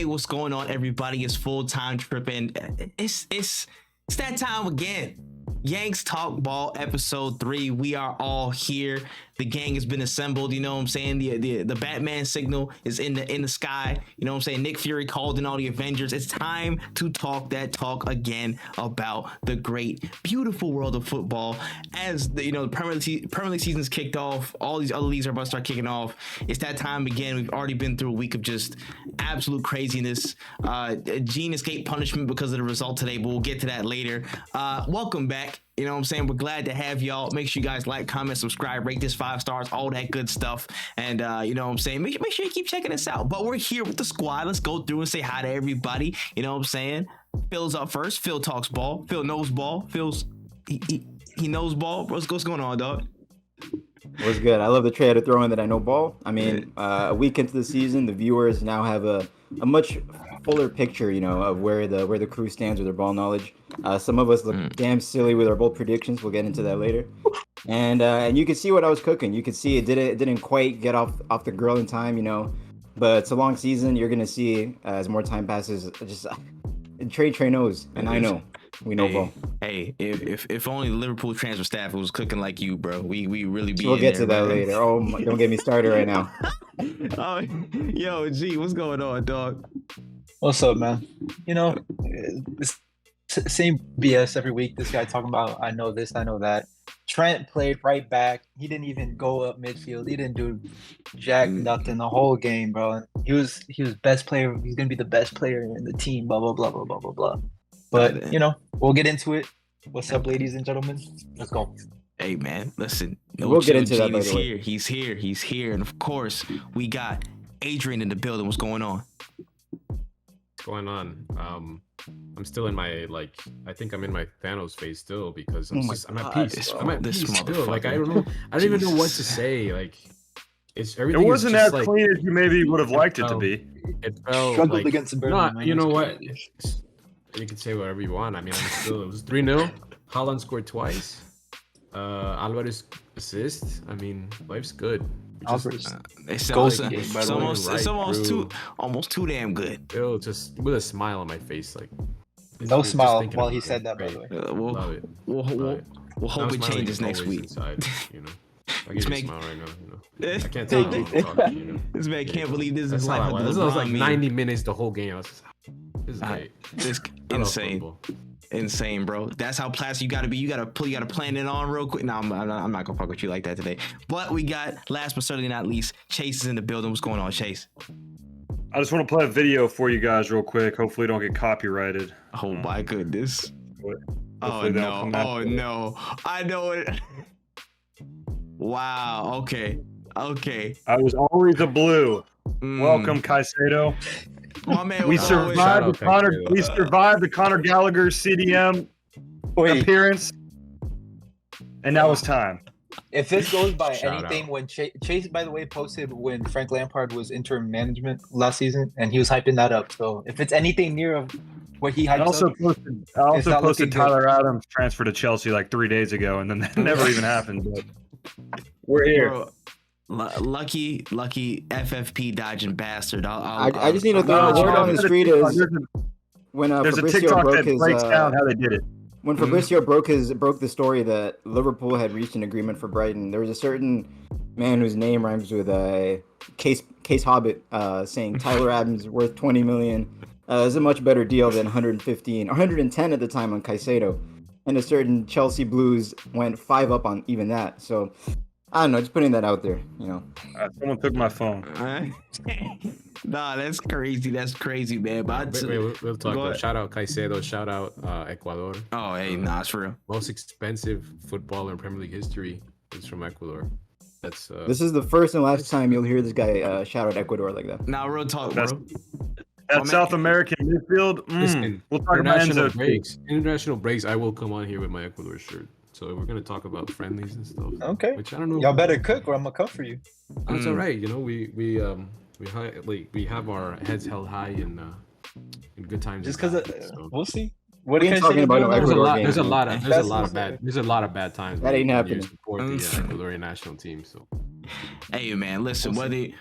Hey, what's going on, everybody? It's full-time tripping. It's that time again. Yanks Talk Ball episode 3. We are all here. The gang has been assembled. You know what I'm saying? The Batman signal is in the sky. You know what I'm saying? Nick Fury called in all the Avengers. It's time to talk that talk again about the great, beautiful world of football. As the Premier League season's kicked off, all these other leagues are about to start kicking off. It's that time again. We've already been through a week of just absolute craziness. Gene escaped punishment because of the result today, but we'll get to that later. Welcome back. You know what I'm saying? We're glad to have y'all. Make sure you guys like, comment, subscribe, rate this 5 stars, all that good stuff. And you know what I'm saying? Make sure you keep checking us out. But we're here with the squad. Let's go through and say hi to everybody. You know what I'm saying? Phil's up first. Phil talks ball. Phil knows ball. He knows ball. What's going on, dog? What's good? I love the trade of throwing that I know ball. I mean, a week into the season, the viewers now have a much fuller picture, of where the crew stands with their ball knowledge. Some of us look damn silly with our bold predictions. We'll get into that later. And you can see what I was cooking. You can see it didn't quite get off the grill in time, But it's a long season. You're gonna see as more time passes. Just Trey knows, and I know. We know ball. Hey, if only the Liverpool transfer staff was cooking like you, bro. We really be. We'll get to that man. later. Oh, don't get me started right now. Oh, yo, G, what's going on, dog? What's up, man? It's same BS every week. This guy talking about I know this, I know that. Trent played right back. He didn't even go up midfield. He didn't do jack nothing the whole game, bro. He was best player. He's gonna be the best player in the team. Blah blah blah blah blah blah blah. But we'll get into it. What's up, ladies and gentlemen? Let's go. Hey man, listen. We'll get into that. He's here. He's here, and of course we got Adrian in the building. What's going on? What's going on? I'm still in my I think I'm in my Thanos phase still because I'm at peace. I'm at peace still. I don't know. I don't even know what to say. It's everything. It wasn't as just, clean as you maybe would have liked it to be. It felt struggled against the Bayern. You know what? You can say whatever you want. I mean, it was 3-0. Haaland scored twice. Alvarez assist. I mean, life's good. It's almost too damn good. Still, just with a smile on my face, no smile while he said that. By the way, we'll hope it changes next week. Inside, I get a smile right now. I can't tell you. This man can't believe this is like this was like 90 minutes the whole game. This is great. This insane, bro. That's how plastic you gotta be. You gotta plan it on real quick. No, I'm not gonna fuck with you like that today. But we got, last but certainly not least, Chase is in the building. What's going on, Chase? I just want to play a video for you guys real quick. Hopefully, don't get copyrighted. Oh my goodness. Oh no. I know it. Wow. Okay. I was always a blue. Welcome, Caicedo. My man, we survived the Conor Gallagher CDM appearance, and now it's time. If this goes by anything, when Chase, by the way, posted when Frank Lampard was interim management last season, and he was hyping that up. So if it's anything near of what he hyped I also posted Tyler Adams transfer to Chelsea 3 days ago, and then that never even happened. But we're here. Bro, lucky FFP dodging bastard. I just need to throw a word on the street is when there's Fabrizio a TikTok broke that breaks down how they did it. When Fabrizio broke the story that Liverpool had reached an agreement for Brighton, there was a certain man whose name rhymes with Case Hobbit saying Tyler Adams worth 20 million is a much better deal than 115 or 110 at the time on Caicedo, and a certain Chelsea Blues went 5 up on even that. So I don't know, just putting that out there, Someone took my phone. Nah, that's crazy, man. But we'll talk about shout out Caicedo, shout out Ecuador. Oh, hey, nah, it's for real. Most expensive footballer in Premier League history is from Ecuador. That's this is the first and last time you'll hear this guy shout out Ecuador like that. Now, real talk, bro. That South American midfield. Listen, we'll talk about international breaks. I will come on here with my Ecuador shirt. So we're gonna talk about friendlies and stuff. Okay. Which I don't know. Y'all better cook, or I'm gonna come for you. That's all right. We have our heads held high in good times. Just because we'll see. What are you talking about? There's a lot of bad times. That ain't happening. You support the Ecuadorian national team. So Hey man, listen, whether you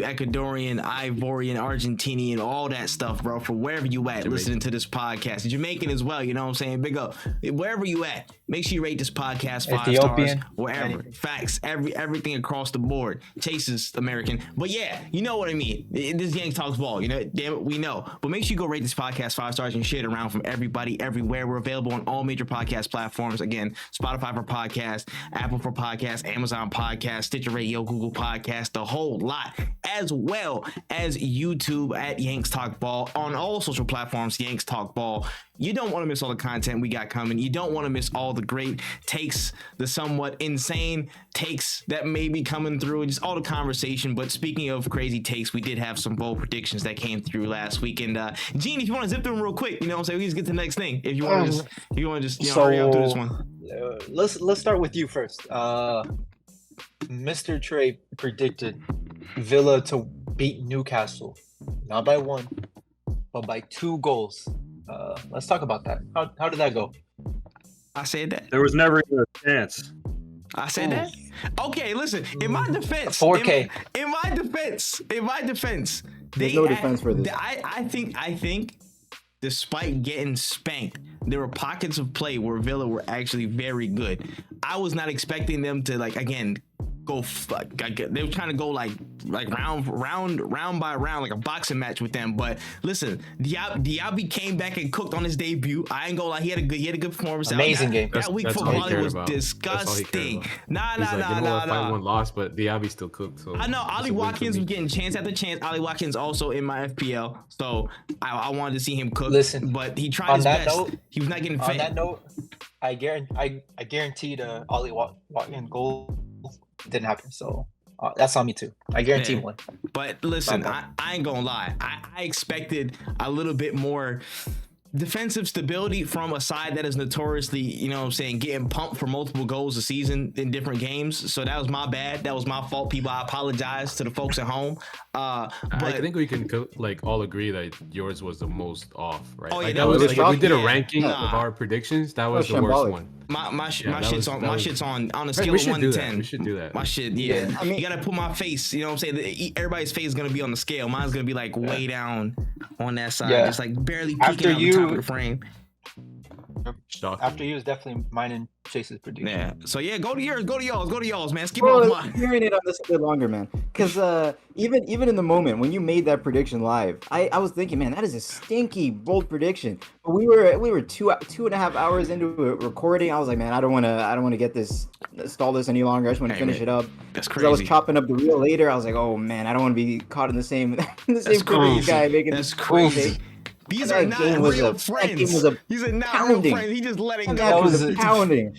Ecuadorian, Ivorian, Argentinian, all that stuff, bro, from wherever you at, listening to this podcast, Jamaican as well, you know what I'm saying? Big up. Wherever you at, make sure you rate this podcast 5 Ethiopian, stars, wherever. Facts, everything across the board. Chase is American, but yeah, you know what I mean. This Yanks Talks Ball, you know, damn it, we know. But make sure you go rate this podcast 5 stars and share it around from everybody, everywhere. We're available on all major podcast platforms. Again, Spotify for podcast, Apple for podcast, Amazon podcast, Stitcher Radio, Google Podcast, the whole lot, as well as YouTube at Yanks Talk Ball, on all social platforms, Yanks Talk Ball. You don't want to miss all the content we got coming. You don't want to miss all the great takes, the somewhat insane takes that may be coming through, and just all the conversation. But speaking of crazy takes, we did have some bold predictions that came through last week. And Gene, if you want to zip through them real quick, you know what I'm saying, we just get to the next thing. If you want to just, hurry up through this one. Let's start with you first. Mr. Trey predicted Villa to beat Newcastle, not by 1, but by 2 goals. Let's talk about that. How did that go? I said that. There was never even a chance. I said that. Okay, listen. In my defense, 4K. In my defense, There's no defense for this. I think, despite getting spanked, there were pockets of play where Villa were actually very good. I was not expecting them to go they were trying to go like round by round, like a boxing match with them. But listen, Diaby came back and cooked on his debut. I ain't gonna lie, he had a good performance. Amazing game. That week for Wally was disgusting. Nah. 5-1 loss, but Diaby still cooked. So I know Ollie Watkins was getting chance after chance. Ollie Watkins also in my FPL, so I wanted to see him cook. Listen, but he tried his best. He was not getting fed. On that note, I guaranteed Ollie Watkins goal. Didn't happen, so that's on me too. I guarantee one. But listen, I ain't gonna lie. I expected a little bit more defensive stability from a side that is notoriously, you know what I'm saying, getting pumped for multiple goals a season in different games. So that was my bad. That was my fault, people. I apologize to the folks at home. But I think we can all agree that yours was the most off, right? Oh yeah, that was if we did a ranking of our predictions, that was the worst one. My shit's on a scale of 1 to 10. We should do that. My shit, yeah. I mean, you gotta put my face. You know what I'm saying? Everybody's face is gonna be on the scale. Mine's gonna be like way down on that side, just like barely peeking out the top of the frame. After you is definitely mine and Chase's prediction. Yeah. So yeah, go to y'all's, man. Skip off mine. Hearing it on this a bit longer, man. Because even in the moment when you made that prediction live, I was thinking, man, that is a stinky bold prediction. But we were 2.5 hours into a recording. I was like, man, I don't want to get this stall this any longer. I just want to finish it up. That's crazy. I was chopping up the reel later. I was like, oh man, I don't want to be caught in the same guy making this crazy. These are not real friends. These are not real friends. He just letting go. That was pounding.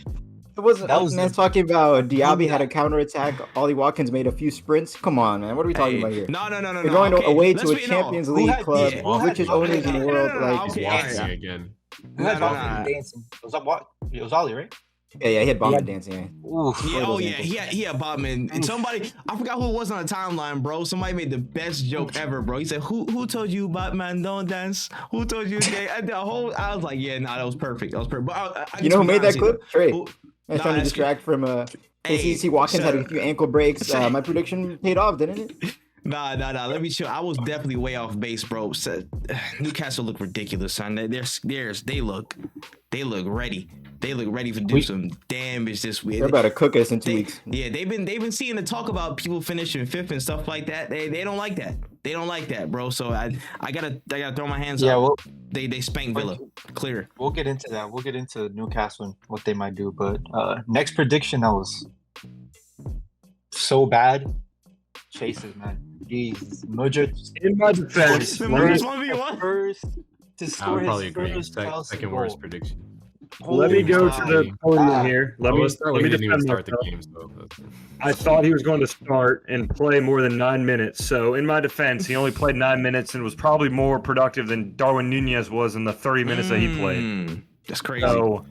It wasn't. That was man's talking about Diaby had a counterattack. Ollie Watkins made a few sprints. Come on, man. What are we talking about here? No. We're going away to a Champions League club, richest owners in the world. Again. Who had Bobby dancing? It was Ollie, right? Yeah, he had Bobby dancing. He had Bobman. And somebody, I forgot who it was on the timeline, bro. Somebody made the best joke ever, bro. He said, "Who told you Bobman don't dance? Who told you?" I was like, yeah, that was perfect. That was perfect. But you know who made that clip? Trey. I was trying to distract from KCC Watkins had a few ankle breaks. My prediction paid off, didn't it? Nah. Let me chill. I was definitely way off base, bro. Newcastle look ridiculous, son. They look ready. They look ready to do some damage this week. They're about to cook us in 2 weeks. Yeah, they've been seeing the talk about people finishing 5th and stuff like that. They don't like that. They don't like that, bro. So I gotta throw my hands up. Well, they spank Villa. Clear. We'll get into that. We'll get into Newcastle and what they might do. But next prediction, that was so bad. Chases, man. Jesus. In my defense, first to score his probably agree. first Second worst prediction. Let me go to the tournament here. Let me start the game. I thought he was going to start and play more than 9 minutes. So in my defense, he only played 9 minutes and was probably more productive than Darwin Nunez was in the 30 minutes that he played. That's crazy. So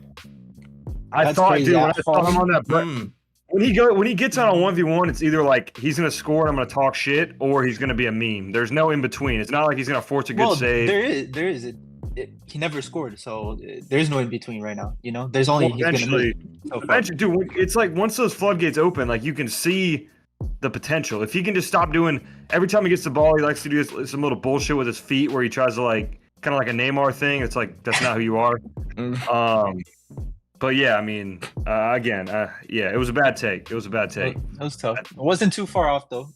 I thought him on that. When he gets on a 1v1, it's either like he's going to score and I'm going to talk shit, or he's going to be a meme. There's no in between. It's not like he's going to force a good save. There is. He never scored, so there's no in between right now. You know, there's only eventually, dude. It's like once those floodgates open, like you can see the potential. If he can just stop doing every time he gets the ball, he likes to do some little bullshit with his feet where he tries to like kind of like a Neymar thing. It's like that's not who you are. But yeah, I mean, again, yeah, it was a bad take. It was tough. It wasn't too far off though.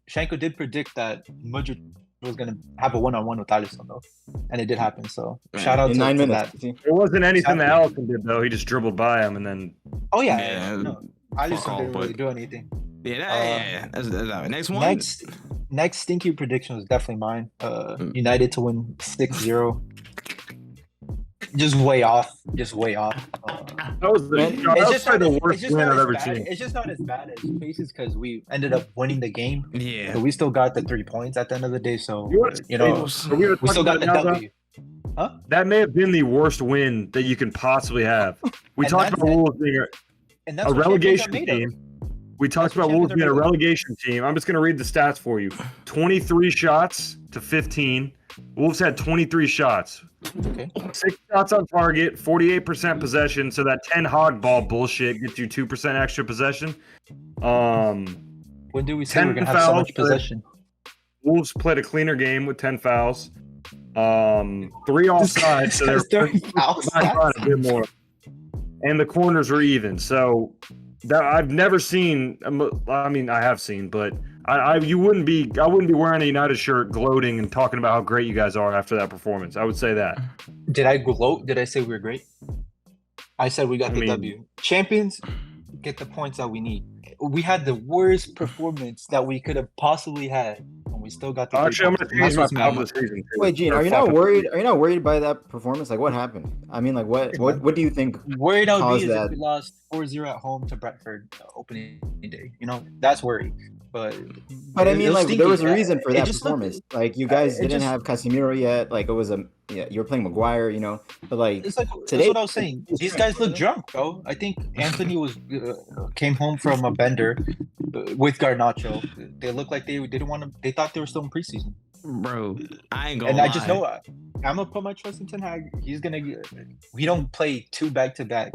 Shanko did predict that Mudryk was gonna have a one-on-one with Alisson though, and it did happen. So shout out in to 9 minutes. that. It wasn't anything that Alisson did though. He just dribbled by him and then. Oh yeah. No, Alisson didn't really do anything. Yeah. That's next one. Next stinky prediction was definitely mine. United to win 6-0. Just way off. That was the worst win I've ever seen. It's just not as bad as Faces because we ended up winning the game. Yeah. But we still got the 3 points at the end of the day. So, we still got the W. Huh? That may have been the worst win that you can possibly have. We talked about Wolves being a relegation team. We talked about Wolves being a relegation team. I'm just going to read the stats for you. 23 shots to 15. Wolves had 23 shots. Okay. 6 shots on target, 48% possession. So that 10 hog ball bullshit gets you 2% extra possession. When do we say we're going to have so much possession? Wolves played a cleaner game with 10 fouls. 3 offsides. So they're 30 fouls. A bit more. And the corners were even. So that I've never seen. I mean, I have seen, but I wouldn't be wearing a United shirt, gloating and talking about how great you guys are after that performance. I would say that. Did I gloat? Did I say we were great? I said we got the W. Champions get the points that we need. We had the worst performance that we could have possibly had, and we still got the. Actually, I'm going to change my problem this season. Wait, Gene, are you not worried? Are you not worried by that performance? Like, what happened? I mean, like, what do you think? Worried I would be is if we lost 4-0 at home to Brentford opening day. That's worried. But I mean, like, there was a reason for that performance. Like, you guys didn't have Casemiro yet. Like, it was you were playing Maguire, But like, it's like today, that's what I was saying. These guys look drunk, bro. I think Anthony came home from a bender with Garnacho. They looked like they didn't want to. They thought they were still in preseason. Bro, I ain't gonna lie. And I just know I'm gonna put my trust in Ten Hag. He's gonna. We don't play 2 back-to-back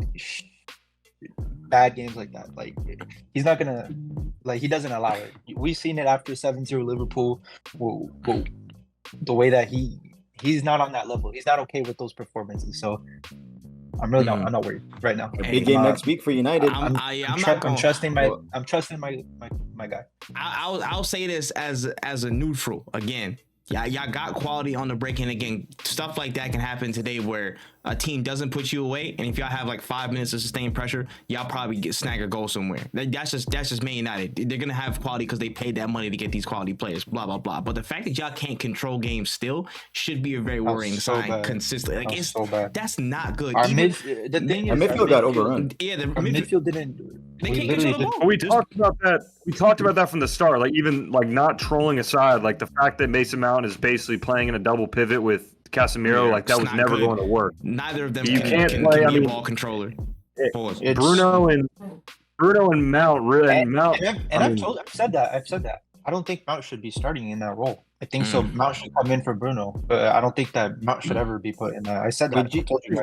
bad games like that. Like, he's not gonna. Like, he doesn't allow it. We've seen it after 7-0 Liverpool. The way that he's not on that level. He's not okay with those performances. So I'm really not. I'm not worried right now. Big game next week for United. I'm trusting my guy. I'll say this as a neutral again. Yeah, y'all got quality on the break, and again, stuff like that can happen today where a team doesn't put you away, and if y'all have like 5 minutes of sustained pressure, y'all probably snag a goal somewhere. That's just Man United. They're gonna have quality because they paid that money to get these quality players. Blah blah blah. But the fact that y'all can't control games still should be a very worrying sign. Consistently, like it's so bad. That's not good. Our midfield got overrun. Yeah, the midfield didn't. They can't control the ball. We talked about that. We talked about that from the start. Like, even like not trolling aside, like the fact that Mason Mount is basically playing in a double pivot with Casemiro, like that was never going to work. Neither of them can play be a ball controller. Bruno and Mount really. I've said that. I don't think Mount should be starting in that role. I think so. Mount should come in for Bruno, but I don't think that Mount should ever be put in that. I said that.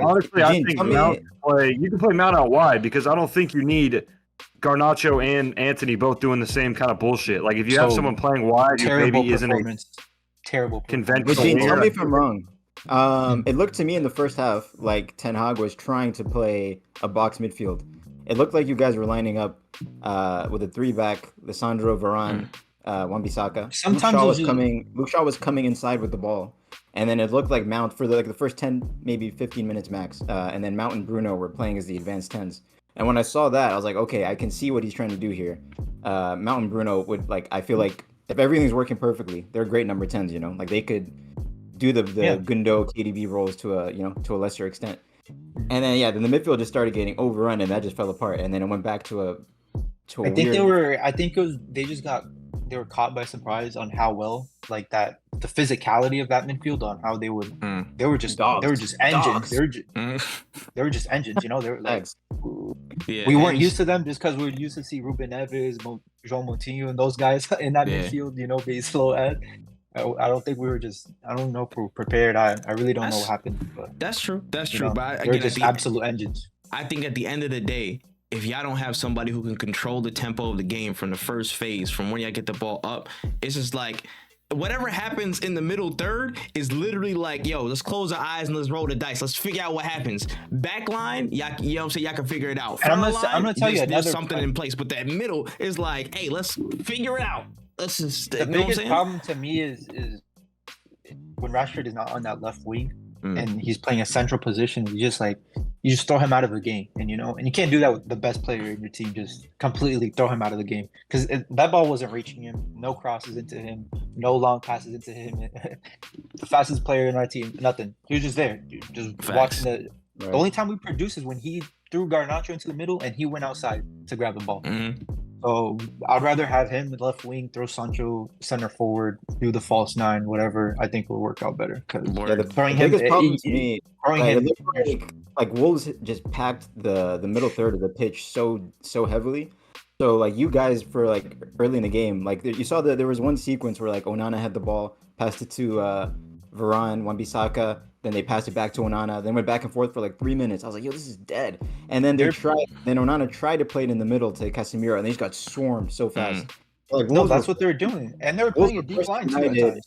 Honestly, I think Mount you can play Mount out wide because I don't think you need Garnacho and Anthony both doing the same kind of bullshit. Like, if you have someone playing wide, your baby isn't a terrible conventional. Gene, tell me if I'm wrong. It looked to me in the first half like Ten Hag was trying to play a box midfield. It looked like you guys were lining up with a 3-back, Lisandro, Varane, Wan-Bissaka. Luke Shaw was coming inside with the ball, and then it looked like Mount for the first 10, maybe 15 minutes max, and then Mount and Bruno were playing as the advanced 10s. And when I saw that, I was like, okay, I can see what he's trying to do here. Mount and Bruno would I feel like if everything's working perfectly, they're great number 10s. Like, they could do the Gundo KDB roles to a lesser extent. And then the midfield just started getting overrun, and that just fell apart. And then it went back to a they were caught by surprise on how well, like, that the physicality of that midfield, on how they would they were just dogs. They were just engines. They were just engines. They were like we weren't used to them just because we were used to see Ruben Neves, João Moutinho, and those guys in that midfield. Being slow at. I don't think we were I don't know if we were prepared. I really don't know what happened. But that's true. That's true. But they're just absolute engines. I think at the end of the day, if y'all don't have somebody who can control the tempo of the game from the first phase, from when y'all get the ball up, it's just like whatever happens in the middle third is literally like, yo, let's close our eyes and let's roll the dice. Let's figure out what happens. Backline, y'all, you know what I'm saying? Y'all can figure it out. And I'm gonna tell you there's something in place, but that middle is like, hey, let's figure it out. Let's just, the biggest problem to me is when Rashford is not on that left wing and he's playing a central position, you just throw him out of the game, and you can't do that with the best player in your team. Just completely throw him out of the game because that ball wasn't reaching him. No crosses into him, no long passes into him. The fastest player in our team, nothing. He was just there, just watching the. Right. The only time we produce is when he threw Garnacho into the middle and he went outside to grab the ball. So I'd rather have him in left wing, throw Sancho center forward, do the false nine, whatever. I think will work out better. Because the biggest problem to me, like Wolves just packed the middle third of the pitch so heavily. So like you guys for like early in the game, like you saw that there was one sequence where like Onana had the ball, passed it to Varane, Wan-Bissaka. Then they passed it back to Onana. Then went back and forth for like 3 minutes. I was like, yo, this is dead. And then Then Onana tried to play it in the middle to Casemiro, and they just got swarmed so fast. Like, no, that's what they were doing, and they were playing a deep line too.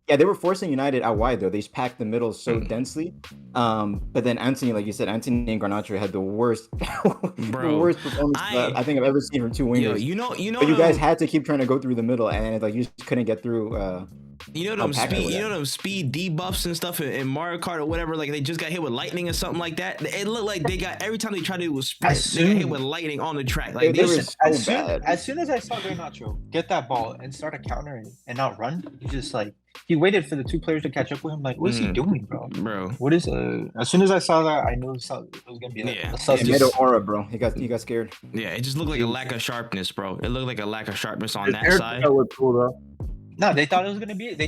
Yeah, they were forcing United out wide though. They just packed the middle so densely. But then Anthony, like you said, Anthony and Garnacho had the worst, the worst performance I think I've ever seen from two wingers. Yo, but you guys had to keep trying to go through the middle, and like you just couldn't get through. Them speed debuffs and stuff in Mario Kart or whatever. Like they just got hit with lightning or something like that. It looked like they got every time they tried to do a sprint, they got hit with lightning on the track. Like as soon as I saw Garnacho get that ball and start a counter and not run, he waited for the two players to catch up with him. Like, what is he doing, bro? What is as soon as I saw that, I knew it was gonna be a middle aura, bro. He got scared. Yeah, it just looked like a lack of sharpness, bro. It looked like a lack of sharpness on that side. That looked cool though. No, they thought it was gonna be an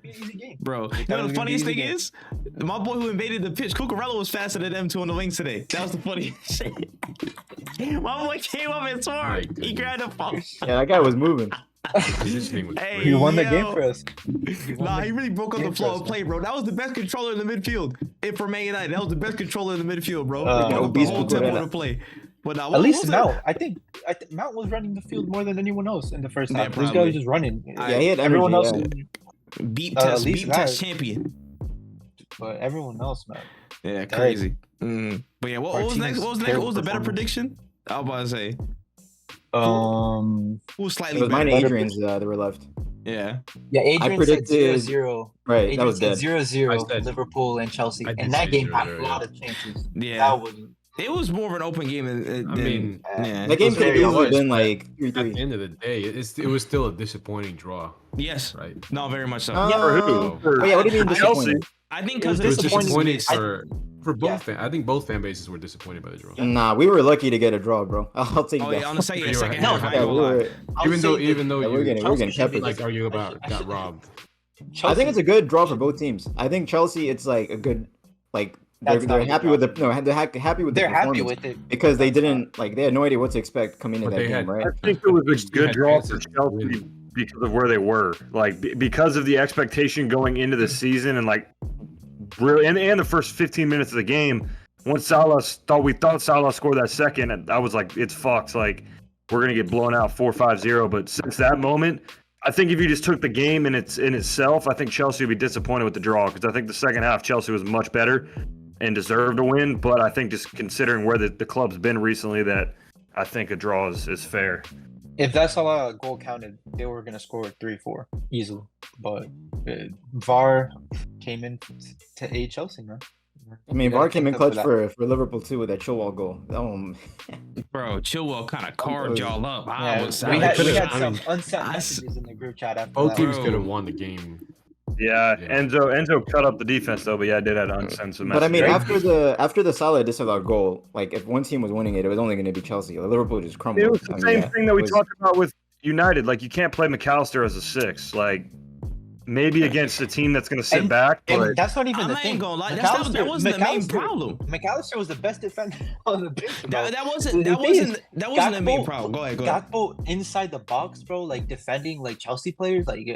easy game, bro. The funniest thing is, my boy who invaded the pitch, Cucurella, was faster than them two on the wings today. That was the funniest shit. My boy came up and scored. He grabbed the ball. Yeah, that guy was moving. He won the game for us. He really broke up the flow of play, bro. That was the best controller in the midfield. For Man United, that was the best controller in the midfield, bro. The whole tempo to play. But at least Mount, I think Mount was running the field more than anyone else in the first half. This guy was just running. Yeah, he had everyone else. Beat test champion. But everyone else, man. Yeah, crazy. But yeah, what was next? What was next? What was the better prediction? I was about to say. Who was slightly it was better? Mine and Adrian's that were left. Yeah. Yeah, Adrian I predicted 0-0. Right, Adrian that was dead. 0-0 Liverpool and Chelsea. And that game had a lot of chances. Yeah. It was more of an open game. That game could have easily been like 3-3. At the end of the day, it was still a disappointing draw. Yes. Right. No, very much so. For who? What do you mean Chelsea? I think because it was disappointing for both. I think both fan bases were disappointed by the draw. Nah, we were lucky to get a draw, bro. I'll take that. Yeah, on the second half. Even though we're getting peppered. Like argue about got robbed. Chelsea, I think it's a good draw for both teams. I think Chelsea, it's like a good like. They're happy with They're happy with it because they didn't they had no idea what to expect coming into that game, right? I think it was a good draw for Chelsea because of where they were, because of the expectation going into the season and really and the first 15 minutes of the game. Once we thought Salah scored that second, I was like, it's fucked. We're gonna get blown out 4-5-0. But since that moment, I think if you just took the game in itself, I think Chelsea would be disappointed with the draw because I think the second half Chelsea was much better and deserved to win, but I think just considering where the club's been recently, that I think a draw is fair. If that Salah goal counted, they were going to score 3-4 easily. But VAR came in to aid Chelsea, man. I mean, VAR came in clutch for Liverpool too with that Chilwell goal. Bro, Chilwell kind of carved y'all up. We had some unsent messages in the group chat after both teams could have won the game. Yeah, Enzo cut up the defense though, but I did have unsent messages. But I mean, after the Salah disallowed goal, if one team was winning it was only going to be Chelsea. Liverpool just crumbled. It was the same thing that we talked about with United. You can't play McAllister as a 6. maybe against a team that's going to sit back. But that's not even the thing. I ain't gonna lie. That wasn't the main problem. McAllister was the best defender on the pitch, bro. That wasn't the main problem. Go ahead. Gakpo inside the box, bro, like defending like Chelsea players, like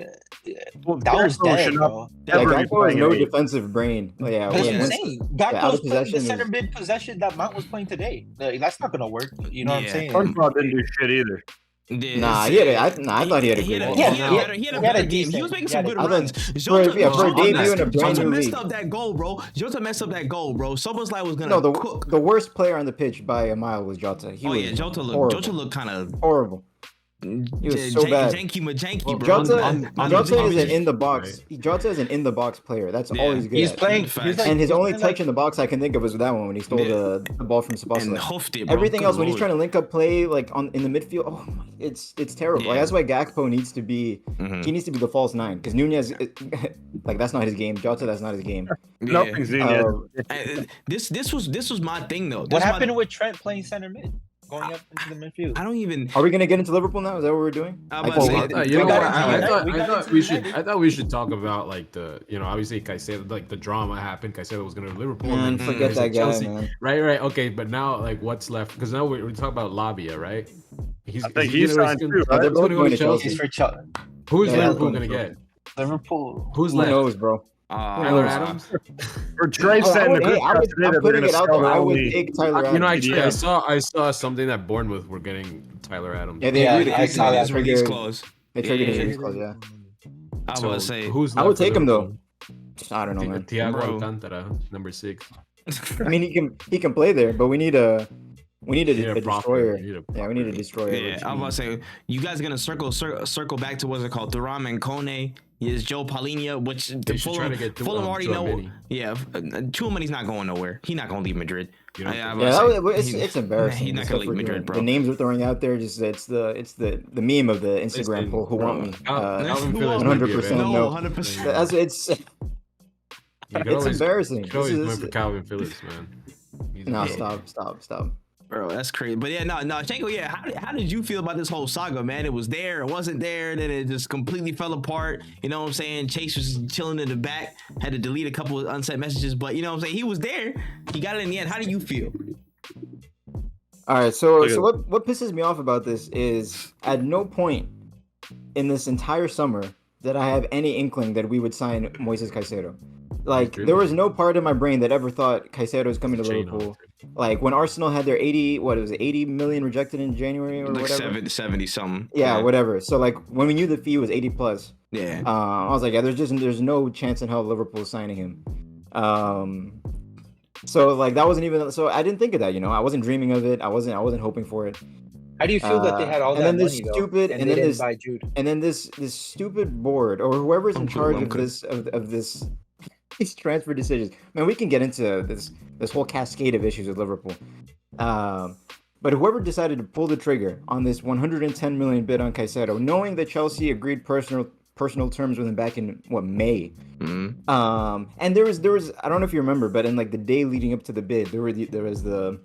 well, that was dead, bro. Gakpo has no defensive brain. Yeah, that's insane. Gakpo's playing the center mid possession that Mount was playing today. Like, that's not gonna work. You know what I'm saying? SpongeBob didn't do shit either. I thought he had a good game. He had a better game. He was making some good runs. For a debut in a brand new league. Messed up that goal, bro. Jota messed up that goal, bro. Soboslai was gonna cook. The worst player on the pitch by a mile was Jota. Jota looked kind of horrible. He was so bad. Janky, bro. Jota is an in the box. Jota is an in the box player. That's all he's good He's at. playing, and his only touch in the box I can think of was that one when he stole the ball from Spurs. Everything else when he's trying to link up play like in the midfield, it's terrible. Like, that's why Gakpo needs to be. He needs to be the false nine because Nunez, like, that's not his game. Jota, that's not his game. Nothing's Nunez. This was my thing though. What happened with Trent playing center mid? Going up into the midfield. I don't even. Are we gonna get into Liverpool now? Is that what we're doing? I thought we should talk about like obviously Caicedo, like the drama happened. Caicedo was gonna go to Liverpool. Man, forget that guy, Chelsea. Man. Right. Okay, but now like what's left? Because now we talk about Lavia, right? I think he's signed too. Right? They're both going to Chelsea. Who's Liverpool gonna get? Liverpool. Who's left? Who knows, bro? Tyler Adams. Or Trey said I'm putting it out there. I would take Tyler Adams. Actually, I saw something that Bournemouth were getting Tyler Adams. Yeah, they agreed. I saw that release clause. They triggered his release clause. Yeah. I was gonna say who's. I would take him though. I don't know, man. Thiago Alcantara, number 6. I mean, he can play there, but we need a destroyer. We need a destroyer. Yeah, I was about to say, you guys are gonna circle back to what's it called? Thuram and Kone. Is Joe Palhinha, which Fulham already know. Yeah, Tchouameni's not going nowhere. He's not gonna leave Madrid. It's embarrassing. He's not gonna leave Madrid, bro. The names we're throwing out there, just it's the meme of the Instagram poll. Who want me? 100% no. 100%. It's embarrassing. You always went for Calvin Phillips, man. No, stop. Bro, that's crazy. But yeah, no, Shanko, yeah, how did you feel about this whole saga, man? It was there, it wasn't there, then it just completely fell apart. You know what I'm saying? Chase was chilling in the back, had to delete a couple of unsent messages, but you know what I'm saying? He was there. He got it in the end. How do you feel? All right, so what pisses me off about this is at no point in this entire summer did I have any inkling that we would sign Moises Caicedo. Like, there was no part of my brain that ever thought Caicedo was coming to Liverpool. Like, when Arsenal had their 80 million rejected in January or like whatever? 70 something. Yeah, whatever. So, like, when we knew the fee was 80 plus, I was like, there's no chance in hell Liverpool signing him. So, like, that wasn't even, so I didn't think of that, I wasn't dreaming of it. I wasn't hoping for it. How do you feel that they had all that money, and then this stupid board or whoever's in charge of these transfer decisions. Man, we can get into this whole cascade of issues with Liverpool. But whoever decided to pull the trigger on this 110 million bid on Caicedo, knowing that Chelsea agreed personal terms with him back in May. Mm-hmm. And there was I don't know if you remember, but in like the day leading up to the bid, there was the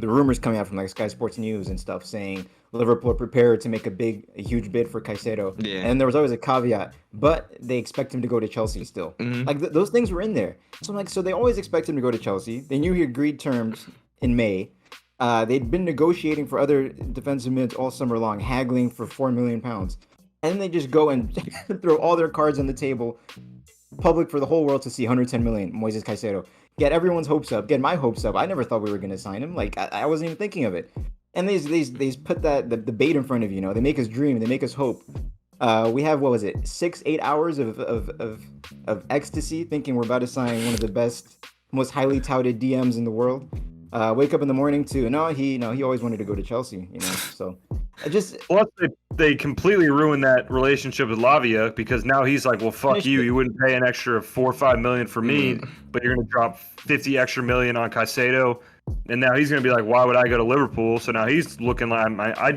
rumors coming out from like Sky Sports News and stuff saying Liverpool are prepared to make a huge bid for Caicedo. Yeah. And there was always a caveat, but they expect him to go to Chelsea still. Mm-hmm. Like those things were in there. So I'm like, so they always expect him to go to Chelsea. They knew he agreed terms in May. They'd been negotiating for other defensive mids all summer long, haggling for £4 million. And then they just go and throw all their cards on the table, public for the whole world to see. 110 million, Moises Caicedo. Get everyone's hopes up. Get my hopes up. I never thought we were going to sign him. Like, I wasn't even thinking of it. And they put the bait in front of you. They make us dream. They make us hope. We have, 6-8 hours of ecstasy, thinking we're about to sign one of the best, most highly touted DMs in the world. Wake up in the morning to he always wanted to go to Chelsea. So plus they completely ruined that relationship with Lavia because now he's like, well, fuck you. You wouldn't pay an extra $4 or $5 million for me, but you're gonna drop 50 extra million on Caicedo. And now he's going to be like, why would I go to Liverpool? So now he's looking like, I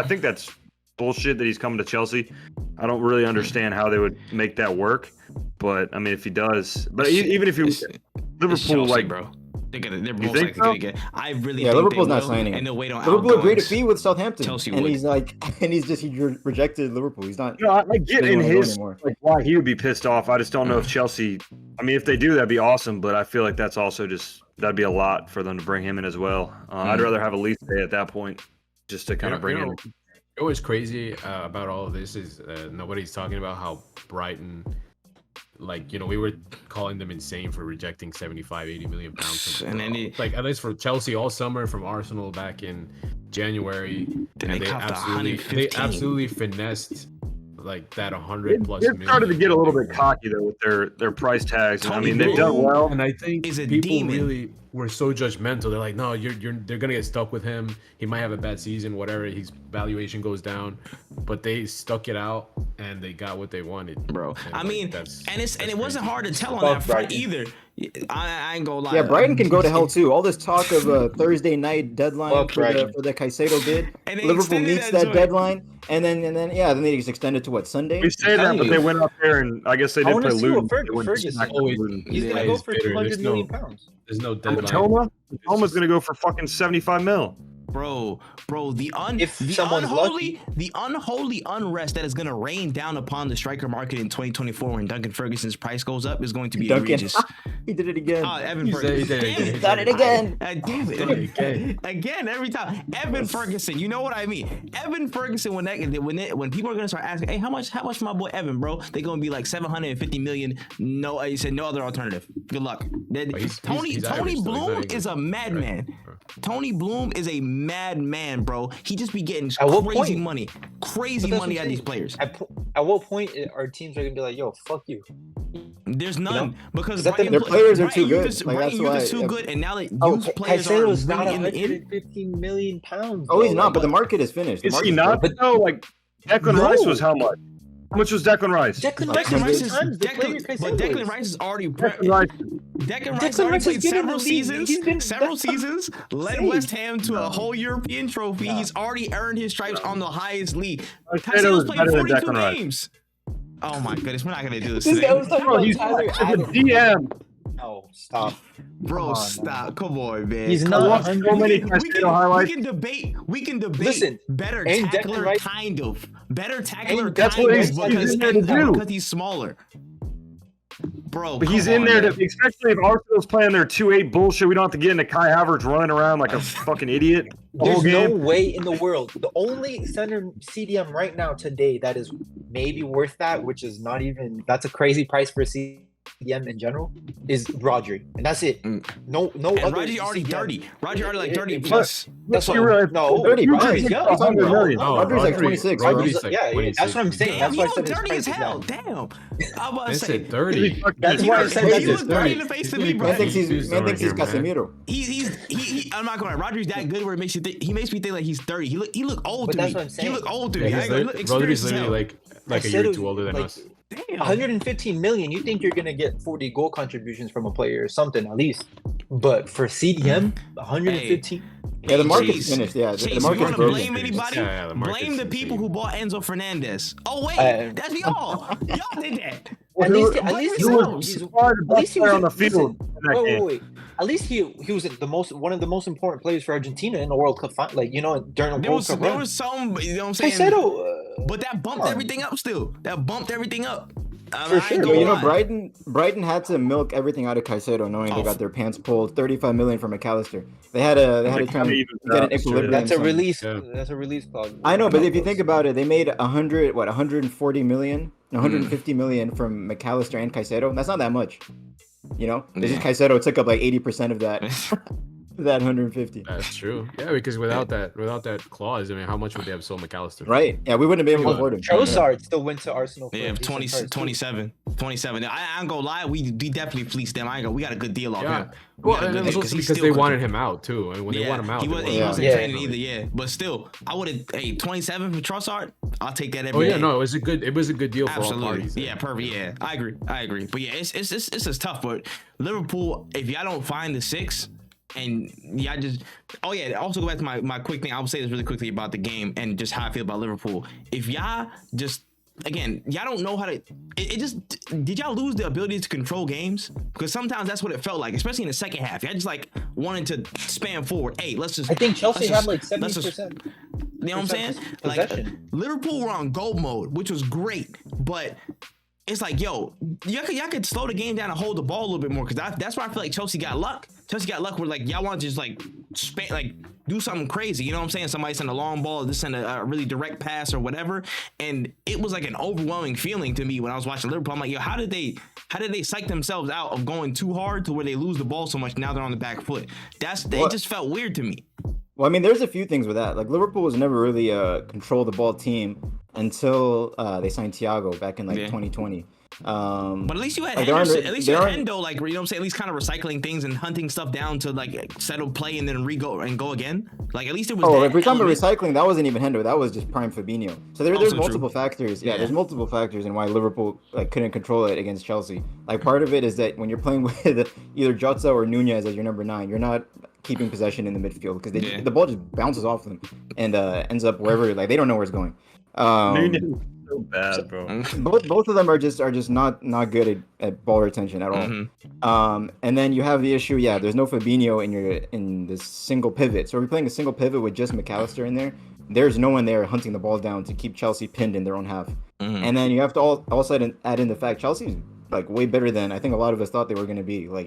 think that's bullshit that he's coming to Chelsea. I don't really understand how they would make that work. But, I mean, if he does. But even if he was Liverpool, Chelsea, like, bro. They're most likely gonna get. I really think Liverpool's they not will, signing and him. they'll wait on Liverpool agreed to fee with Southampton, Chelsea and would. he rejected Liverpool. He's not. I get in his like why he would be pissed off. I just don't know if Chelsea. I mean, if they do, that'd be awesome. But I feel like that's also that'd be a lot for them to bring him in as well. I'd rather have a lease day at that point, just to kind of bring in. What was crazy about all of this is nobody's talking about how Brighton, like, we were calling them insane for rejecting 75-80 million pounds from, and then like at least for Chelsea all summer, from Arsenal back in January, and they absolutely finessed like that 100 plus million. They're starting to get a little bit cocky though with their price tags. I mean, they've done well, and I think people really were so judgmental. They're like, no, they're gonna get stuck with him. He might have a bad season, whatever. His valuation goes down, but they stuck it out and they got what they wanted, bro. And I mean, it wasn't hard to tell on that front either. I ain't gonna lie. Yeah, Brighton can go to hell too. All this talk of a Thursday night deadline for the Caicedo bid. Liverpool meets that deadline, and then they just extend it to what, Sunday? We say that, but they went up there and I guess they did play Luton. He's gonna go for 200 million pounds. There's no deadline. Toma's gonna go for fucking 75 mil. Bro, the unholy unrest that is gonna rain down upon the striker market in 2024 when Duncan Ferguson's price goes up is going to be egregious. He did it again. Evan Ferguson. He done it again. Again, every time. Evan Ferguson, you know what I mean? Evan Ferguson, when people are gonna start asking, hey, how much for my boy Evan, bro? They're gonna be like 750 million. No, he said no other alternative. Good luck. Tony Bloom is a madman. Tony Bloom is a madman, bro. He just be getting crazy money out of these players. At what point are teams are gonna be like, yo, fuck you? There's none, because their players are too good. That's why it's too good, and now that youth players are Caicedo's not 115 million pounds. Oh, he's not, but the market is finished. Is he not? But no, like Declan Rice was how much? How much was Declan Rice? Declan Rice is already. Declan Rice already played several seasons. Led West Ham to a whole European trophy. He's already earned his stripes on the highest league. Caicedo's played 42 games. Oh my goodness, we're not gonna do this today. He's a DM. Oh, stop. Bro, stop. Come on, man. He's not. We can debate. Listen, better tackler, right? kind of. Better tackler, that's kind what of, he's in there to do. Because he's smaller. Bro, but he's in there to, especially if Arsenal's playing their 2-8 bullshit. We don't have to get into Kai Havertz running around like a fucking idiot. There's no way in the world. The only center CDM right now today that is maybe worth that, which is not even, that's a crazy price for CDM in general, is Rodri, and that's it. No and other. Rodri already dirty. Rodri already like 30 plus. That's what. No, 30. Rodri's young. Rodri's like 26. Rodri's like, yeah, that's what I'm saying. Damn, that's why I said dirty as hell. Damn. I'm about to say 30. That's why I said he looked dirty in the face to me, bro. Man thinks he's Casemiro. I'm not gonna lie. Rodri's that good where it makes you think. He makes me think like he's 30. He look old to me. That's what I'm saying. He look old to me. Rodri's literally like a year too older than us. Damn. 115 million. You think you're gonna get 40 goal contributions from a player or something at least, but for CDM, 115. Yeah, the market's finished. Yeah, the market's broken. Blame anybody? Blame the people who bought Enzo Fernandez. Oh wait, that's y'all. Y'all did that. At least he was on the field. Wait. At least he was one of the most important players for Argentina in the World Cup. Like, during the World Cup run. There was some, you know what I'm saying? Caicedo, but that bumped everything up. Still, that bumped everything up. For sure. Brighton had to milk everything out of Caicedo, knowing they got their pants pulled. 35 million from McAllister. They had to try and get an equilibrium. That's a release. Yeah. That's a release clause. I know, but if you think about it, they made 140 million, 150 million from McAllister and Caicedo. That's not that much. This is Caicedo took up like 80% of that. That 150. That's true. Yeah, because without that clause, I mean, how much would they have sold McAllister? Right. Yeah, we wouldn't have been able to afford him. Trossard still went to Arsenal. For 27. I ain't gonna lie, we definitely fleeced them. We got a good deal off him. Well, and it was also because they wanted him out too. And when they want him out, he wasn't training either. Yeah, but still, I would have. 27 for Trossard. I'll take that every day. No, it was a good deal for all parties. Yeah, perfect. Yeah, I agree. But yeah, it's just tough. But Liverpool, if y'all don't find the 6. And also go back to my quick thing. I will say this really quickly about the game and just how I feel about Liverpool. If y'all just again, y'all don't know how to. It just did y'all lose the ability to control games? Because sometimes that's what it felt like, especially in the second half. Y'all just like wanted to spam forward. Hey, let's just. I think Chelsea had like 70%. You know what I'm saying? Like Liverpool were on go mode, which was great, but it's like, yo, y'all could slow the game down and hold the ball a little bit more, because that's why I feel like Chelsea got luck. Chelsea got luck where like y'all want to just like do something crazy. You know what I'm saying? Somebody send a long ball, just send a really direct pass or whatever, and it was like an overwhelming feeling to me when I was watching Liverpool. I'm like, yo, how did they psych themselves out of going too hard to where they lose the ball so much? Now they're on the back foot. It just felt weird to me. Well, I mean, there's a few things with that. Like Liverpool was never really a control the ball team until they signed Thiago back in 2020. But at least you had Henderson. At least you had Hendo, like, you know what I'm saying? At least kind of recycling things and hunting stuff down to like settle play and then go again. Like at least it was. Oh, if we're talking about recycling, that wasn't even Hendo. That was just prime Fabinho. So there's multiple factors. Yeah, there's multiple factors in why Liverpool couldn't control it against Chelsea. Like part of it is that when you're playing with either Jota or Nunez as your number 9, you're not keeping possession in the midfield because the ball just bounces off them and ends up wherever. Like they don't know where it's going. So bad, bro. Both of them are just not good at ball retention at all. Mm-hmm. And then you have the issue. Yeah, there's no Fabinho in this single pivot. So we're playing a single pivot with just McAllister in there. There's no one there hunting the ball down to keep Chelsea pinned in their own half. Mm-hmm. And then you have to also add in the fact Chelsea's like way better than I think a lot of us thought they were going to be. Like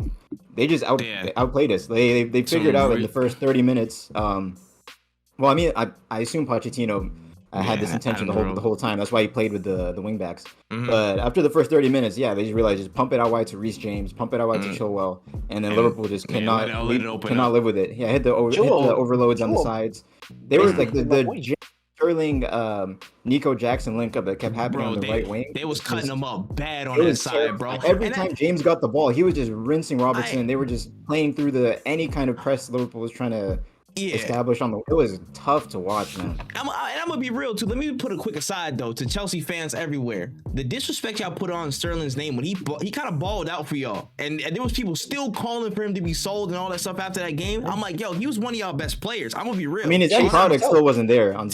they just outplayed us. They figured out in the first 30 minutes. Well, I mean, I assume Pochettino had this intention the whole time. That's why he played with the wing backs. Mm-hmm. But after the first 30 minutes, they just realized just pump it out wide to Reece James, pump it out wide to Chilwell, and then Liverpool just cannot live with it. Yeah, hit the overloads on the sides. They were like the Sterling, Nico Jackson link up that kept happening on the right wing. They was cutting them up bad on that side, bro. Every time James got the ball, he was just rinsing Robertson. They were just playing through any kind of press Liverpool was trying to establish on the. It was tough to watch, man. I'm gonna be real too. Let me put a quick aside though to Chelsea fans everywhere. The disrespect y'all put on Sterling's name when he kind of balled out for y'all, and there was people still calling for him to be sold and all that stuff after that game. I'm like, yo, he was one of y'all best players. I'm gonna be real. I mean, his end product still wasn't there on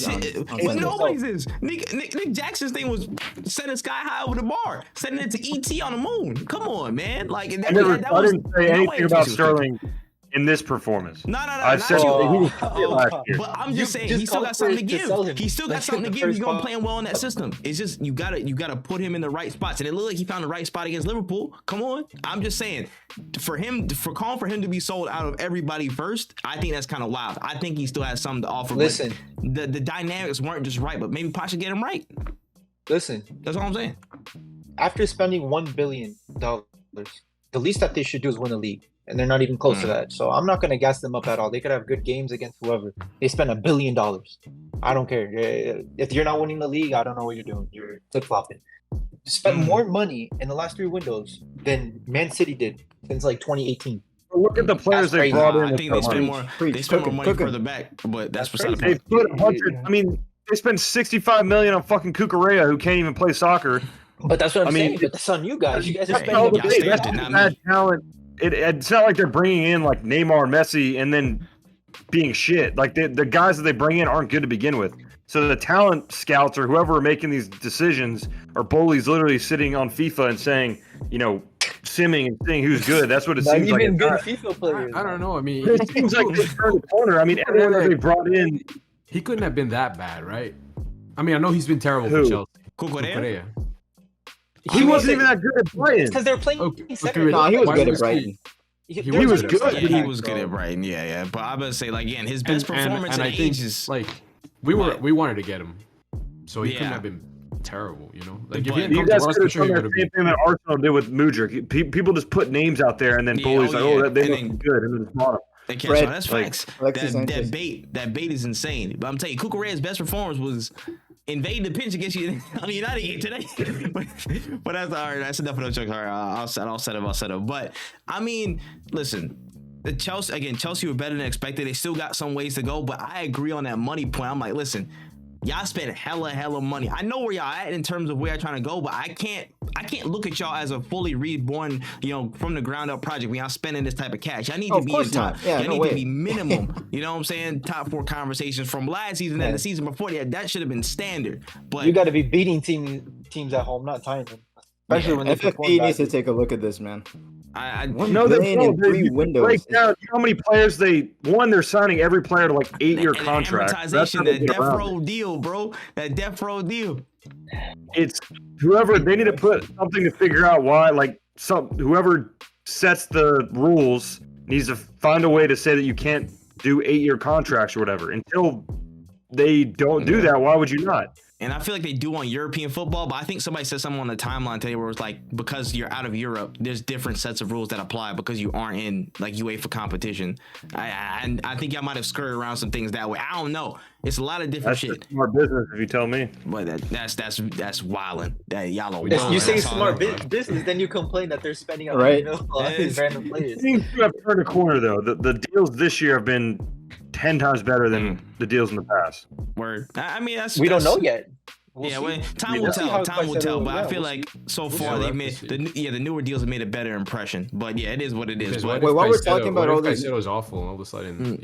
nobody's is. Nick Jackson's thing was setting sky high over the bar, setting it to ET on the moon. Come on, man. Like I didn't say anything about Sterling in this performance. No. I said he was last year. But I'm just saying, he still got something to give. He still got something to give. He's gonna play well in that system. It's just you gotta put him in the right spots, and it looked like he found the right spot against Liverpool. Come on, I'm just saying, for calling for him to be sold out of everybody first, I think that's kind of wild. I think he still has something to offer. Listen, the dynamics weren't just right, but maybe Poch should get him right. Listen, that's all I'm saying. After spending $1 billion, the least that they should do is win the league. And they're not even close to that. So I'm not going to gas them up at all. They could have good games against whoever. They spent $1 billion. I don't care. If you're not winning the league, I don't know what you're doing. You're flip-flopping. Spent more money in the last 3 windows than Man City did since like 2018. Look at the players they brought in. I think they spend more money further back, but that's beside the point. They put 100. I mean, they spent $65 million on fucking Cucurella, who can't even play soccer. But that's what I'm saying. But that's on you guys. You guys are spending bad talent. It's not like they're bringing in like Neymar and Messi and then being shit. Like the guys that they bring in aren't good to begin with. So the talent scouts or whoever are making these decisions are bullies literally sitting on FIFA and saying, simming and saying who's good. That's what it seems like. Even good FIFA players. I don't know. I mean, it seems like they turned the corner. I mean, everyone that they brought in, he couldn't have been that bad, right? I mean, I know he's been terrible for Chelsea. Cucurella. He wasn't even that good at Brighton. Because they're playing center. No, he was good at Brighton. He was good. He was good at Brighton. Yeah. But I'm gonna say, like, again, his best performance in age is like we wanted to get him, so he couldn't have been terrible. Like if he hadn't come to us, for sure he would have been. Same thing that Arsenal did with Mudryk. People just put names out there and then bullies they look good and then it's bottom. They catch on. That's facts. That bait is insane. But I'm telling you, Cucurella's best performance was invading the pitch against you on the United game today. but that's all right. That's enough of those jokes. All right, I'll set up. But I mean, listen, Chelsea were better than expected. They still got some ways to go, but I agree on that money point. I'm like, listen, y'all spent hella money. I know where y'all at in terms of where y'all trying to go, but I can't look at y'all as a fully reborn, from the ground up project when y'all spending this type of cash. Y'all need to be in top. Y'all need to be minimum. You know what I'm saying? Top 4 conversations from last season and the season before that should have been standard. But you got to be beating teams at home, not tying them. Especially when FFP needs to take a look at this, man. They break down how many players they're signing every player to like 8-year contract. That death row deal, bro. That death row deal. It's whoever they need to put something to figure out why. Whoever sets the rules needs to find a way to say that you can't do 8-year contracts or whatever. Until they don't do that, why would you not? And I feel like they do on European football, but I think somebody said something on the timeline today where it's like, because you're out of Europe, there's different sets of rules that apply because you aren't in like UEFA competition. I think y'all might have skirted around some things that way. I don't know. It's a lot of different shit. That's smart business, if you tell me. But that's wilding. That y'all are wild. You say smart business, then you complain that they're spending on these random players. Things have turned a corner though. The deals this year have been 10 times better than the deals in the past. Word. I mean, we don't know yet. Time will tell. Time will tell. But I feel like so far they've made the newer deals have made a better impression. But yeah, it is what it is. Wait, while we're talking about all this, it was awful. All of a sudden,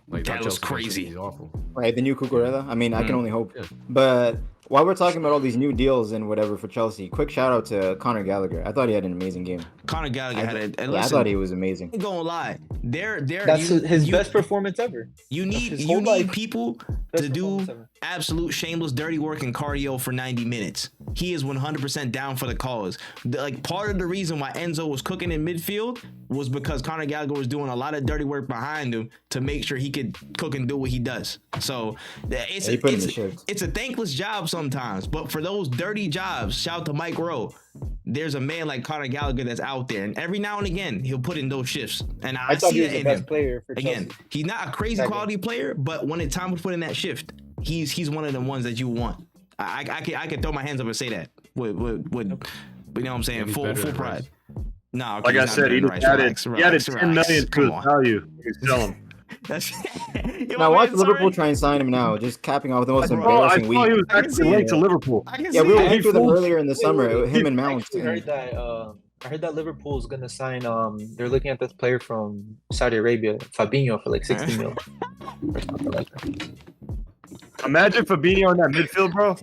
like that was crazy. He's awful. Right, the new Cucurella. I mean, I can only hope. Yeah. But while we're talking about all these new deals and whatever for Chelsea, quick shout out to Conor Gallagher. I thought he had an amazing game. Conor Gallagher I thought he was amazing. I'm gonna lie. That's his best performance ever. You need people to do absolute shameless dirty work and cardio for 90 minutes. He is 100% down for the cause. Like, part of the reason why Enzo was cooking in midfield was because Conor Gallagher was doing a lot of dirty work behind him to make sure he could cook and do what he does. So it's a thankless job sometimes, but for those dirty jobs, shout out to Mike Rowe. There's a man like Conor Gallagher that's out there, and every now and again he'll put in those shifts. And I see that in him. Player for Chelsea. Again, he's not a crazy quality player, but when it's time to put in that shift, he's one of the ones that you want. I can throw my hands up and say that with you know what I'm saying, full pride. No, like I said, he added 10 million to his value. He's selling. Now watch Liverpool try and sign him now. Just capping off the most embarrassing week. I thought he was actually linked to Liverpool. Yeah, we were linked with him earlier in the summer. Him and Mount. I heard that Liverpool's gonna sign. They're looking at this player from Saudi Arabia, Fabinho, for like 60 mil or something like that. Imagine Fabinho in that midfield, bro.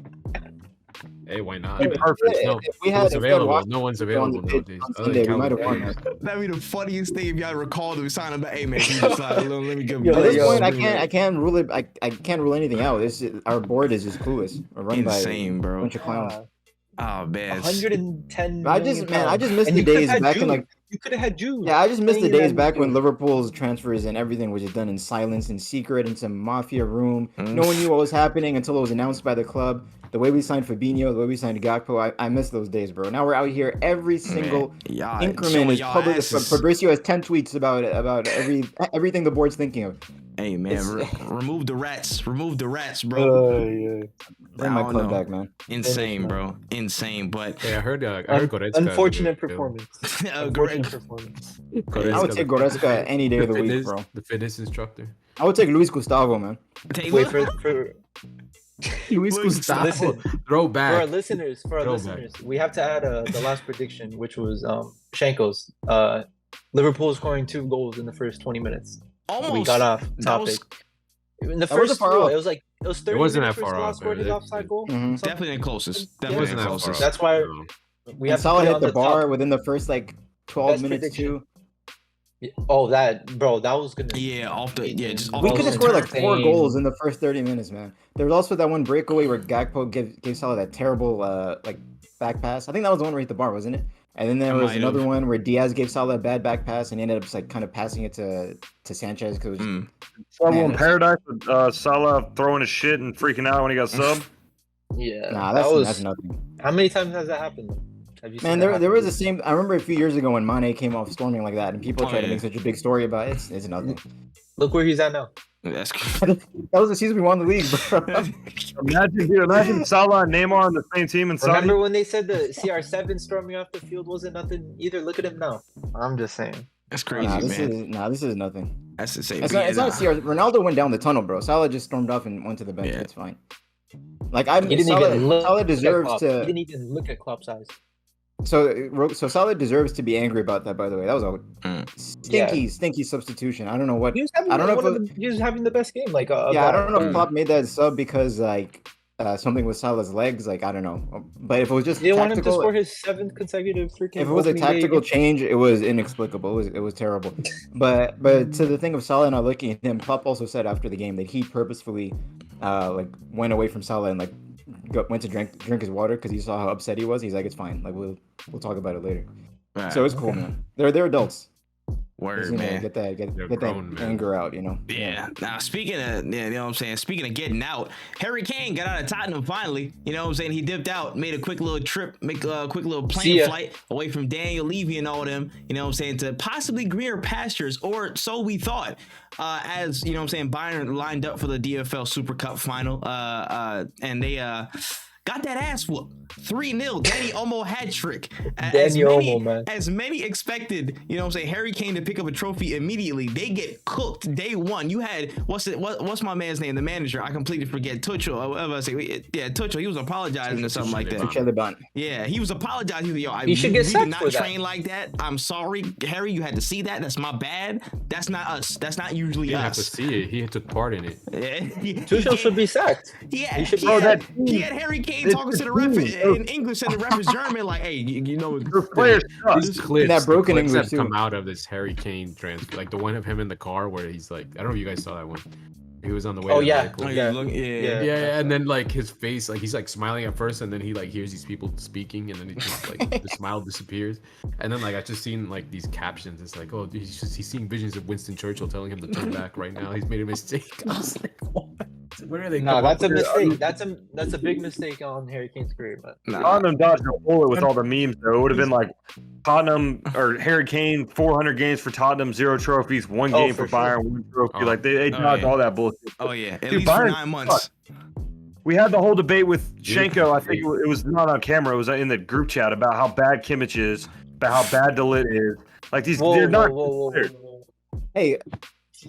Hey, why not? Perfect. No one's available nowadays. That'd be the funniest thing if y'all recalled him signing back. Hey man, let me give him. At this point, I can't rule it. I can't rule anything out. Our board is just clueless. Insane, bro. A bunch of clowns. Oh man, 110. I just missed the days back in like. You could have had Jude. Yeah, I just missed the days back when Liverpool's transfers and everything was just done in silence and secret in some mafia room. No one knew what was happening until it was announced by the club. The way we signed Fabinho, the way we signed Gakpo, I miss those days, bro. Now we're out here every single increment is public. Fabrizio has 10 tweets about everything the board's thinking of. Hey man, remove the rats, bro. Bring my club back, man. Insane, bro. Insane, but I heard Goretzka. Unfortunate performance. Unfortunate performance. I would take Goretzka any day of the week, bro. The fitness instructor. I would take Luis Gustavo, man. Wait for Luis Gustavo. Listen, throw back. For our listeners, we have to add the last prediction, which was Shanko's. Liverpool scoring 2 goals in the first 20 minutes. Almost. We got off topic. In the first goal, it was 30 it wasn't minutes that far off. Scored his offside goal. Mm-hmm. Definitely the closest. Definitely the closest. That's why we have Salah hit the bar within the first 12 minutes too. Oh, that was gonna. Yeah, just off. We could have scored 4 goals in the first 30 minutes, man. There was also that one breakaway where Gakpo gave Salah that terrible back pass. I think that was the one where he hit the bar, wasn't it? And then there was another one where Diaz gave Salah a bad back pass and he ended up kind of passing it to Sanchez because. Someone in paradise with Salah throwing his shit and freaking out when he got subbed. Yeah, nah, that's nothing. How many times has that happened? Have you Man, there was the same. I remember a few years ago when Mane came off storming like that, and people tried to make such a big story about it. It's nothing. Look where he's at now. That's that was the season we won the league, bro. Imagine Salah and Neymar on the same team in Saudi. Remember when they said the CR7 storming off the field wasn't nothing either? Look at him now. I'm just saying. That's crazy, man. This is nothing. That's the same. It's not CR. Ronaldo went down the tunnel, bro. Salah just stormed off and went to the bench. Yeah. It's fine. Like he didn't even look Salah deserves to. He didn't even look at Klopp's eyes. So Salah deserves to be angry about that. By the way, that was a stinky substitution. I don't know what. He was having the best game. Like I don't know if Klopp made that sub because like something with Salah's legs. Like I don't know, but if it was just they want him to score his 7th consecutive freaking. If it was a tactical change, it was inexplicable. It was terrible. But to the thing of Salah not looking at him, Klopp also said after the game that he purposefully like went away from Salah and like went to drink his water because he saw how upset he was. He's like, it's fine. Like we'll talk about it later. Right. So it's cool, man. They're adults. Word, man. Get that anger out, you know. Yeah. Now speaking of, you know what I'm saying. Speaking of getting out, Harry Kane got out of Tottenham finally. You know what I'm saying. He dipped out, made a quick little trip, make a quick little plane flight away from Daniel Levy and all them. You know what I'm saying, to possibly greener pastures, or so we thought. As you know what I'm saying, Bayern lined up for the DFL Super Cup final. And they got that ass whooped. 3-0. Danny Olmo hat trick. As many expected, you know what I'm saying, Harry Kane to pick up a trophy immediately. They get cooked day one. You had what's my man's name? The manager. I completely forget. Tuchel. Whatever I say. Yeah, Tuchel. He was apologizing or something like that. Yeah, he was apologizing. He was like, yo, he should get sacked did not train like that. I'm sorry, Harry. You had to see that. That's my bad. That's not us. That's not usually us. He had to see it. He took part in it. Tuchel should be sacked. He had Harry Kane talking to the ref in English and the ref is German, like, hey, you know, these clips, that broken the clips English that come out of this Harry Kane transfer, like the one of him in the car where he's like, I don't know if you guys saw that one. He was on the way. And then like his face, like he's like smiling at first, and then he like hears these people speaking, and then it just like the smile disappears. And then like I just seen like these captions. It's like, oh, he's seeing visions of Winston Churchill telling him to turn back right now. He's made a mistake. I was like, what? Where are they? No, that's a mistake. That's a big mistake on Harry Kane's career. But Tottenham dodged a bullet with all the memes. Though it would have been like Tottenham or Harry Kane, 400 games for Tottenham, 0 trophies, 1 game for Bayern, 1 trophy. Like they dodged all that bullshit. Oh yeah, at least Bayern, for 9 months. We had the whole debate with Schenko. I think it was not on camera. It was in the group chat about how bad Kimmich is, about how bad De Ligt is. Like these, they're not. Hey.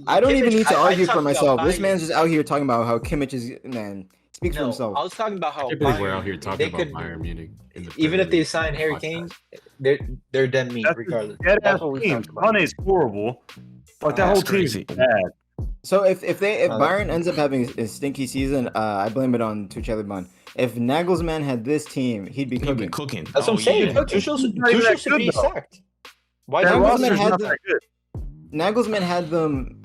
I don't even need to argue for myself. This man's just out here talking about how Kimmich is, man. Speaks for himself. I was talking about how we're out here talking about Bayern Munich. Even if they sign Harry Kane, they're dead meat regardless. That's what we're talking about. Mane is horrible, but that whole team's bad. So if Bayern ends up having a stinky season, I blame it on Tuchel. If Nagelsmann had this team, he'd be cooking. That's what I'm saying. Tuchel should be sacked. Why Nagelsmann had them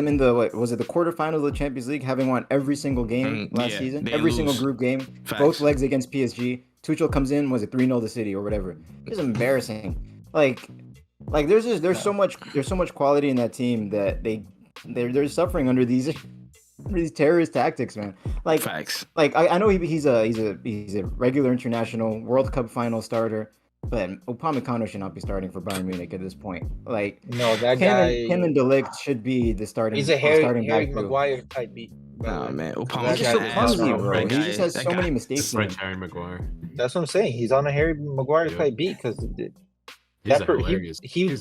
in the the quarterfinals of the Champions League, having won every single game last season, every single group game, both legs against PSG. Tuchel comes in, was it 3-0 to City or whatever? It's embarrassing. Like there's so much quality in that team that they're suffering under these terrorist tactics, man. Like facts. Like I know he's a regular international World Cup final starter. But Upamecano should not be starting for Bayern Munich at this point. Like, no, that him and De Ligt should be the starting. He's a Harry Maguire type beat. Nah, man, Upamecano's just so clumsy, bro. He just has so many mistakes. French Harry Maguire. That's what I'm saying. He's on a Harry Maguire type beat because he's a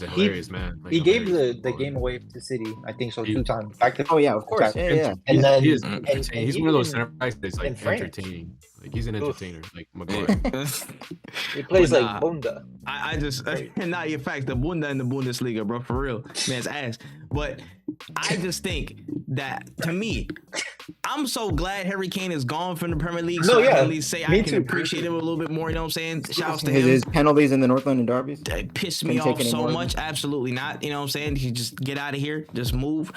hilarious man. He gave the game away to City, I think so, 2 times. Oh yeah, of course. Yeah. And then he's one of those center backs that's like entertaining. Like he's an entertainer, like Maguire. He plays like Bunda. I just not in fact the Bunda in the Bundesliga, bro, for real, man's ass. But I just think that to me, I'm so glad Harry Kane is gone from the Premier League. So I can at least say I can appreciate him a little bit more. You know what I'm saying? Shouts to him. His penalties in the North London derbies pissed me off so much. Absolutely not. You know what I'm saying? He just get out of here, just move.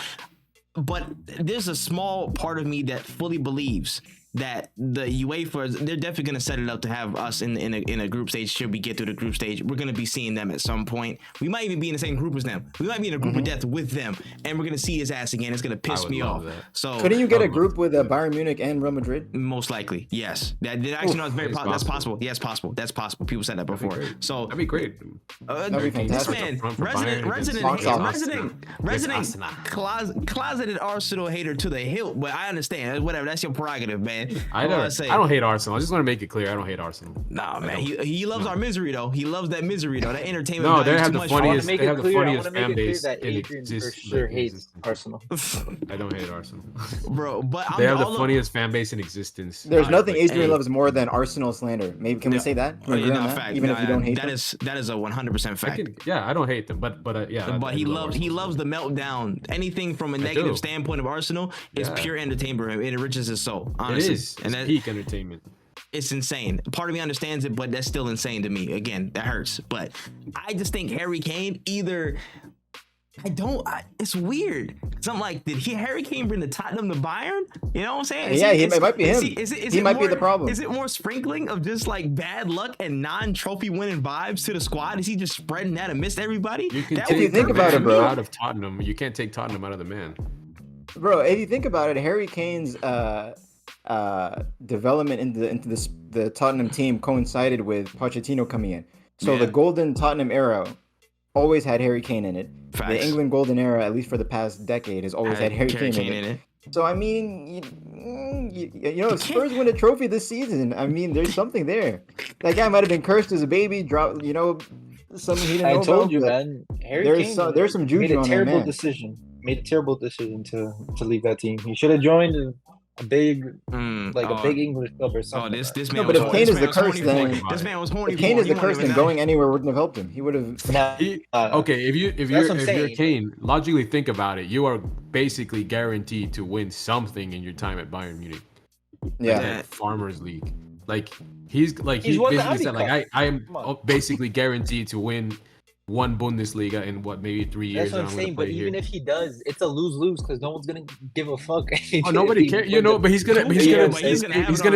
But there's a small part of me that fully believes that the UEFA, they're definitely going to set it up to have us in a group stage. Should we get through the group stage, we're going to be seeing them at some point. We might even be in the same group as them. We might be in a group of death with them, and we're going to see his ass again. It's going to piss me off. So couldn't you get a group with Bayern Munich and Real Madrid? Most likely, yes. That actually no, it's very possible. That's possible. Yes, possible. That's possible. People said that before. So that'd be great. That'd be fantastic. This man, resident closeted Arsenal hater to the hilt. But I understand. Whatever. That's your prerogative, man. man. I don't hate Arsenal. I just want to make it clear I don't hate Arsenal. Nah, man. He loves our misery though. He loves that misery though. That entertainment. No, they have the much funniest. They have the funniest fan base. That Adrian for sure hates Arsenal. I don't hate Arsenal, bro. But they have the funniest fan base in existence. There's nothing Adrian loves more than Arsenal slander. Maybe can we say that? Fact. Even if you don't hate them? That is a 100% fact. I don't hate them, but yeah. But he loves the meltdown. Anything from a negative standpoint of Arsenal is pure entertainment for him. It enriches his soul. Honestly. It is. It's peak entertainment. It's insane. Part of me understands it, but that's still insane to me. Again, that hurts. But I just think Harry Kane it's weird. So I'm like, did Harry Kane bring the Tottenham to Bayern? You know what I'm saying? It might be him. He might be the problem. Is it more sprinkling of just like bad luck and non-trophy winning vibes to the squad? Is he just spreading that amidst everybody? If you think about it, bro, out of Tottenham, you can't take Tottenham out of the man. Bro, if you think about it, Harry Kane's development into the Tottenham team coincided with Pochettino coming in. So the golden Tottenham era always had Harry Kane in it. Facts. The England golden era, at least for the past decade, has always had Harry Kane in it. So I mean, you know, if Spurs win a trophy this season, I mean, there's something there. That guy might have been cursed as a baby, something he didn't know about. I told you, man. Harry Kane there's some juju on that man. Made a terrible decision to leave that team. He should have joined a big English club or something. Oh, this man. No, but if Kane is the curse, then this man was horny. If Kane is the curse, then going anywhere wouldn't have helped him. He would have. Okay, if you're Kane, logically think about it. You are basically guaranteed to win something in your time at Bayern Munich. Yeah. Farmers League. Like he basically said, like I am basically guaranteed to win one Bundesliga in maybe 3 years. That's what I'm saying. But even if he does, it's a lose-lose because no one's gonna give a fuck. Nobody cares, but he's gonna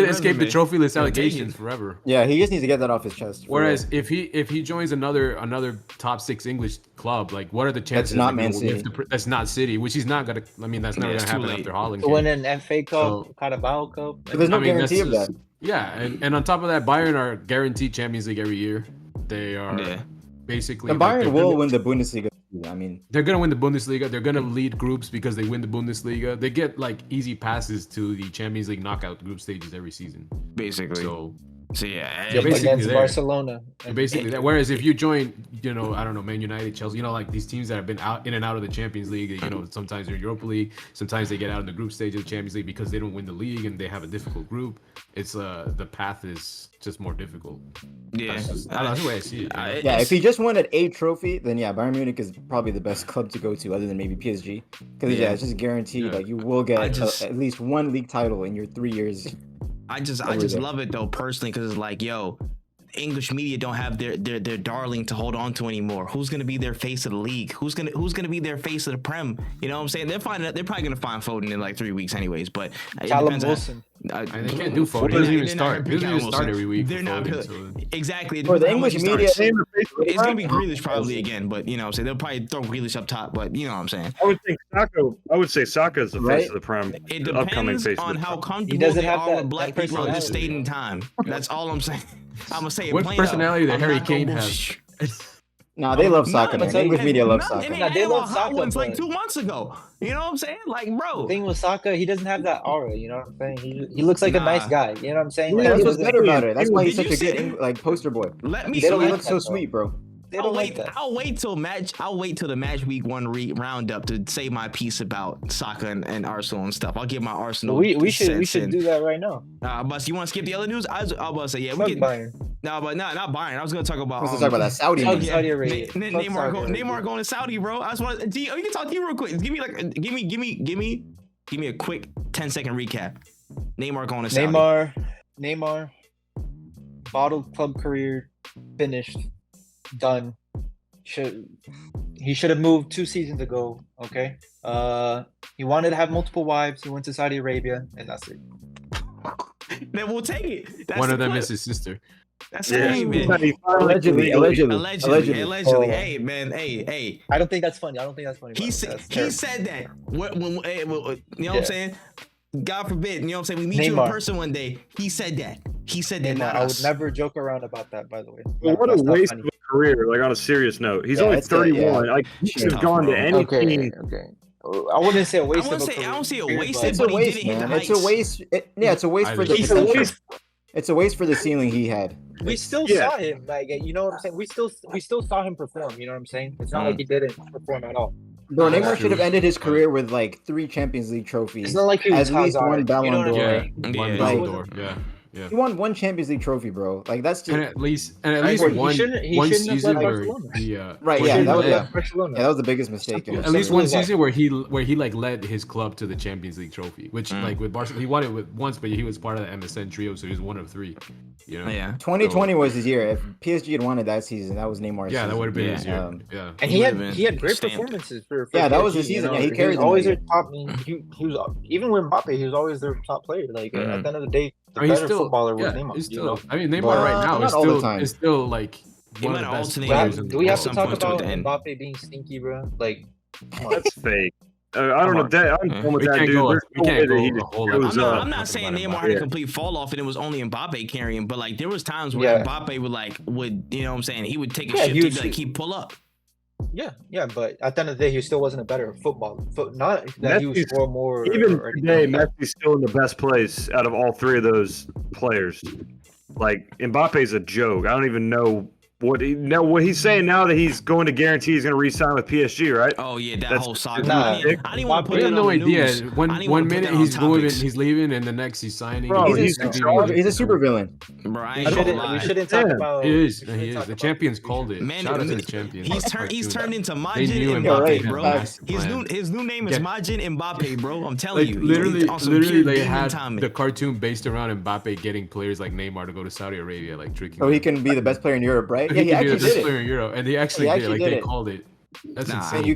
escape the trophy list allegations forever. Yeah, he just needs to get that off his chest. Whereas if he joins another top 6 English club, like what are the chances? That's not Man City. That's not City, which he's not gonna. I mean, that's never gonna happen after Holland. To win an FA Cup, Carabao Cup. But there's no guarantee of that. Yeah, and on top of that, Bayern are guaranteed Champions League every year. They are. Yeah. Basically, and Bayern will win the Bundesliga. I mean, they're gonna win the Bundesliga. They're gonna lead groups because they win the Bundesliga. They get like easy passes to the Champions League knockout group stages every season. Basically. So yeah, basically against Barcelona. Basically that. Whereas if you join, I don't know, Man United, Chelsea, like these teams that have been in and out of the Champions League, sometimes they're Europa League, sometimes they get out in the group stage of the Champions League because they don't win the league and they have a difficult group. It's the path is just more difficult. Yeah, that's the way I see it. If he just won a trophy, then Bayern Munich is probably the best club to go to, other than maybe PSG. Because it's just guaranteed. Like you will get at least one league title in your 3 years. I just love it though personally because it's like, English media don't have their darling to hold on to anymore. Who's gonna be their face of the league? Who's gonna be their face of the Prem? You know what I'm saying? They're probably gonna find Foden in like 3 weeks anyways. But Callum Wilson. They can't do Foden. He doesn't even start. He doesn't even start every week. They're not exactly. For the English media, it's gonna be Grealish probably again. But so they'll probably throw Grealish up top. But you know what I'm saying? I would say Saka is the face of the Prem. It depends on how comfortable they are with black people at this state in time. That's all I'm saying. I'm gonna say it. What personality that Harry Kane has? Nah, they love Saka. English media love Saka. They love Saka. Like 2 months ago. You know what I'm saying? Like, bro. The thing with Saka, he doesn't have that aura. You know what I'm saying? He looks like a nice guy. You know what I'm saying? Like, that's what's better about it. That's why he's such a good poster boy. He looks so sweet, bro. I'll wait till the match week 1 roundup to say my piece about Saka and Arsenal and stuff. I'll give my Arsenal. We should do that right now. But you want to skip the other news? I was about to say we get Bayern. No, but not Bayern. I was gonna talk about. Let's talk about that Saudi. Saudi Arabia. Neymar going to Saudi, bro. I just want. You can talk to you real quick. Give me a quick 10-second recap. Neymar going to Saudi. Neymar, bottled club career finished. Done. He should have moved 2 seasons ago. Okay. He wanted to have multiple wives. He went to Saudi Arabia, and that's it. Then we'll take it. One of them is his sister. That's man. Allegedly. Hey, man. Hey. I don't think that's funny. He said that. When you know what I'm saying? God forbid. You know what I'm saying? We meet you in person one day. He said that. I would never joke around about that, by the way. Well, what a waste of a career, like on a serious note. He's only 31. Like, he should have gone to any team. I wouldn't say a waste. I don't see a waste. It's a waste, man. It's a waste. It's a waste for the potential. It's a waste for the ceiling he had. We still saw him, like, you know what I'm saying. We still saw him perform. You know what I'm saying. It's not like he didn't perform at all. Bro, Neymar should have ended his career with like 3 Champions League trophies. It's not like he was at least one Ballon d'Or. One Ballon d'Or. Yeah. Yeah. He won 1 Champions League trophy, bro. Like that's just and at least one season where he that was the biggest mistake. At least one season where he like led his club to the Champions League trophy, which like with Barcelona he won it with once, but he was part of the MSN trio, so he was one of 3. You know? Yeah. 2020 was his year. If PSG had won it that season, that was Neymar's season. That would have been his year. And he had great performances for that PSG, was the season. He carried always their top. He was even with Mbappe, he was always their top player. Like at the end of the day, the better footballer was Neymar. Neymar right now is still like one of the best players. Do we have to talk about Mbappe being stinky, bro? Like, that's fake. I don't know that. I'm done with that, dude. I'm not saying Neymar had a complete fall off and it was only Mbappe carrying, but like there was times where Mbappe would you know what I'm saying? He would take a shift, he'd pull up. Yeah, but at the end of the day, he still wasn't a better footballer. Not that he would score more. Even today, Messi's still in the best place out of all 3 of those players. Like Mbappe's a joke. I don't even know what he's saying now that he's going to guarantee he's going to re-sign with PSG, right? Oh yeah, that whole saga. I didn't want to put that on no the idea. news. One minute he's leaving, and the next he's signing. Bro, he's a super villain. Bro, we shouldn't talk about. He is. The champions called it. Man, shout out to the champions. He's turned into Majin Mbappe, bro. His new name is Majin Mbappe, bro. I'm telling you. Literally, they had the cartoon based around Mbappe getting players like Neymar to go to Saudi Arabia, like tricking. So he can be the best player in Europe, right? Yeah, he actually did it. In Europe, and they actually did. Like they called it. That's insane. You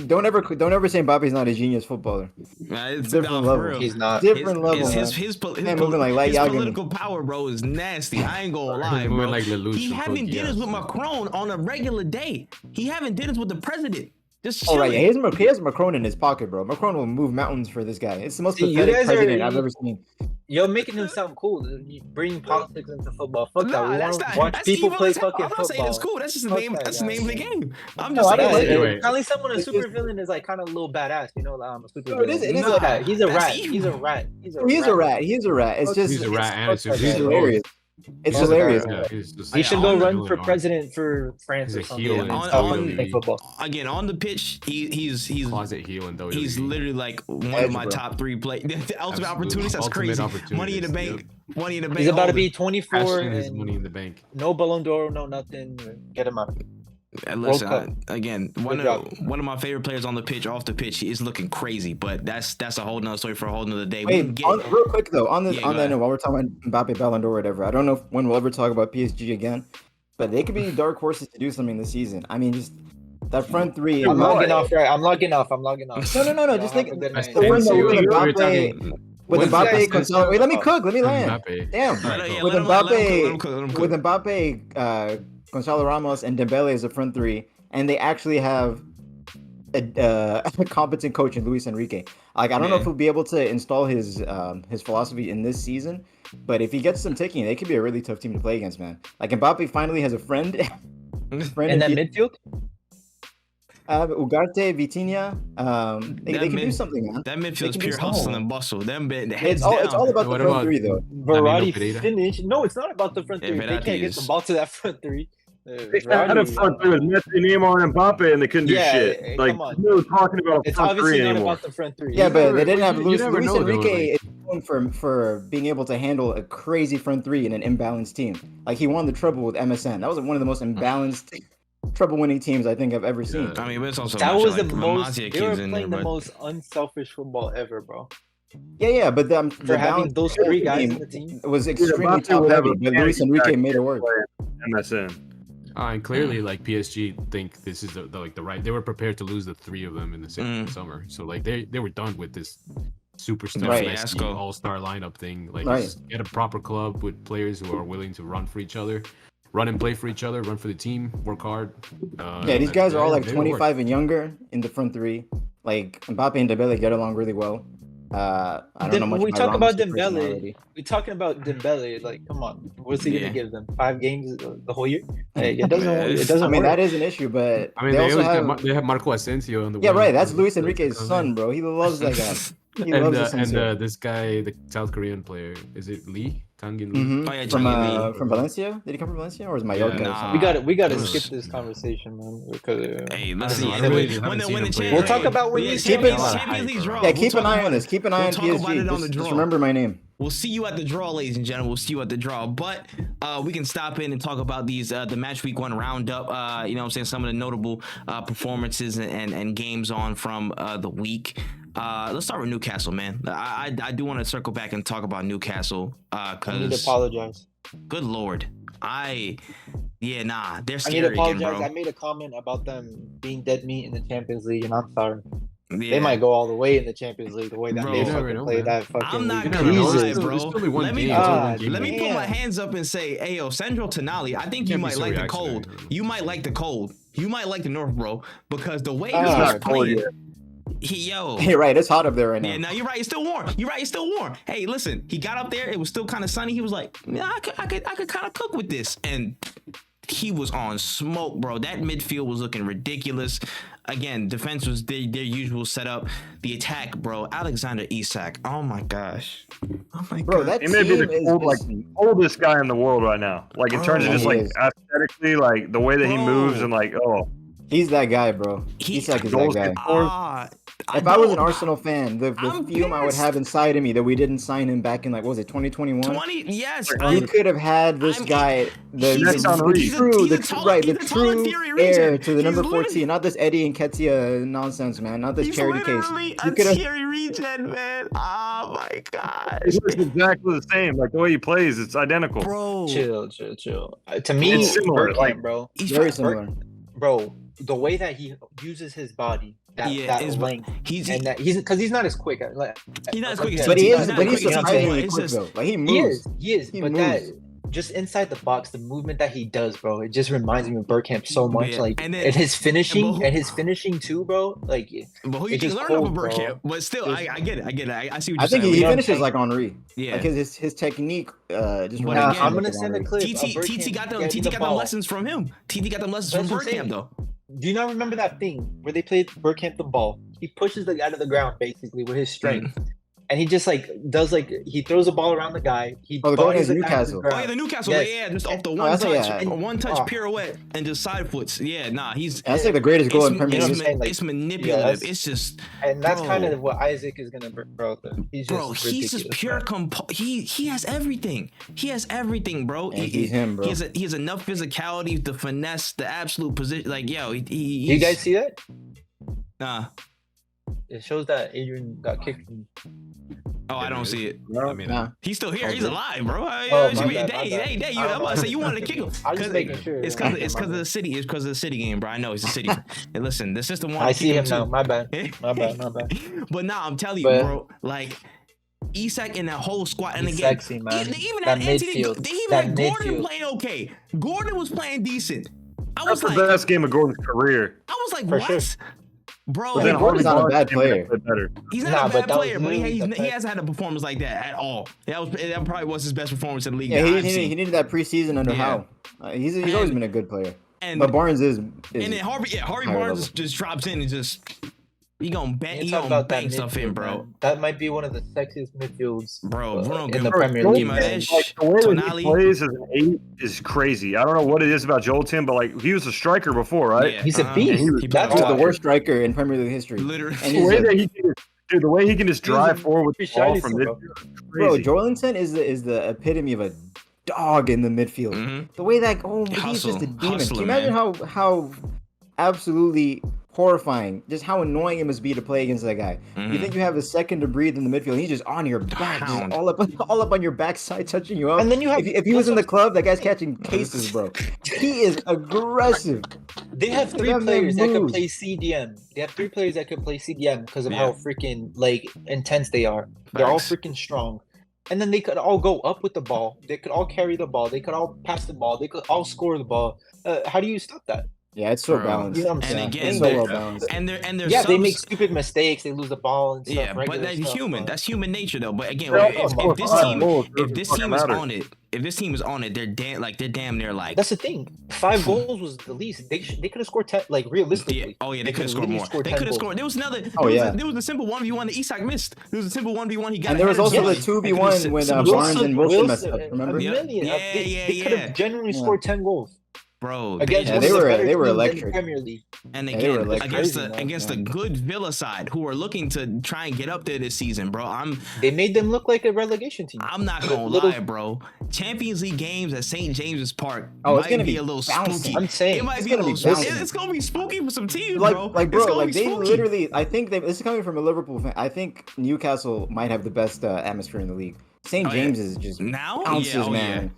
don't ever say Mbappe's not a genius footballer. It's different level. He's not different level. His political power, bro, is nasty. I ain't gonna lie, bro. Like he having dinners with Macron on a regular day. He having dinners with the president. Oh right, yeah, he has Macron in his pocket, bro. Macron will move mountains for this guy. It's the most pathetic president I've ever seen. You're making him sound cool. You bring politics into football. Fuck that. We want to watch people play fucking football. I'm not saying it's cool. That's just the name. That's the name of the game. I'm just saying. Anyway. Calling someone a super villain is like kind of a little badass. You know, like I'm a super villain. It is like that. He's a rat. He's a rat. He's a rat. It's just he's a rat and he's hilarious. It's hilarious. He should go run for president for France or something. Again, on the pitch, he's closet heel in WWE. He's literally like one of my top 3 players. The ultimate opportunities. That's crazy. Money in the bank. Money in the bank. He's about to be 24 and money in the bank. No Ballon d'Or, no nothing. Get him out. Listen, again, one of my favorite players on the pitch, off the pitch, is looking crazy, but that's a whole nother story for a whole nother day. Wait, real quick though, on that note, while we're talking about Mbappe, Ballon d'Or, or whatever, I don't know when we'll ever talk about PSG again, but they could be dark horses to do something this season. I mean, just that front 3. I'm logging off, right? I'm logging off. No. Just think with Mbappe. With Mbappe, Gonzalo. Wait, let me cook. Let me land. Damn. With Mbappe, Gonzalo Ramos and Dembele as a front 3, and they actually have a competent coach in Luis Enrique. Like I don't know if he'll be able to install his philosophy in this season, but if he gets them ticking, they could be a really tough team to play against, man. Like Mbappe finally has a friend. In that midfield. Ugarte, Vitinha, they can do something, man. That midfield's pure hustle and bustle. It's all about the front 3, though. Verratti finish. No, it's not about the front 3. They can't get the ball to that front 3. They had a front 3 with Messi, Neymar, and Mbappe, and they couldn't do shit. Like no talking about a front 3 anymore. It's obviously not about the front 3. Yeah, but they didn't have Luis Enrique is known for being able to handle a crazy front 3 in an imbalanced team. Like he won the treble with MSN. That was one of the most imbalanced treble-winning teams I think I've ever seen. I mean, but it's also that was the most. They were playing the most unselfish football ever, bro. Yeah, but for having those 3 guys in the team, it was extremely top-heavy. But Luis Enrique made it work. MSN. And clearly, like PSG think this is the right. They were prepared to lose the 3 of them in the same summer. So like they were done with this superstar all-star lineup thing. Like get a proper club with players who are willing to run for each other. Run and play for each other, run for the team, work hard. These guys are all like 25 and younger in the front 3. Like Mbappe and Dembele get along really well. I don't know much. We talk about Dembele. personality. We're talking about Dembele. Like, come on, what's he Yeah. gonna give them? 5 games the whole year? It doesn't. It doesn't. I mean, work. that is an issue, but I mean, they also always have. they have Marco Asensio on the Yeah, wing. right. That's Luis Enrique's son, bro. He loves that guy. He loves Asensio. And this guy, the South Korean player, is it Lee? Tangin Lee? Mhm. Oh, yeah, From Jangin Lee. from Valencia? Did he come from Valencia or was Mallorca? Yeah, or nah. something? We got to This skip is- this conversation, man. Because Hey, I listen. don't know, I when really the- haven't when the seen him play. Champions- We'll talk about when yeah, you keep it- Champions League draw. Yeah, We'll keep talk an eye about on it. this. Keep an eye We'll on talk about PSG. it on the Just draw. remember my name. We'll see you at the draw, ladies and gentlemen. We'll see you at the draw. But we can stop in and talk about these the match week 1 roundup. You know what I'm saying? Some of the notable performances and games on from the week. Let's start with Newcastle, man. I do want to circle back and talk about Newcastle I need to because apologize. good Lord. They're I scary need to again, apologize. bro. I made a comment about them being dead meat in the Champions League, and I'm sorry. Yeah. They might go all the way in the Champions League the way that Bro, they you never fucking know, play man. that fucking I'm not league. gonna know. lie, There's bro. still only one Let me game. let me put my Damn. hands up and say, hey, yo, Sandro Tonali, I think you Can't be might so like the reactionary. cold. You might like the cold. You might like the North, bro, because the way he It's was not cold playing, yet. yo. You're right. It's hot up there right now. Yeah, no, you're right. It's still warm. You're right. It's still warm. Hey, listen, he got up there. It was still kind of sunny. He was like, yeah, I could kind of cook with this, and he was on smoke, bro. That midfield was looking ridiculous. Again, defense was their usual setup. The attack, bro. Alexander Isak. Oh my gosh. Oh my Bro, god. that He may be team the oldest guy in the world right now. Like in terms of Bro, just he like is. aesthetically, like the way that he Bro. moves and like he's that guy, bro. He- Isak is that goals guy. get scored. If I was an don't- Arsenal fan, the I'm fume I would pissed. have inside of me that we didn't sign him back in like what was it 2021? 20, yes. You could have had this I'm- guy, the he's a- he's a- true, he's a the taller- right, he's the a taller true Thierry heir Regent. to the He's number literally- 14, not this Eddie Nketiah nonsense, man, not this He's charity case. literally You a could have, Thierry Regen, man. Oh my gosh. It's exactly the same. Like the way he plays, it's identical. Bro. Chill. To me, It's similar, Bergkamp, like- bro. He's very fat. similar. Bro, the way that he uses his body, that It's- length, He's and that he's because he's not as quick. Like, not as quick as But he He's is, not but as he's quick as surprisingly It's quick just- though. Like he he moves. is. He But moves. that just inside the box, the movement that he does, bro, it just reminds me of Bergkamp so much. Yeah, Like, and and, then- his finishing, but- and his finishing too, bro. Like, But who you It's can just learn cold, off of bro. Bergkamp. But still, Just- I get it. I see what I you're think saying. he don't finishes think- like Henri. Yeah. Like his technique just But reminds again- I'm me gonna of send a Henri. clip. TT of Bergkamp got them. getting TT the got them ball. lessons from him. TT got them lessons from That's what I'm Bergkamp saying. though. Do you not remember that thing where they played Bergkamp the ball? He pushes the guy to the ground basically with his strength, and he just like does like he throws the ball around the guy. He Oh, the goal bodies against the guy to the Newcastle. Oh ground. yeah, the Newcastle. Yes. Yeah, just off the one that's touch, like- a one touch Oh. pirouette and just side foots. Yeah, nah, he's. That's like the greatest goal in Premier you know League. what I'm saying? Like, it's manipulative. that's- It's just, And that's Bro. kind of what Isaac is gonna bro. He's just bro. He's just ridiculous, pure man. He has everything. He has everything, bro. And he's him, bro. He has enough physicality, the finesse, the absolute position. Like yo, Do you guys see that? Nah. It shows that Adrian got kicked. Oh, I don't see it. I mean, Nah. He's still here. He's Okay. alive, bro. Oh, my bad, my bad. You, I'm about to say you wanted to kick him. I'm just making sure. It's because of the city. It's because of the city game, bro. I know it's a city. Hey, listen, the system wanted I to see kick him now. too. My bad. My bad. But nah, I'm telling you, But- bro. Like Isak and that whole squad, and He's again, sexy, man. they even That had Anthony. midfield. They even That had Gordon midfield. playing okay. Gordon was playing decent. I That's was the like, best game of Gordon's career. I was like, For what, sure. bro? But then Gordon's not a Barnes bad came player. back better. He's not Nah, a but bad that was player, but literally he the best. hasn't had a performance like that at all. That probably was his best performance in the league. Yeah, that he I've seen. needed that preseason under Yeah. Howe. He's always been a good player. And But Barnes is and then Harvey higher Barnes level. just drops in and just he gonna bang, You he talk gonna about that bang stuff in, midfield, bro. man. That might be one of the sexiest midfields, Bro, Bruno in the Guimaraes- Premier Joel League. Guimaraes- man. Like, the way that Tonali. he plays as an 8 is crazy. I don't know what it is about Joel Tim, but like he was a striker before, right? Yeah, He's a beast. he was- He That's He's played the why. worst striker in Premier League history. Literally. And The he's way a- that he can, dude, the way he can just drive forward with the ball Richarlison, from bro. midfield is Bro, crazy. Joelinton is the epitome of a dog in the midfield. Mhm. The way that he's Hustle. just a demon. Hustler, Can you imagine how absolutely horrifying, just how annoying it must be to play against that guy? Mhm. You think you have a second to breathe in the midfield? He's just on your back, just Hound. all up on your backside, touching you up. And then you have if he was in the club, that guy's catching cases, bro. He is aggressive. They have They three have their players that could moves. play CDM. They have 3 players that could play CDM because of Yeah. how freaking like intense they are. They're all Facts. freaking strong. And then they could all go up with the ball. They could all carry the ball. They could all pass the ball. They could all score the ball. How do you stop that? Yeah, it's so balanced. You know what I'm saying? And again, so well balanced. and they're Yeah, they subs- make stupid mistakes. They lose the ball and stuff. Yeah, but regular that's stuff, human. but- That's human nature, though. But again, Yeah, if this team, if this fucking team is matter. on it, if this team is on it, they're damn near like. That's the thing. 5 goals was the least. They could have scored 10. Like realistically. Yeah. Oh yeah, they could have scored more. They 10 could have goals. scored. There was another. There was a simple 1v1 that Isak missed. There was a simple 1v1 he got. And there was also the ahead of 2v1 when Barnes and Wilson messed up. Remember? They could have genuinely scored 10 goals. Bro, Against Yeah, one of the better they were teams in the electric. Premier League. and Yeah, they were again like against the good Villa side who are looking to try and get up there this season, bro. They made them look like a relegation team. I'm not gonna lie, bro. Champions League games at St. James's Park Oh, it's might gonna be be a little bouncing. spooky. I'm saying It might it's be a gonna little. be bouncing. It's gonna be spooky for some teams, Like, bro. like, It's bro, gonna like be they spooky. literally. I think this is coming from a Liverpool fan. I think Newcastle might have the best atmosphere in the league. St. Oh, yeah. James is just Now, bounces, yeah, man.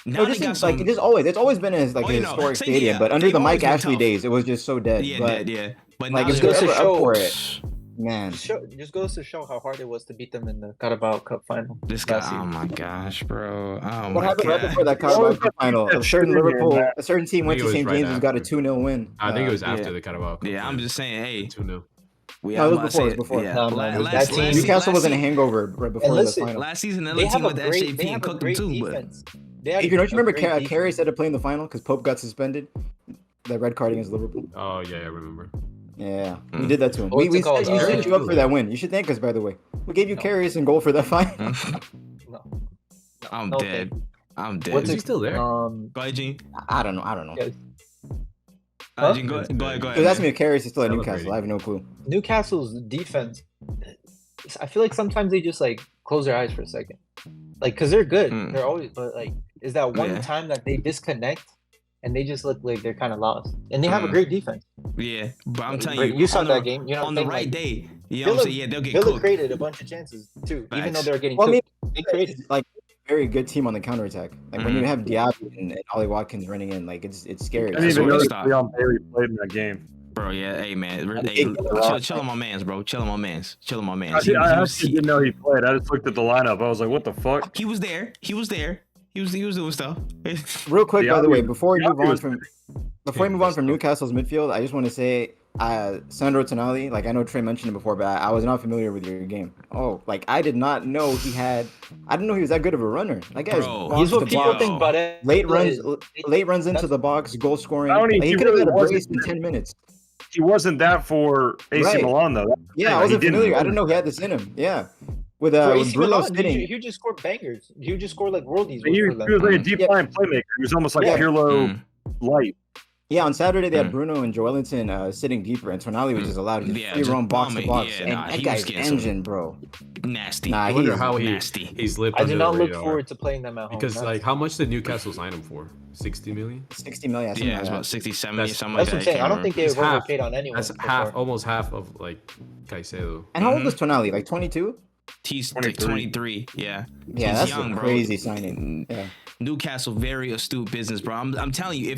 Now No, they this got is some. like it's always been a Oh, a you know, historic same, stadium, yeah, but under they've the always Mike been Ashley tough. days, it was just so dead. Yeah, but yeah. But like now if Just they're goes you're to ever up show- for it, man. Just goes to show how hard it was to beat them in the Carabao Cup final. this guy. last Oh season. my gosh, bro. Oh What my happened right god. before that Carabao Cup final? A certain Liverpool, a certain team went I to think it St. was right James and got a after. 2-0 win. I think it was after yeah. the Carabao Cup. Yeah, I'm just saying. Hey, 2-0. we No, it was I'm about to before, say it was before. Yeah, No, last that team- Newcastle was in a season- hangover right before the listen, final. Last season, the They other team have a went to great, SJP they and have a cooked them great too. But defense. They have Hey, don't you remember a great defense. Carey said to play in the final because Pope got suspended? That red card against Liverpool. Oh yeah, I remember. Yeah, we did that to him. What's We it called? set you up for that win. You should thank us, by the way. We gave you Carey's and goal for that final. No. I'm Okay. dead. I'm dead. What's Is he it- still there? Go ahead, Gene. I don't know. Yeah. Go ahead, go ahead. Because ask me if Carey's is still at Celebrating. Newcastle. I have no clue. Newcastle's defense, I feel like sometimes they just like close their eyes for a second. Like, because they're good. Mm. They're always, but like, is that one Yeah. time that they disconnect and they just look like they're kind of lost? And they have a Mm. great defense. Yeah, but I'm telling Like, you, you saw on that the- game. You know what on I'm the saying? right Like, day. You know what I'm saying? Yeah, they'll get Villa cooked. created a bunch of chances too, even though Facts. they were getting Well, I mean, cooked. They created. like very good team on the counterattack. Like when Mhm. you have Diaby and Ollie Watkins running in, like it's scary. I didn't That's even where know we that stop. Leon Bailey played in that game. Bro, yeah, hey man, I'm hey, taking the rock. chill on my man's, bro. Chill on my man's. Chill on my I, man's. I actually didn't know he played. I just looked at the lineup. I was like, what the fuck? He was there. He was there. He was doing stuff. Real quick, by the Diaby- way, before we move Diaby on was- from Newcastle's midfield, I just want to say, Sandro Tonali. Like I know Trey mentioned it before, but I was not familiar with your game. Oh, like I did not know he was that good of a runner. That guy's Bro, box He's to what people box. think about it. Late runs into that's- the box, goal scoring. I don't Like, even- he he could have really got a wasn't- brace in 10 minutes. He wasn't that for AC Right. Milan though. Yeah, I Like, he wasn't didn't- familiar. I didn't know he had this in him. Yeah, with For with AC Bruno Milan, sitting. he would just score bangers. He would just score like worldies. He for was them. like a deep Yeah. line playmaker. He was almost like Yeah. Pirlo Mm. light. Yeah, on Saturday they had Mm. Bruno and Joelinton sitting deeper, and Tonali was just allowed to just Yeah, free just roam box to bombing. box. Yeah, and nah, that he was guy's getting some- engine, bro. Nasty. Nah, I wonder he's how nasty. he slipped I under do the not look radar. forward to playing them at home. Because That's- like, how much did Newcastle sign him for? 60 million. 60 million. something Yeah, like it's that. about 60, 70, That's- something that's like what I'm that. saying. I don't think It's they've half. overpaid on anyone. That's before. half, almost half of like Caicedo. And how old Mhm. was Tonali? Like 22? He's 23. 23. Yeah. Yeah, He's that's young, a bro. crazy signing. Yeah. Newcastle, very astute business, bro. I'm telling you,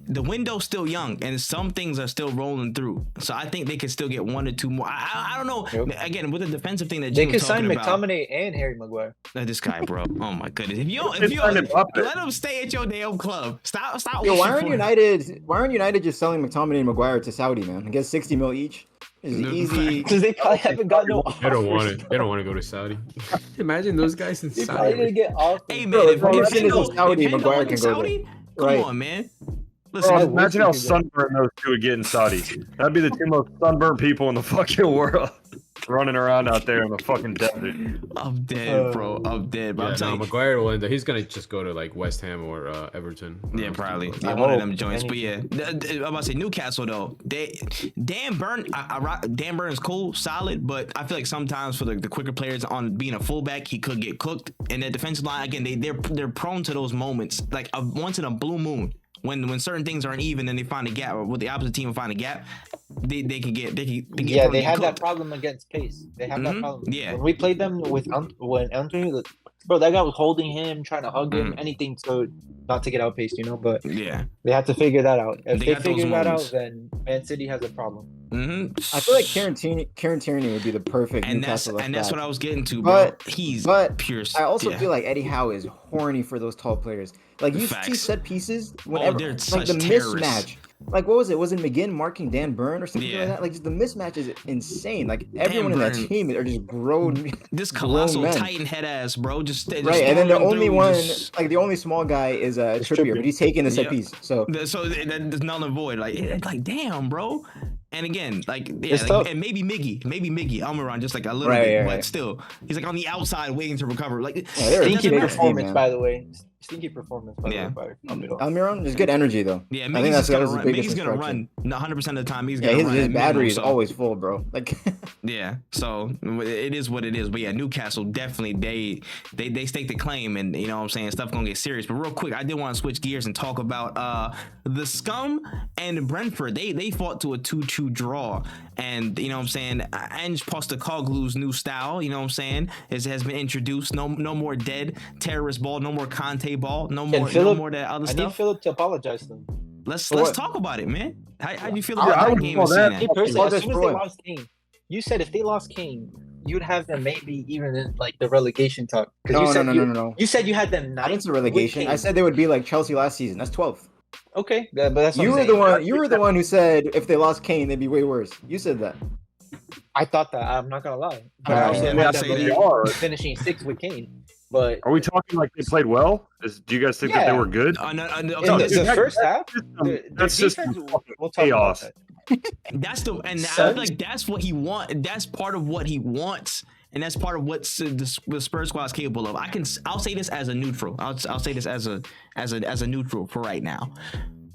the window's still young and some things are still rolling through. So I think they could still get one or two more. I don't know. Yep. Again, with the defensive thing that They Jim could was sign talking about. McTominay and Harry Maguire. This guy, bro. Oh my goodness. If you Just sign Mbappe. let him stay at your damn club. Stop. Yo, why wishing aren't United just selling McTominay and Maguire to Saudi, man? And get 60 mil each. It's No, easy. Because they probably haven't got no They don't offers. want it. They don't want to go to Saudi. Imagine those guys in They probably Saudi. didn't get offers. Hey Bro, man, if Gibson is in Saudi, if Maguire Hendo can is go Saudi, come Right. on, man. Listen, Bro, Imagine how wish we could sunburned those two would get in Saudi. That'd be the two most sunburned people in the fucking world. Running around out there in the fucking desert. I'm dead, bro. I'm dead. But Yeah, I'm no, telling you, Maguire will end up. He's gonna just go to like West Ham or Everton. yeah, probably. Yeah, I one of hope. them joints. But yeah, I'm about to say Newcastle though. Dan Burn's cool, solid, but I feel like sometimes for the quicker players on being a fullback, he could get cooked. And that defensive line again, they're prone to those moments, like once in a blue moon. When certain things aren't even and they find a gap, or with the opposite team find a gap, they can get Yeah, prone they to had get that cooked. problem against pace. They have Mhm. that problem. Yeah. When we played them with when Anthony, bro, that guy was holding him, trying to hug him, anything so not to get outpaced, you know. But Yeah. they have to figure that out. If They they got those figure that out, moments. then Man City has a problem. I feel like Kieran Tierney would be the perfect And that's Newcastle left what back. I was getting to, bro. But- He's but pure. I also yeah. feel like Eddie Howe is horny for those tall players. Like you see Facts. set pieces whenever, they're like such the terrorists. mismatch. like what was it? Was it McGinn marking Dan Burn or something like that? Like just the mismatch is insane. Like everyone in that team are just grown. This colossal Titan head ass, bro. Just right, and then the only one, like the only small guy is Trippier, but he's taking the set piece. So that's null and void. Like damn, bro. And again, and maybe Miggy, Almiron, just like a little bit, but still, he's like on the outside waiting to recover. Like stinky performance, by the way. Stinky performance, by the way. Almiron, there's good energy though. Yeah, I think that's his biggest gonna run 100% of the time. He's gonna run. His battery is always full, bro. Like yeah, so it is what it is. But yeah, Newcastle definitely they stake the claim, and you know what I'm saying, stuff gonna get serious. But real quick, I did want to switch gears and talk about the Scum and Brentford. They fought to a 2-2 draw, and you know what I'm saying, Ange Postecoglou's new style, you know what I'm saying, has been introduced. No more dead terrorist ball, no more Conte ball, no more that other stuff. I need Philip to apologize to them. Let's talk about it, man. How do you feel about that game? As soon as they lost Kane, you said if they lost Kane, you'd have them maybe even in like the relegation talk. No. You said you had them not into relegation. I said they would be like Chelsea last season. That's 12th. Okay, but that's what you were the one. You were the one who said if they lost Kane, they'd be way worse. You said that. I thought that. I'm not gonna lie. But I also had them finishing 6th with Kane. But are we talking like they played well? Do you guys think that they were good? In the first half, that's just chaos. That's I feel like that's what he wants. That's part of what he wants. And that's part of what the Spurs squad is capable of. I'll say this as a neutral. I'll say this as a neutral for right now.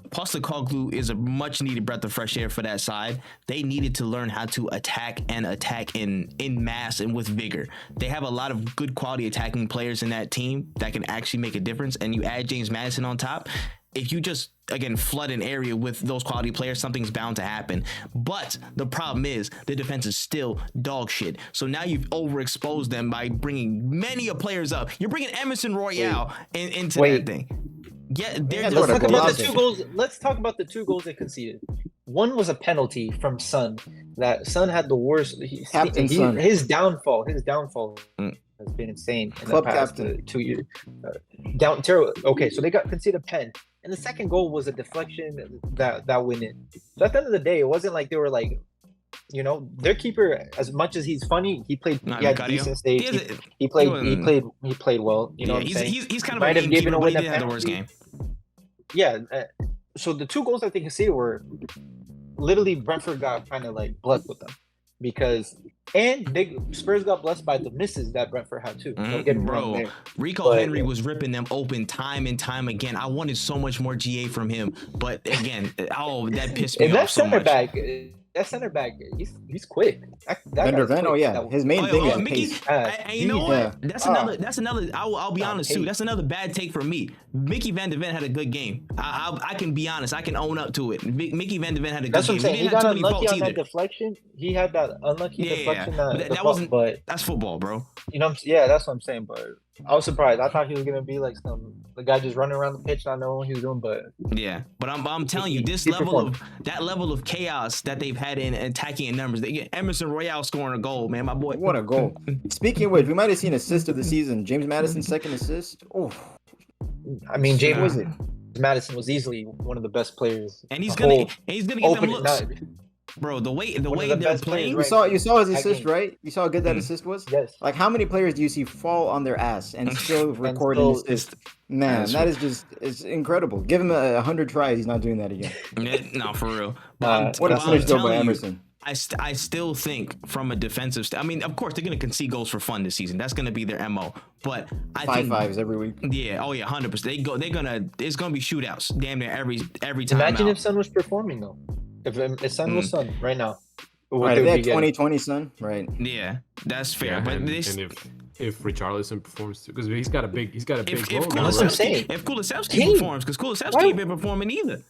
Postecoglou is a much needed breath of fresh air for that side. They needed to learn how to attack in mass and with vigor. They have a lot of good quality attacking players in that team that can actually make a difference. And you add James Maddison on top. If you just, again, flood an area with those quality players, something's bound to happen. But the problem is the defense is still dog shit. So now you've overexposed them by bringing many players up. You're bringing Emerson Royale into that thing. Yeah, let's talk about the 2 goals. Let's talk about the 2 goals they conceded. One was a penalty from Son. That Son had the worst. His downfall has been insane in the past 2 years. Terrible. Okay, so they got conceded a pen. And the second goal was a deflection that went in. So at the end of the day, it wasn't like they were like, you know, their keeper, as much as he's funny, he had decent stage. He played well. You know what I'm saying? He's kind of might have given away the worst game. Yeah. So the 2 goals I think you see were literally Brentford got kind of like blessed with them because. And Spurs got blessed by the misses that Brentford had too. Bro, Rico Henry was ripping them open time and time again. I wanted so much more GA from him, but again, that pissed me off so much. That center back, he's quick. Van der Ven, his main thing is pace. And you know what? That's another. I'll be honest too. That's another bad take from me. Mickey Van der Ven had a good game. I can be honest. I can own up to it. Mickey Van der Ven had a good game. That's what I'm saying. He got unlucky on that deflection. He had that unlucky deflection. That wasn't. But that's football, bro. You know, that's what I'm saying. But I was surprised. I thought he was gonna be like the guy just running around the pitch, not knowing what he was doing. But yeah, but I'm telling you, that level of chaos that they've had in attacking in numbers. They get Emerson Royale scoring a goal, man, my boy. What a goal! Speaking of which, we might have seen assist of the season. James Maddison's second assist. Oh, I mean, James Maddison was easily one of the best players. And he's gonna get them looks. Bro, the way they're playing, you saw his assist, right? You saw how good that assist was. Yes. Like, how many players do you see fall on their ass and still record an assist? Man, that is it's incredible. Give him 100 tries, he's not doing that again. No, for real. What a finish though by Emerson. I still think from a defensive I mean, of course, they're going to concede goals for fun this season. That's going to be their MO. But I think 5-5s every week. Yeah. Oh yeah, 100%. It's going to be shootouts damn near every time. Imagine if Son was performing though. If Son was Son right now. Right, they had 2020 Son, right? Yeah, that's fair. Yeah, but and if Richarlison performs too, because he's got a big role. If Kulusevski performs, because Kulusevski ain't been performing either.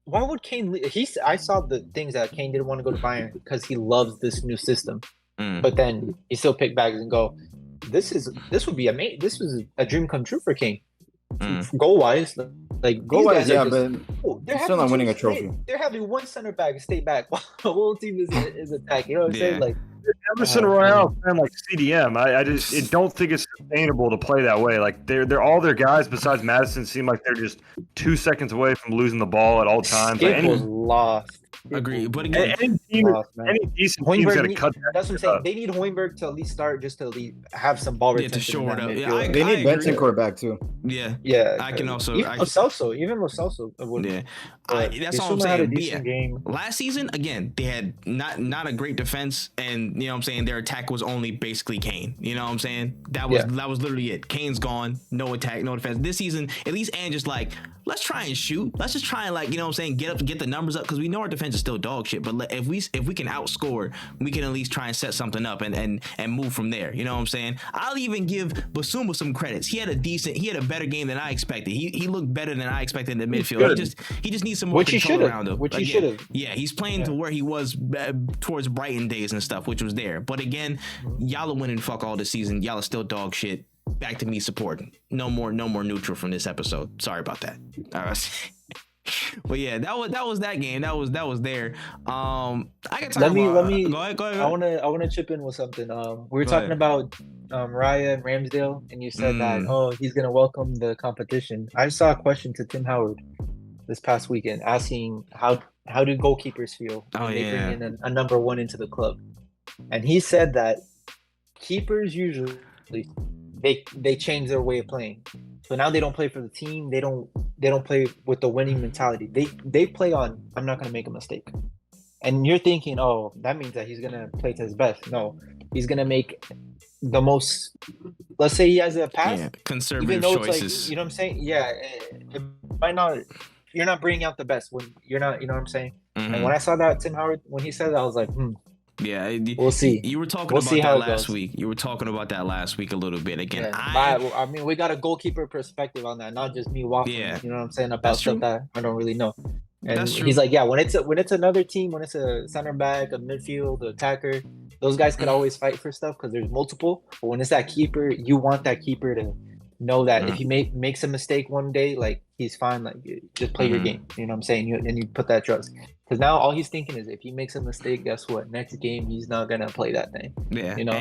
Why would Kane? I saw the things that Kane didn't want to go to Bayern because he loves this new system. But then he still picked bags and go. This would be amazing. This was a dream come true for Kane. Goal wise, yeah, but they're still not winning a trophy. They're having one center back stay back while the whole team is attack. You know what I'm saying? Like Emerson Royale playing like CDM. I don't think it's sustainable to play that way. Like they're all their guys besides Madison seem like they're just 2 seconds away from losing the ball at all times. Skip was lost. Agree, but again, any decent team's gonna cut that. That's what I'm saying. They need Hoiberg to at least start, just to at least have some ball retention. To shore it up. Yeah, they need Bentancur back too. Yeah, I can also. Even Lo Celso. Yeah, that's all I'm saying. Last season, again, they had not a great defense, and you know what I'm saying, their attack was only basically Kane. You know what I'm saying? That was literally it. Kane's gone, no attack, no defense. This season, at least, and just like, let's try and shoot. Let's just try and, like, you know what I'm saying, get the numbers up, because we know our defense is still dog shit. But if we can outscore, we can at least try and set something up and move from there. You know what I'm saying? I'll even give Basuma some credits. He had a better game than I expected. He looked better than I expected in the midfield. He just needs some more control around him. Which he should have. Yeah, he's playing to where he was towards Brighton days and stuff, which was there. But again, y'all are winning fuck all this season. Y'all are still dog shit. Back to me supporting. No more neutral from this episode. Sorry about that. But yeah, that was that game. That was there. I got time. Let me go ahead. I wanna chip in with something. We were talking about Raya and Ramsdale, and you said that he's gonna welcome the competition. I saw a question to Tim Howard this past weekend asking how do goalkeepers feel when they bring in a number one into the club, and he said that keepers usually they change their way of playing. So now they don't play for the team. They don't play with the winning mentality. They play on, I'm not going to make a mistake. And you're thinking, oh, that means that he's going to play to his best. No, he's going to make the most, let's say he has a pass. Yeah, conservative choices. Like, you know what I'm saying? Yeah, it might not, you're not bringing out the best when you're not, you know what I'm saying? Mm-hmm. And when I saw that Tim Howard, when he said that, I was like, Yeah, we'll see. You were talking about that last week. You were talking about that last week a little bit. Again, I mean, we got a goalkeeper perspective on that, not just me waffling. Yeah. You know what I'm saying, about stuff that I don't really know. And he's like, when it's another team, when it's a center back, a midfield, an attacker, those guys could always fight for stuff because there's multiple. But when it's that keeper, you want that keeper to know that if he makes a mistake one day, like, he's fine. Like, just play your game. You know what I'm saying? And you put that trust. Because now all he's thinking is, if he makes a mistake, guess what? Next game he's not gonna play that thing. Yeah, you know.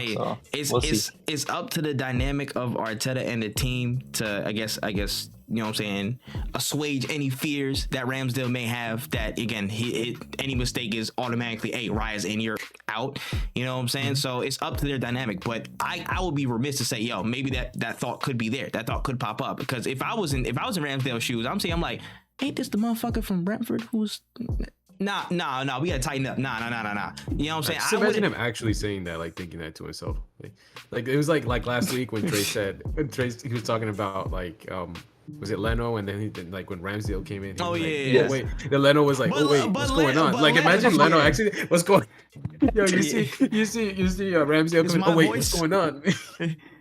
Hey, so it's up to the dynamic of Arteta and the team to I guess you know what I'm saying, assuage any fears that Ramsdale may have. That again, any mistake is automatically, hey, Raya's in, you're out. You know what I'm saying? So it's up to their dynamic. But I would be remiss to say, yo, maybe that thought could be there. That thought could pop up, because if I was in Ramsdale's shoes, I'm like, ain't this the motherfucker from Brentford who's Nah, we gotta tighten up. Nah. You know what I'm saying? I imagine him actually saying that, like, thinking that to himself. Like it was like last week when Trey he was talking about, like, was it Leno, and then he did, like, when Ramsdale came in. Wait, the Leno was like, what's going on? Like, imagine Leno actually, what's going? Yo, you see Ramsdale coming. Wait, what's going on?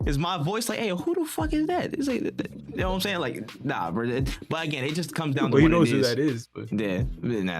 Is my voice like, hey, who the fuck is that? Like, you know what I'm saying? Like, nah, bro. But again, it just comes down to what knows who that is. But. Yeah,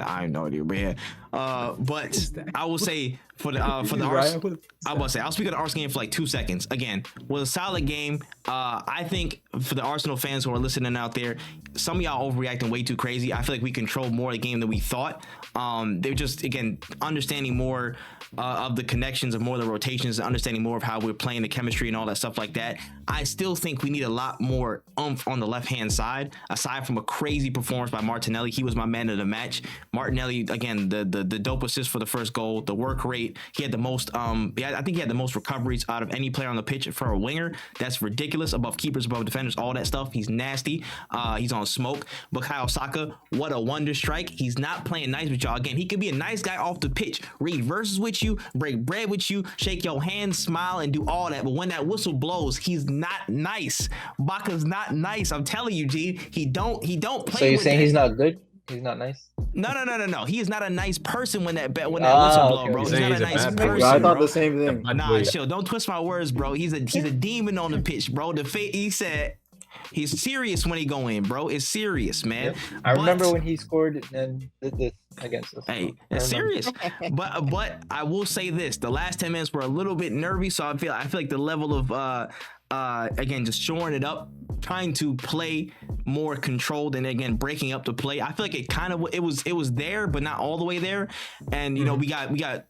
I have no idea. But yeah, but I will say for the Arsenal, I'll speak of the Arsenal game for like 2 seconds. Again, was a solid game. I think for the Arsenal fans who are listening out there, some of y'all overreacting way too crazy. I feel like we controlled more of the game than we thought. They're just, again, understanding more of the connections, of more of the rotations, understanding more of how we're playing, the chemistry and all that stuff like that. I still think we need a lot more oomph on the left-hand side, aside from a crazy performance by Martinelli. He was my man of the match. Martinelli, again, the dope assist for the first goal, the work rate. He had the most, I think he had the most recoveries out of any player on the pitch for a winger. That's ridiculous. Above keepers, above defenders, all that stuff. He's nasty. He's on smoke. Bukayo Saka, what a wonder strike. He's not playing nice with y'all. Again, he could be a nice guy off the pitch, read verses with you, break bread with you, shake your hand, smile, and do all that. But when that whistle blows, he's not nice. Baka's not nice. I'm telling you, G. He don't play. So you're saying he's not good? He's not nice? No. He is not a nice person when that whistle blows, bro. He's not a nice person. I thought the same thing. Nah, chill. Don't twist my words, bro. He's a demon on the pitch, bro. He said he's serious when he go in, bro. It's serious, man. Yep. I remember when he scored and did this against us. Hey, it's serious. but I will say this: the last 10 minutes were a little bit nervy, so I feel like the level of again, just shoring it up, trying to play more controlled, and again breaking up the play. I feel like it was there, but not all the way there. And you know, we got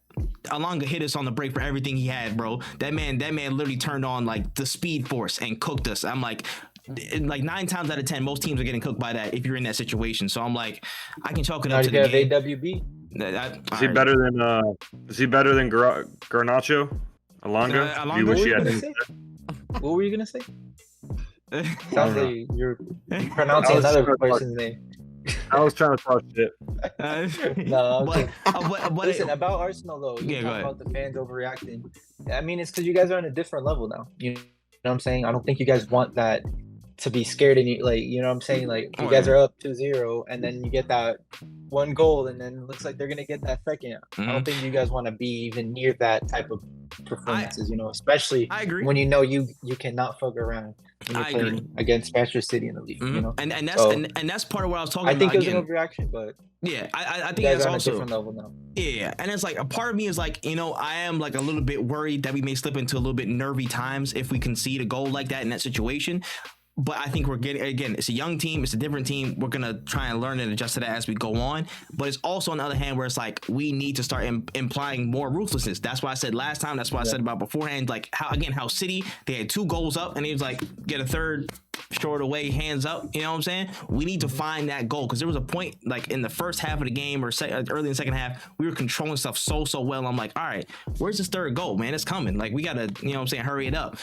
Alonga hit us on the break for everything he had, bro. That man literally turned on like the speed force and cooked us. I'm like 9 times out of 10, most teams are getting cooked by that if you're in that situation. So I'm like, I can chalk it up to the game. AWB. Is he better than Garnacho? Alonga? You wish he had. What were you gonna say? Sounds like you're pronouncing another person's name. I was trying to talk shit. No, but listen, about Arsenal though, you talk about the fans overreacting. I mean, it's because you guys are on a different level now. You know what I'm saying? I don't think you guys want that to be scared and you know what I'm saying? Like you guys are up 2-0 and then you get that one goal and then it looks like they're gonna get that second. I don't think you guys want to be even near that type of performances, especially when you know you cannot fuck around when you're playing against Manchester City in the league. And that's part of what I was talking about. I think it was an overreaction, but yeah, I think that's also on a different level now. Yeah, and it's like a part of me is like, I am like a little bit worried that we may slip into a little bit nervy times if we concede a goal like that in that situation. But I think we're getting, again, it's a young team. It's a different team. We're going to try and learn and adjust to that as we go on. But it's also on the other hand where it's like we need to start implying more ruthlessness. That's what I said last time. That's what I said about beforehand. Like how City, they had 2 goals up and it was like get a third short away, hands up. You know what I'm saying? We need to find that goal because there was a point like in the first half of the game or early in the second half, we were controlling stuff so well. I'm like, all right, where's this third goal, man? It's coming. Like we got to, you know what I'm saying, hurry it up.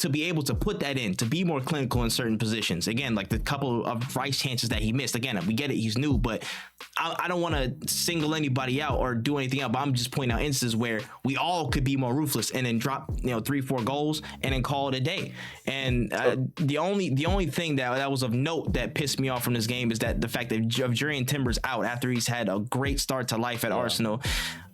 To be able to put that in, to be more clinical in certain positions. Again, like the couple of Rice chances that he missed. Again, we get it, he's new, but I don't want to single anybody out or do anything out, but I'm just pointing out instances where we all could be more ruthless and then drop 3-4 goals and then call it a day. And the only thing that was of note that pissed me off from this game is that the fact that Jurrien Timber's out after he's had a great start to life at Arsenal.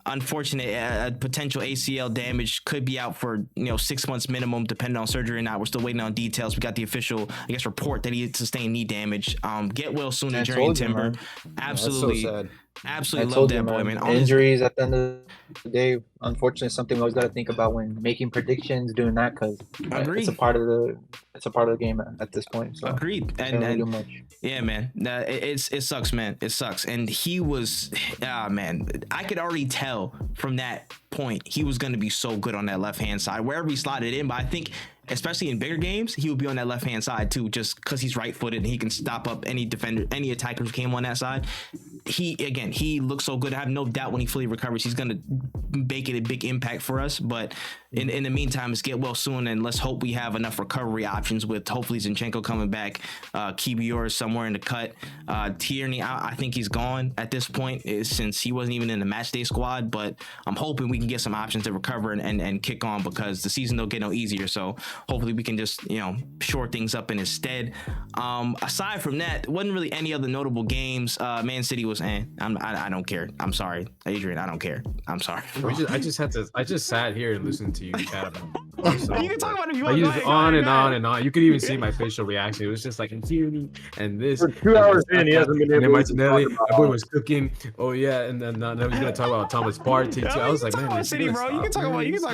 Unfortunate, potential ACL damage, could be out for 6 months minimum, depending on surgery or not. We're still waiting on details. We got the official, report that he sustained knee damage. Get well soon, Jurrien Timber. Absolutely, that's so sad. Absolutely love that boy, man. Injuries at the end of the day, unfortunately, something we always got to think about when making predictions, doing that, because it's a part of the game at this point. So agreed. And yeah, man, it sucks, man. It sucks. And he was, man, I could already tell from that point he was going to be so good on that left hand side wherever he slotted in. But I think, especially in bigger games, he would be on that left hand side too, just because he's right footed and he can stop up any defender, any attacker who came on that side. He looks so good. I have no doubt when he fully recovers, he's going to make it a big impact for us. But in the meantime, let's get well soon, and let's hope we have enough recovery options with hopefully Zinchenko coming back, Kiwior somewhere in the cut. Tierney, I think he's gone at this point since he wasn't even in the match day squad, but I'm hoping we can get some options to recover and kick on because the season don't get no easier. So hopefully we can just, shore things up in his stead. Aside from that, wasn't really any other notable games. Man City was, I don't care. I'm sorry, Adrian. I don't care. I'm sorry. I just sat here and listened to you chat about so, you can talk about it if you want. On and on. You could even see my facial reaction. It was just like, and this. For 2 hours in, he hasn't been able to talk about. My boy was cooking. Oh yeah, and then now he's gonna talk about Thomas Partey too. I was like, man, City, bro. You can talk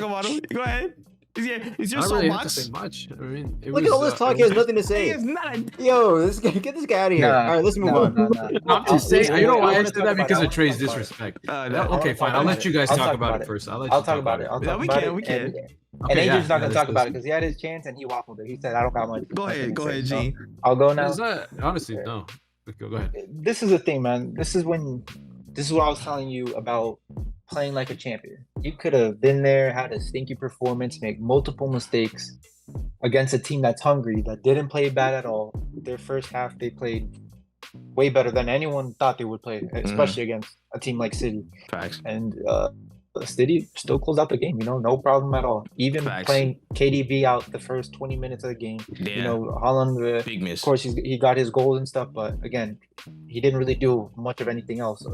about him. Go ahead. Is there so really much? Have to say much. I mean, look at all this talk. He has nothing to say. Yo, get this guy out of here. All right, let's move on. I'm just saying. You know why I said that? Because of Trey's disrespect. Okay, fine. I'll let you guys talk about it first. I'll talk about it. We can. And Adrian's not gonna talk about it because he had his chance and he waffled it. He said, "I don't got much." Go ahead, G. I'll go now. Honestly, no. Go ahead. This is the thing, man. This is what I was telling you about playing like a champion. You could have been there, had a stinky performance, make multiple mistakes against a team that's hungry, that didn't play bad at all. Their first half, they played way better than anyone thought they would play, especially against a team like City. Facts. And City still closed out the game, no problem at all. Even playing KDB out the first 20 minutes of the game. Yeah. Holland, big miss. Of course, he got his goals and stuff, but again, he didn't really do much of anything else.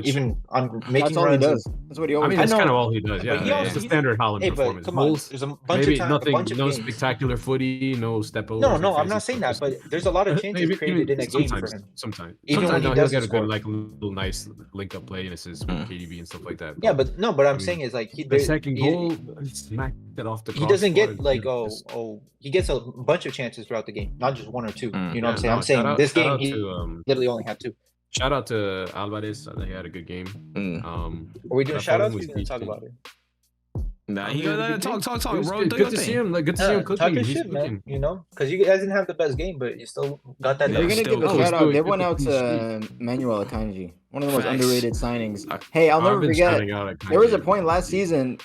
Even on making that's all runs. He does. That's what he always does. That's kind of all he does. Yeah, it's a standard Holland performance. Come on, there's a bunch maybe of nothing, no spectacular footy, no step over. No, I'm not saying that, but there's a lot of chances created in a game for him. Sometimes even when he does get a good, little nice link up play and assists with KDB and stuff like that. Yeah, but I'm saying is like the second goal smacked it off the. He doesn't get he gets a bunch of chances throughout the game, not just one or two. You know what I'm saying? I'm saying this game he literally only had 2. Shout out to Alvarez. I think he had a good game. Are we doing shout outs? We didn't talk decent. about it. Nah, he talk, bro. Good to see him. Like, good to see him cooking. Talking He's shit, cooking. man. You know, because you guys didn't have the best game, but you still got that. They're gonna give a still shout out. They good went out clean to Manuel Akanji, one of the most Facts. underrated signings. Hey, I'll never I've been forget. shouting out There was a Akanji. point last season.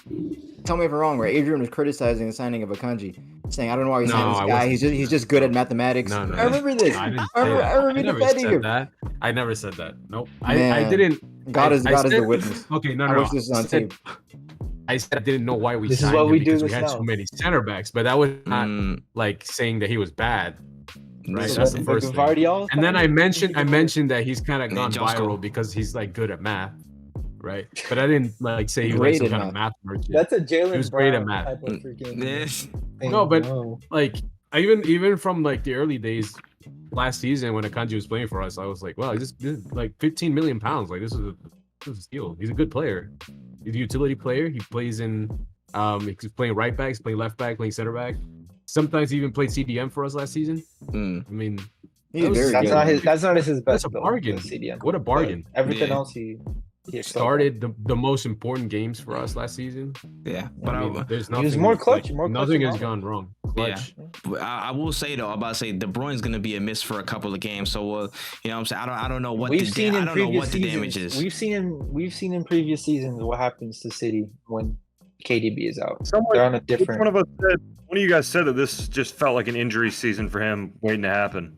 Tell me if I'm wrong. Where Adrian was criticizing the signing of Akanji, saying, "I don't know why he's signing No, this I guy. wasn't. He's just good at mathematics." No. I remember this. I didn't I say that. remember I never defending said him. that. I never said that. Nope. Man. I didn't. God is the said- witness. Okay, no. I wish this was on tape. I said I didn't know why we This is signed why him we do because we this had now. so many center backs, but that was not like saying that he was bad. Right, that's the first thing. And then I mentioned that he's kind of gone viral because he's like good at math, right? But I didn't like say he was like some kind of math merchant. That's a Jalen He was great at Brown math. type of freaking This. thing. No, but like even from like the early days last season when Akanji was playing for us, I was like, well, this is like 15 million pounds. Like this is a steal. He's a good player. He's a utility player. He plays in he's playing right back, he's playing left back, playing center back. Sometimes he even played CDM for us last season. I mean, He's very that's good. not his. That's not his best. that's a though, bargain. the CDM. What a bargain. But everything Yeah. else he Started the most important games for us last season. Yeah, But I mean, there's nothing. was more clutch, like, more clutch nothing than has Alvarez. gone wrong. Yeah. Clutch. But I will say though, I'm about to say De Bruyne's gonna be a miss for a couple of games. So you know what I'm saying? I don't know what We've seen in I don't know previous what the damage seasons. is. We've seen in previous seasons what happens to City when KDB is out. Someone, They're on a different. one of you guys said that this just felt like an injury season for him waiting to happen.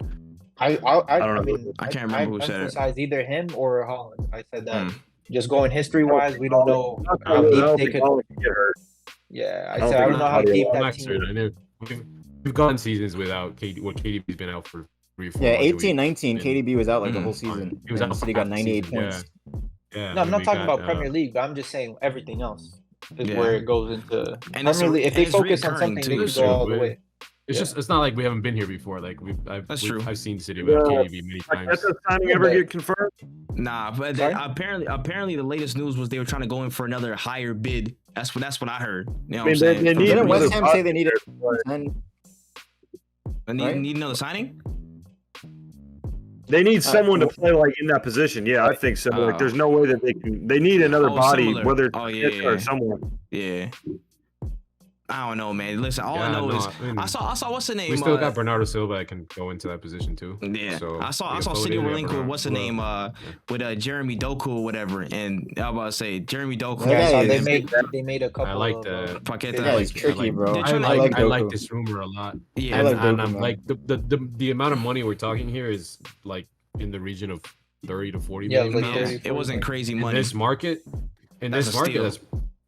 I don't know. mean, I can't remember who said it. emphasized either him or Holland. I said that. Just going history wise, we don't know I how don't deep think they could. Holland can get hurt. Yeah, I don't I don't think know how Holland- deep I'm that not team. certain. I know we've gone seasons without KD. Well, KDB's been out for 3-4 Yeah, months. 18-19, KDB was out like the whole season. He was and out City for got 98 season, points. Yeah, No, I'm not talking about Premier Premier League, but I'm just saying everything else is Yeah. where it goes into And it's Premier League. If they it's focus on reoccurring, something, they too. can go all the way. It's just it's not like we haven't been here before. Like That's true. I've seen City without KDB many Like, times. does the signing ever get confirmed? Nah, but Sorry? apparently the latest news was they were trying to go in for another higher bid. That's what I heard. You know I what I'm mean, saying? they need Didn't another West Ham say they needed? Need another signing? They need someone to play like in that position. Yeah, I think so. Like, there's no way that they can. They need another body, similar. whether it's Yeah. Smith or someone. Yeah. I don't know, man. Listen, all I know is I saw what's the name. We still got Bernardo Silva that can go into that position too. Yeah, So I saw we can City throw it in link there, with what's the name with Jeremy Doku or whatever, and I was about to say Jeremy Doku. Yeah, I saw yeah, they made a couple. I like of, that. Paqueta. Yeah, it's tricky, bro. They're I trying to- like Doku. this rumor a lot. Yeah, I like and Doku, I'm man. like the amount of money we're talking here is like in the region of 30 to 40 Yeah, million like pounds. 30, it wasn't crazy In money. this market, That's a steal. that's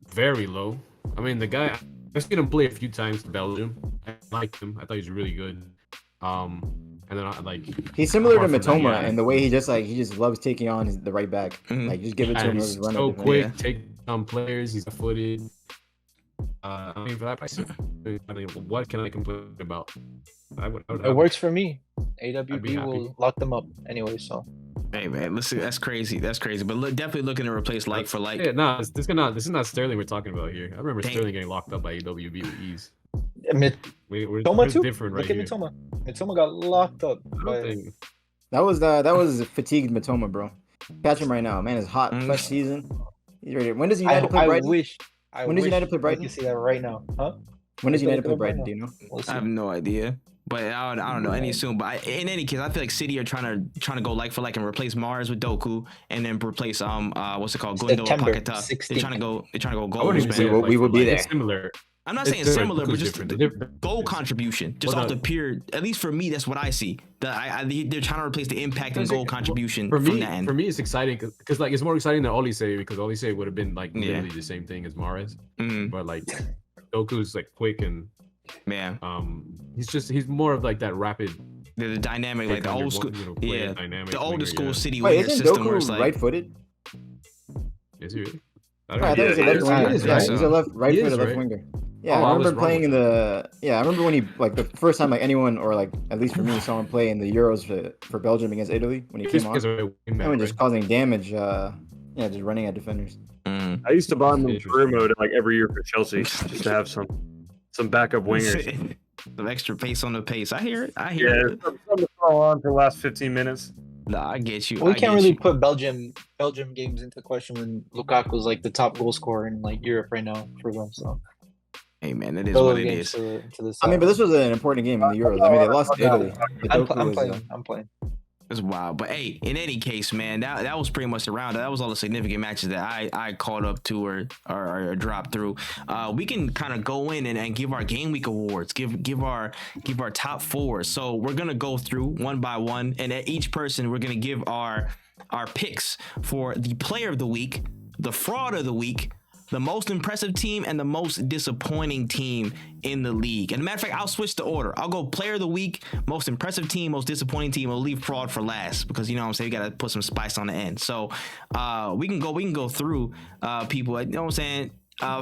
very low. I mean, the guy, I've seen him play a few times for Belgium. I liked him. I thought he was really good. And then I like He's similar to apart from that, Matoma yeah. in the way he just loves taking on the right back. Mhm. Like just give it to and him. he's He's run so it. quick, Yeah. take on players. He's footed. I mean, for that price, I mean, what can I complain about? I would It works for me. I'd be AWB happy. will lock them up anyway. So Hey man, listen, that's crazy. But definitely looking to replace like for like. Yeah, no, this is not Sterling we're talking about here. I remember Dang. Sterling getting locked up by AWB with ease. We're Mitoma too. different right Look at here. Mitoma. Mitoma got locked up. I don't But think That was fatigued Matoma, bro. Catch him right now, man. It's hot, fresh season. He's ready. When does United play I Brighton? wish. When does United play Brighton? You can see that right now, huh? When does When United do play they play Brighton? right Do you know? We'll see. I have no idea, but I don't know any soon. But in any case, I feel like City are trying to go like for like and replace Mars with Doku, and then replace what's it called, Gundo September Paqueta. 16th. They're trying to go I wouldn't goals, even say man. will- we will be it's there. similar. I'm not It's saying different. similar, but It's just different. the Different. goal contribution, just Well, off no. the pure. At least for me, that's what I see. They're trying to replace the impact and goal contribution For from me, that end. for me, it's exciting because like it's more exciting than Olise because Olise would have been like Yeah. literally the same thing as Mahrez, Mhm. but like Doku's like quick and Yeah, he's more of like that rapid. the dynamic, like the old school. Yeah, dynamic the older school winger, City Wait, winger isn't system where it's Doku like right-footed? Yeah. Is he really? Yeah, I thought he was a Yeah, left he winger. is, Yeah, right? he's a right-footed left right? winger. Yeah, Oh, I I was remember wrong playing with in the. Yeah, I remember when he the first time anyone or at least for me saw him play in the Euros for Belgium against Italy when he came on. And just causing damage. Just running at defenders. I used to buy him in Interesting. career mode like every year for Chelsea just to have some backup wingers. some extra pace on the pace. I hear it. Yeah, something to throw on for the last 15 minutes. No, I get you. We can't really put Belgium games into question when Lukaku's like the top goal scorer in like Europe right now for them. So, hey man, it is what it is. I mean, but this was an important game in the Euros. I mean, they lost to Italy. I'm playing. It's wild, but hey, in any case, man, that was pretty much the round. That was all the significant matches that I caught up to or dropped through. We can kind of go in and give our game week awards, give our top four. So we're gonna go through one by one, and at each person we're gonna give our picks for the player of the week, the fraud of the week, the most impressive team, and the most disappointing team in the league. And a matter of fact, I'll switch the order. I'll go player of the week, most impressive team, most disappointing team. I'll leave fraud for last because you know what I'm saying, we gotta put some spice on the end. So we can go through people. You know what I'm saying?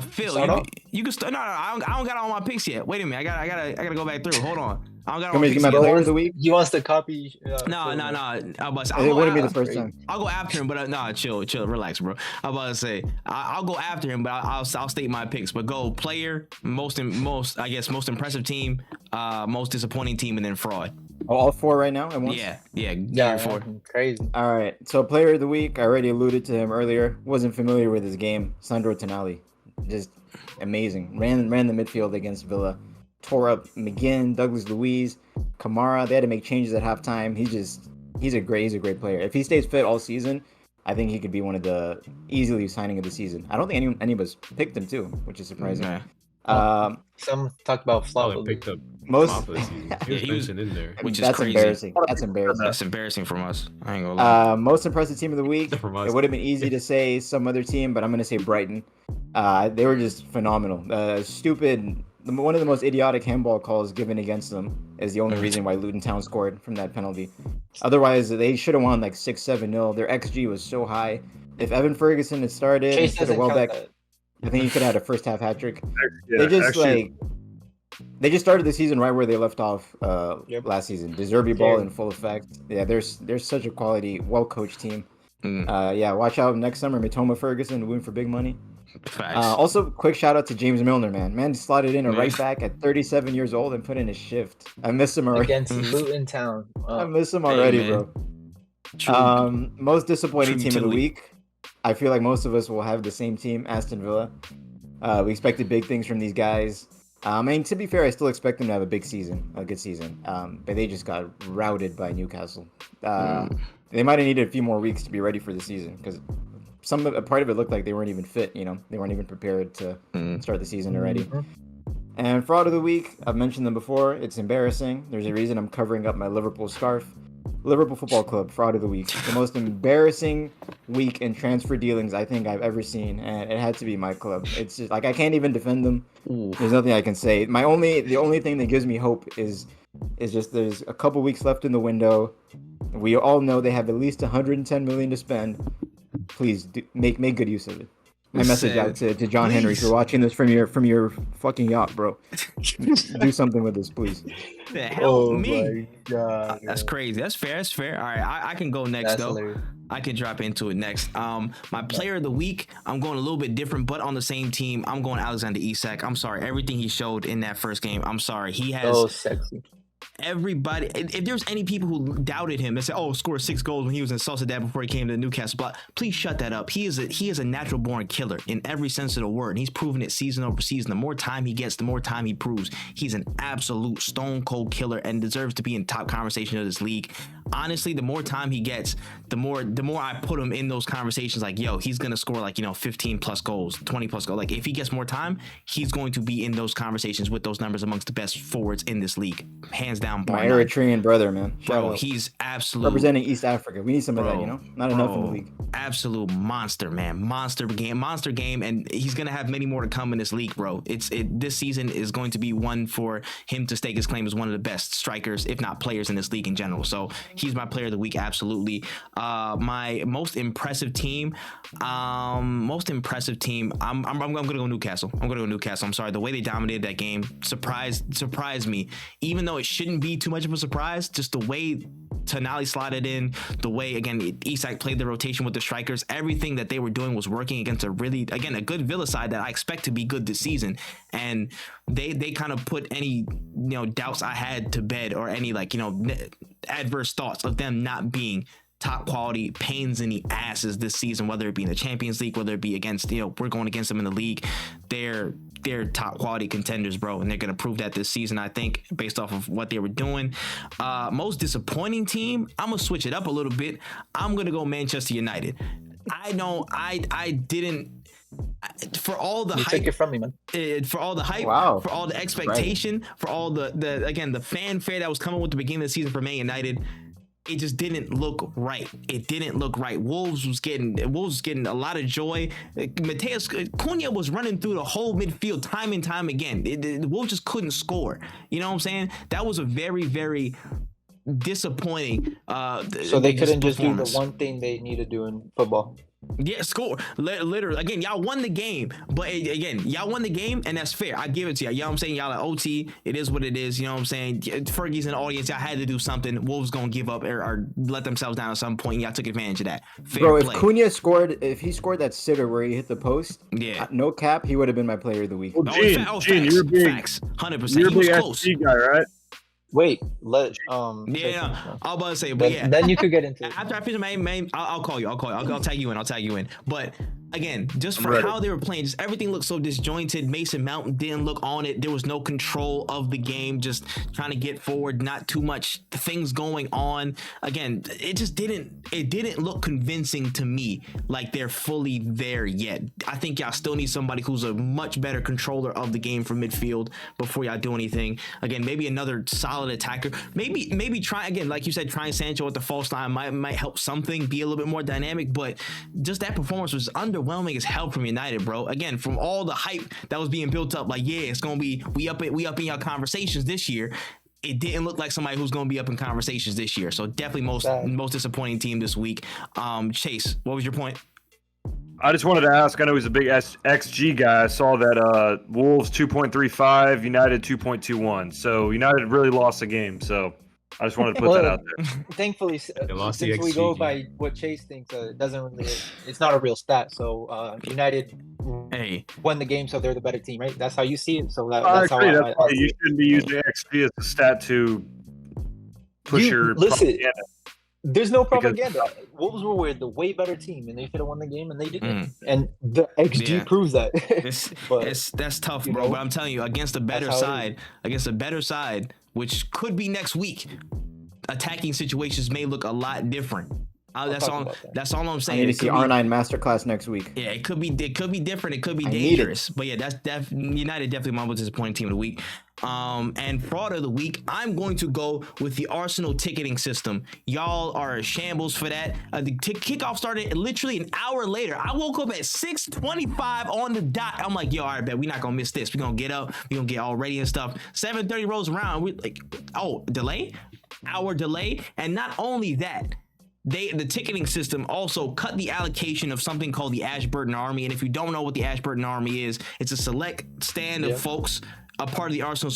Phil, you can start. No, I don't got all my picks yet. Wait a minute, I gotta go back through. Hold on. I don't got all my picks yet. Player of the week? He wants to copy. No. It wouldn't be the first time. I'll go after him, but chill, relax, bro. I'm about to say I'll go after him, but I'll state my picks. But go player, most impressive team, most disappointing team, and then fraud. Oh, all four right now at once? Yeah. Four. Crazy. All right. So player of the week, I already alluded to him earlier. Wasn't familiar with his game. Sandro Tonali, just amazing. Ran the midfield against Villa. Tore up McGinn, Douglas Luiz, Kamara. They had to make changes at halftime. He's a great player. If he stays fit all season, I think he could be one of the easily signing of the season. I don't think any of us picked him too, which is surprising. Some talked about flop. Picked up most. He was mentioned in there, which is crazy. Embarrassing. That's embarrassing. That's embarrassing from us. I ain't gonna lie. Most impressive team of the week. It would have been easy to say some other team, but I'm gonna say Brighton. They were just phenomenal. One of the most idiotic handball calls given against them is the only reason why Luton Town scored from that penalty. Otherwise, they should have won like 6-7-0. Their XG was so high. If Evan Ferguson had started instead of Welbeck, I think he could have had a first half hat trick. They just started the season right where they left off last season. De Zerbi ball in full effect. Yeah, there's such a quality, well coached team. Watch out next summer. Matoma Ferguson win for big money. Also, quick shout out to James Milner, man. Man slotted in a right back at 37 years old and put in a shift. I miss him already. Against Luton Town. I miss him already, bro. Most disappointing team of the week. I feel like most of us will have the same team, Aston Villa. We expected big things from these guys. I mean, to be fair, I still expect them to have a good season. But they just got routed by Newcastle. They might have needed a few more weeks to be ready for the season because a part of it looked like they weren't even fit. You know, they weren't even prepared to start the season already. And fraud of the week, I've mentioned them before. It's embarrassing. There's a reason I'm covering up my Liverpool scarf. Liverpool Football Club, fraud of the week. The most embarrassing week in transfer dealings I think I've ever seen, and it had to be my club. It's just like I can't even defend them. There's nothing I can say. The only thing that gives me hope is just there's a couple weeks left in the window. We all know they have at least 110 million to spend. Please make good use of it. My message out to John Henry. If you're watching this from your fucking yacht, bro, do something with this, please. The hell, me? My God, that's crazy. That's fair. All right, I can go next though. Hilarious. I can drop into it next. My player of the week, I'm going a little bit different, but on the same team. I'm going Alexander Isak. I'm sorry, everything he showed in that first game. I'm sorry, he has. So sexy. Everybody, if there's any people who doubted him and said, "Oh, scored 6 goals when he was in Sociedad before he came to Newcastle," but please shut that up. He is a natural born killer in every sense of the word. And he's proven it season over season. The more time he gets, the more time he proves he's an absolute stone cold killer and deserves to be in top conversation of this league. Honestly, the more time he gets, the more I put him in those conversations. Like, yo, he's gonna score 15 plus goals, 20 plus goals. Like, if he gets more time, he's going to be in those conversations with those numbers amongst the best forwards in this league, hands down. My Eritrean brother, man. Bro, he's absolute representing East Africa. We need some of that, you know. Not enough in the league. Absolute monster, man. Monster game, and he's gonna have many more to come in this league, bro. This season is going to be one for him to stake his claim as one of the best strikers, if not players, in this league in general. So he's my player of the week, absolutely. My most impressive team. I'm gonna go Newcastle. I'm sorry, the way they dominated that game surprised me. Even though it shouldn't be too much of a surprise, just the way Tonali slotted in, the way, again, Isak played the rotation with the strikers, everything that they were doing was working against a good Villa side that I expect to be good this season. And they kind of put any, doubts I had to bed, or any adverse thoughts of them not being top quality pains in the asses this season, whether it be in the Champions League, whether it be against, we're going against them in the league. They're top quality contenders, bro, and they're going to prove that this season, I think, based off of what they were doing. Most disappointing team, I'm going to switch it up a little bit. I'm going to go Manchester United. I didn't, for all the hype, take it from me, man. For all the hype, Wow. for all the expectation, for all the fanfare that was coming with the beginning of the season for Man United, it just didn't look right. It didn't look right. Wolves was getting a lot of joy. Mateus Cunha was running through the whole midfield time and time again. The Wolves just couldn't score. You know what I'm saying? That was a very, very disappointing. So they couldn't just do the one thing they need to do in football. Yeah, score. Literally. Again, y'all won the game. But again, y'all won the game, and that's fair. I give it to y'all. You know what I'm saying? Y'all at OT. It is what it is. You know what I'm saying? Fergie's in the audience. Y'all had to do something. Wolves going to give up or let themselves down at some point. And y'all took advantage of that. Fair Bro, play. if Cunha scored, if he scored that sitter where he hit the post, yeah, no cap, he would have been my player of the week. Well, Gene, you're facts. 100%. You're a He was big close. SG guy, right? Wait, Yeah, I was about to say, but yeah. Then you could get into it. After I finish my main, I'll call you. I'll tag you in. But again, just for how they were playing, just everything looked so disjointed. Mason Mount didn't look on it. There was no control of the game. Just trying to get forward, not too much things going on. Again, it just didn't look convincing to me. Like they're fully there yet. I think y'all still need somebody who's a much better controller of the game from midfield before y'all do anything. Again, maybe another solid attacker. Maybe try again, like you said, trying Sancho at the false line might help something be a little bit more dynamic. But just that performance was underwhelming as hell from United, bro. Again, from all the hype that was being built up, like it's gonna be we up in y'all conversations this year. It didn't look like somebody who's gonna be up in conversations this year. So definitely most disappointing team this week. Chase, what was your point? I just wanted to ask, I know he's a big XG guy. I saw that Wolves 2.35, United 2.21. So United really lost the game. So I just wanted to put that out there. Thankfully, since we go by what Chase thinks, it doesn't really, it's not a real stat. So United won the game, so they're the better team, right? That's how you see it. So that's I agree. how that's why you shouldn't be using XG as a stat to push your propaganda. There's no propaganda. Wolves were the way better team, and they should have won the game, and they didn't. And the XG proves that. That's tough, bro. But I'm telling you, against a better side, which could be next week, attacking situations may look a lot different. That's all I'm saying. I need to see R9 Masterclass next week. Yeah, it could be different. It could be dangerous. But yeah, that's United definitely my most disappointing team of the week. And fraud of the week, I'm going to go with the Arsenal ticketing system. Y'all are a shambles for that. The kickoff started literally an hour later. I woke up at 6:25 on the dot. I'm like, yo, all right, bet we're not gonna miss this. We're gonna get up. We're gonna get all ready and stuff. 7:30 rolls around. We're like, oh, delay? Hour delay. And not only that, the ticketing system also cut the allocation of something called the Ashburton Army. And if you don't know what the Ashburton Army is, it's a select stand of folks, a part of the Arsenal,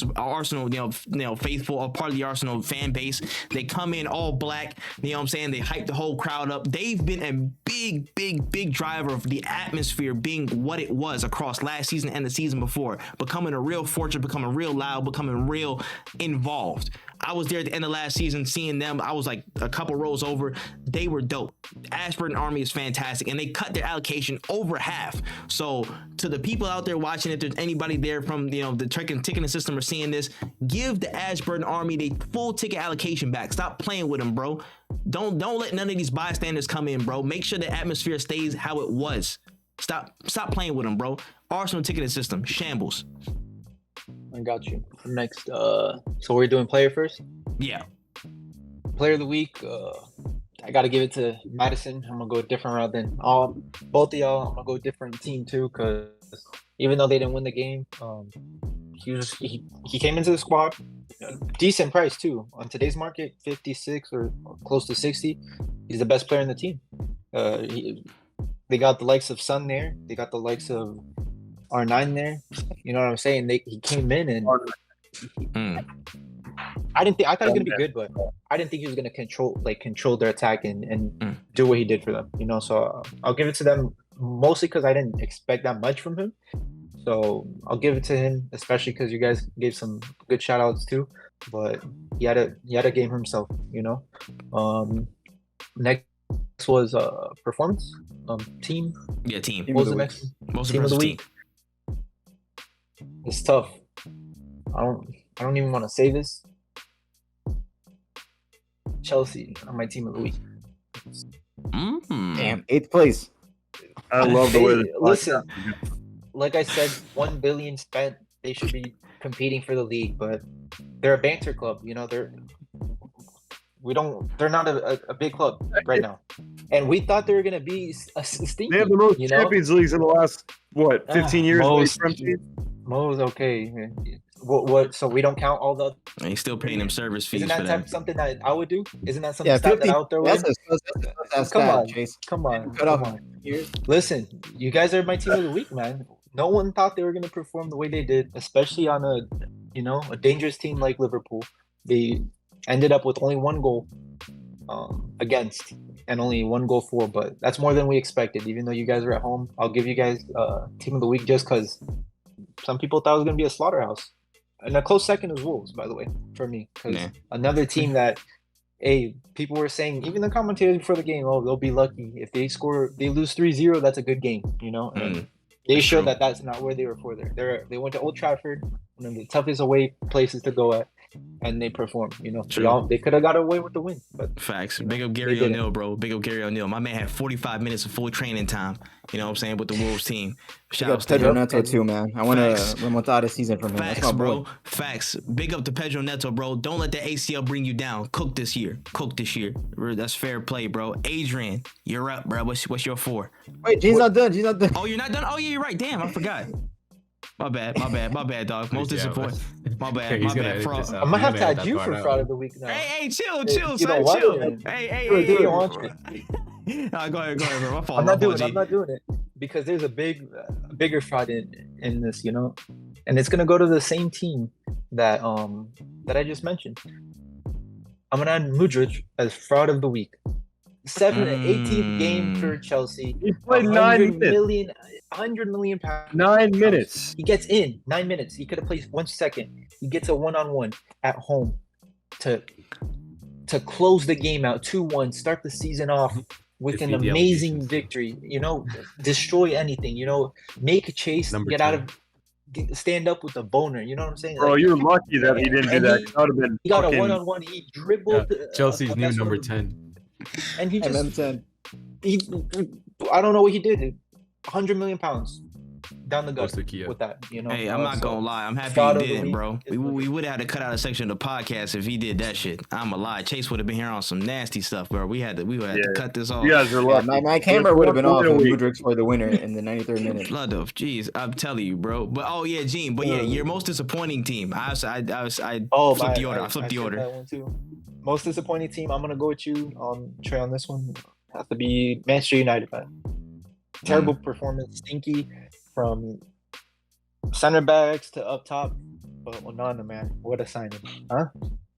faithful, a part of the Arsenal fan base. They come in all black, you know what I'm saying? They hype the whole crowd up. They've been a big driver of the atmosphere being what it was across last season and the season before, becoming a real fortress, becoming real loud, becoming real involved. I was there at the end of last season seeing them. I was like a couple rows over. They were dope. Ashburton Army is fantastic, and they cut their allocation over half. So to the people out there watching, if there's anybody there from the ticketing system or seeing this, give the Ashburton Army their full ticket allocation back. Stop playing with them, bro. Don't let none of these bystanders come in, bro. Make sure the atmosphere stays how it was. Stop playing with them, bro. Arsenal ticketing system, shambles. I got you. Next, so we're doing player first? Yeah. Player of the week, I got to give it to Madison. I'm going to go a different route than both of y'all. I'm going to go a different team too, because even though they didn't win the game, he came into the squad, decent price too. On today's market, 56 or close to 60. He's the best player in the team. They got the likes of Son there. They got the likes of R9 there. You know what I'm saying? He came in and I thought he was gonna be good, but I didn't think he was gonna control their attack and do what he did for them. So I'll give it to them mostly because I didn't expect that much from him. So I'll give it to him, especially because you guys gave some good shout outs too. But he had a game himself, Next was performance, team. Yeah, team. What was the next one? Most Team of the impressive week. It's tough. I don't even want to say this. Chelsea are my team of the week. Damn, 8th place. I love the way. Listen, like I said, $1 billion spent. They should be competing for the league, but they're a banter club. You know, they're not a big club right now. And we thought they were gonna be a stinky. They have the most Champions Leagues in the last 15 years. Mo's okay. What? So we don't count all the. And he's still paying them service fees. Isn't for that that. Something that I would do? Isn't that something that I would throw in? Come on. Listen, you guys are my team of the week, man. No one thought they were going to perform the way they did, especially on a dangerous team like Liverpool. They ended up with only 1 goal against and only 1 goal for, but that's more than we expected. Even though you guys are at home, I'll give you guys team of the week just because some people thought it was going to be a slaughterhouse. And a close second is Wolves, by the way, for me. Because another team that, people were saying, even the commentators before the game, they'll be lucky. If they lose 3-0, that's a good game, And they showed that that's not where they were for there. They went to Old Trafford, one of the toughest away places to go at, and they performed. They could have got away with the win. But facts. Big up Gary O'Neill, bro. Big up Gary O'Neill. My man had 45 minutes of full training time. You know what I'm saying, with the Wolves team. Shout out to Pedro Neto too, man. I want a remontada season from him. Facts, that's my boy. bro. Facts. Big up to Pedro Neto, bro. Don't let the ACL bring you down. Cook this year. That's fair play, bro. Adrian, you're up, bro. What's your 4? Wait, Gene's not done. Oh, you're not done? Oh, yeah, you're right. Damn, I forgot. My bad, dog. Most disappointing. My bad. Fraud. I might have to add you for fraud of the week now. Hey, chill, son, chill. Hey. Go ahead, bro. My fault. I'm not doing it because there's a bigger fraud in this, and it's gonna go to the same team that I just mentioned. I'm gonna add Mudryk as fraud of the week. 18th game for Chelsea. He played 9 minutes. 100 million pounds. 9 minutes. He gets in 9 minutes. He could have played 1 second. He gets a 1-on-1 at home to close the game out 2-1. Start the season off with an amazing victory. Destroy anything. Make a chase. Stand up with a boner. You know what I'm saying? Bro, you're lucky that he didn't do that. He got a 1-on-1. He dribbled. Chelsea's new number 10. And he just. MM10. I don't know what he did. 100 million pounds down the gut with that. Hey, I'm not gonna lie. I'm happy he didn't, bro. We would have had to cut out a section of the podcast if he did that shit. I'm a lie. Chase would have been here on some nasty stuff, bro. We had to cut this off. You guys are lucky. My camera would have been off when Mudryk scored the winner in the 93rd minute. Blood of, jeez, I'm telling you, bro. But Gene. But your most disappointing team. I flipped the order. I flipped the order. That one too. Most disappointing team. I'm gonna go with you, Trey, on this one. Has to be Manchester United, man. Terrible performance, stinky from center backs to up top. But Onana, man, what a signing, huh?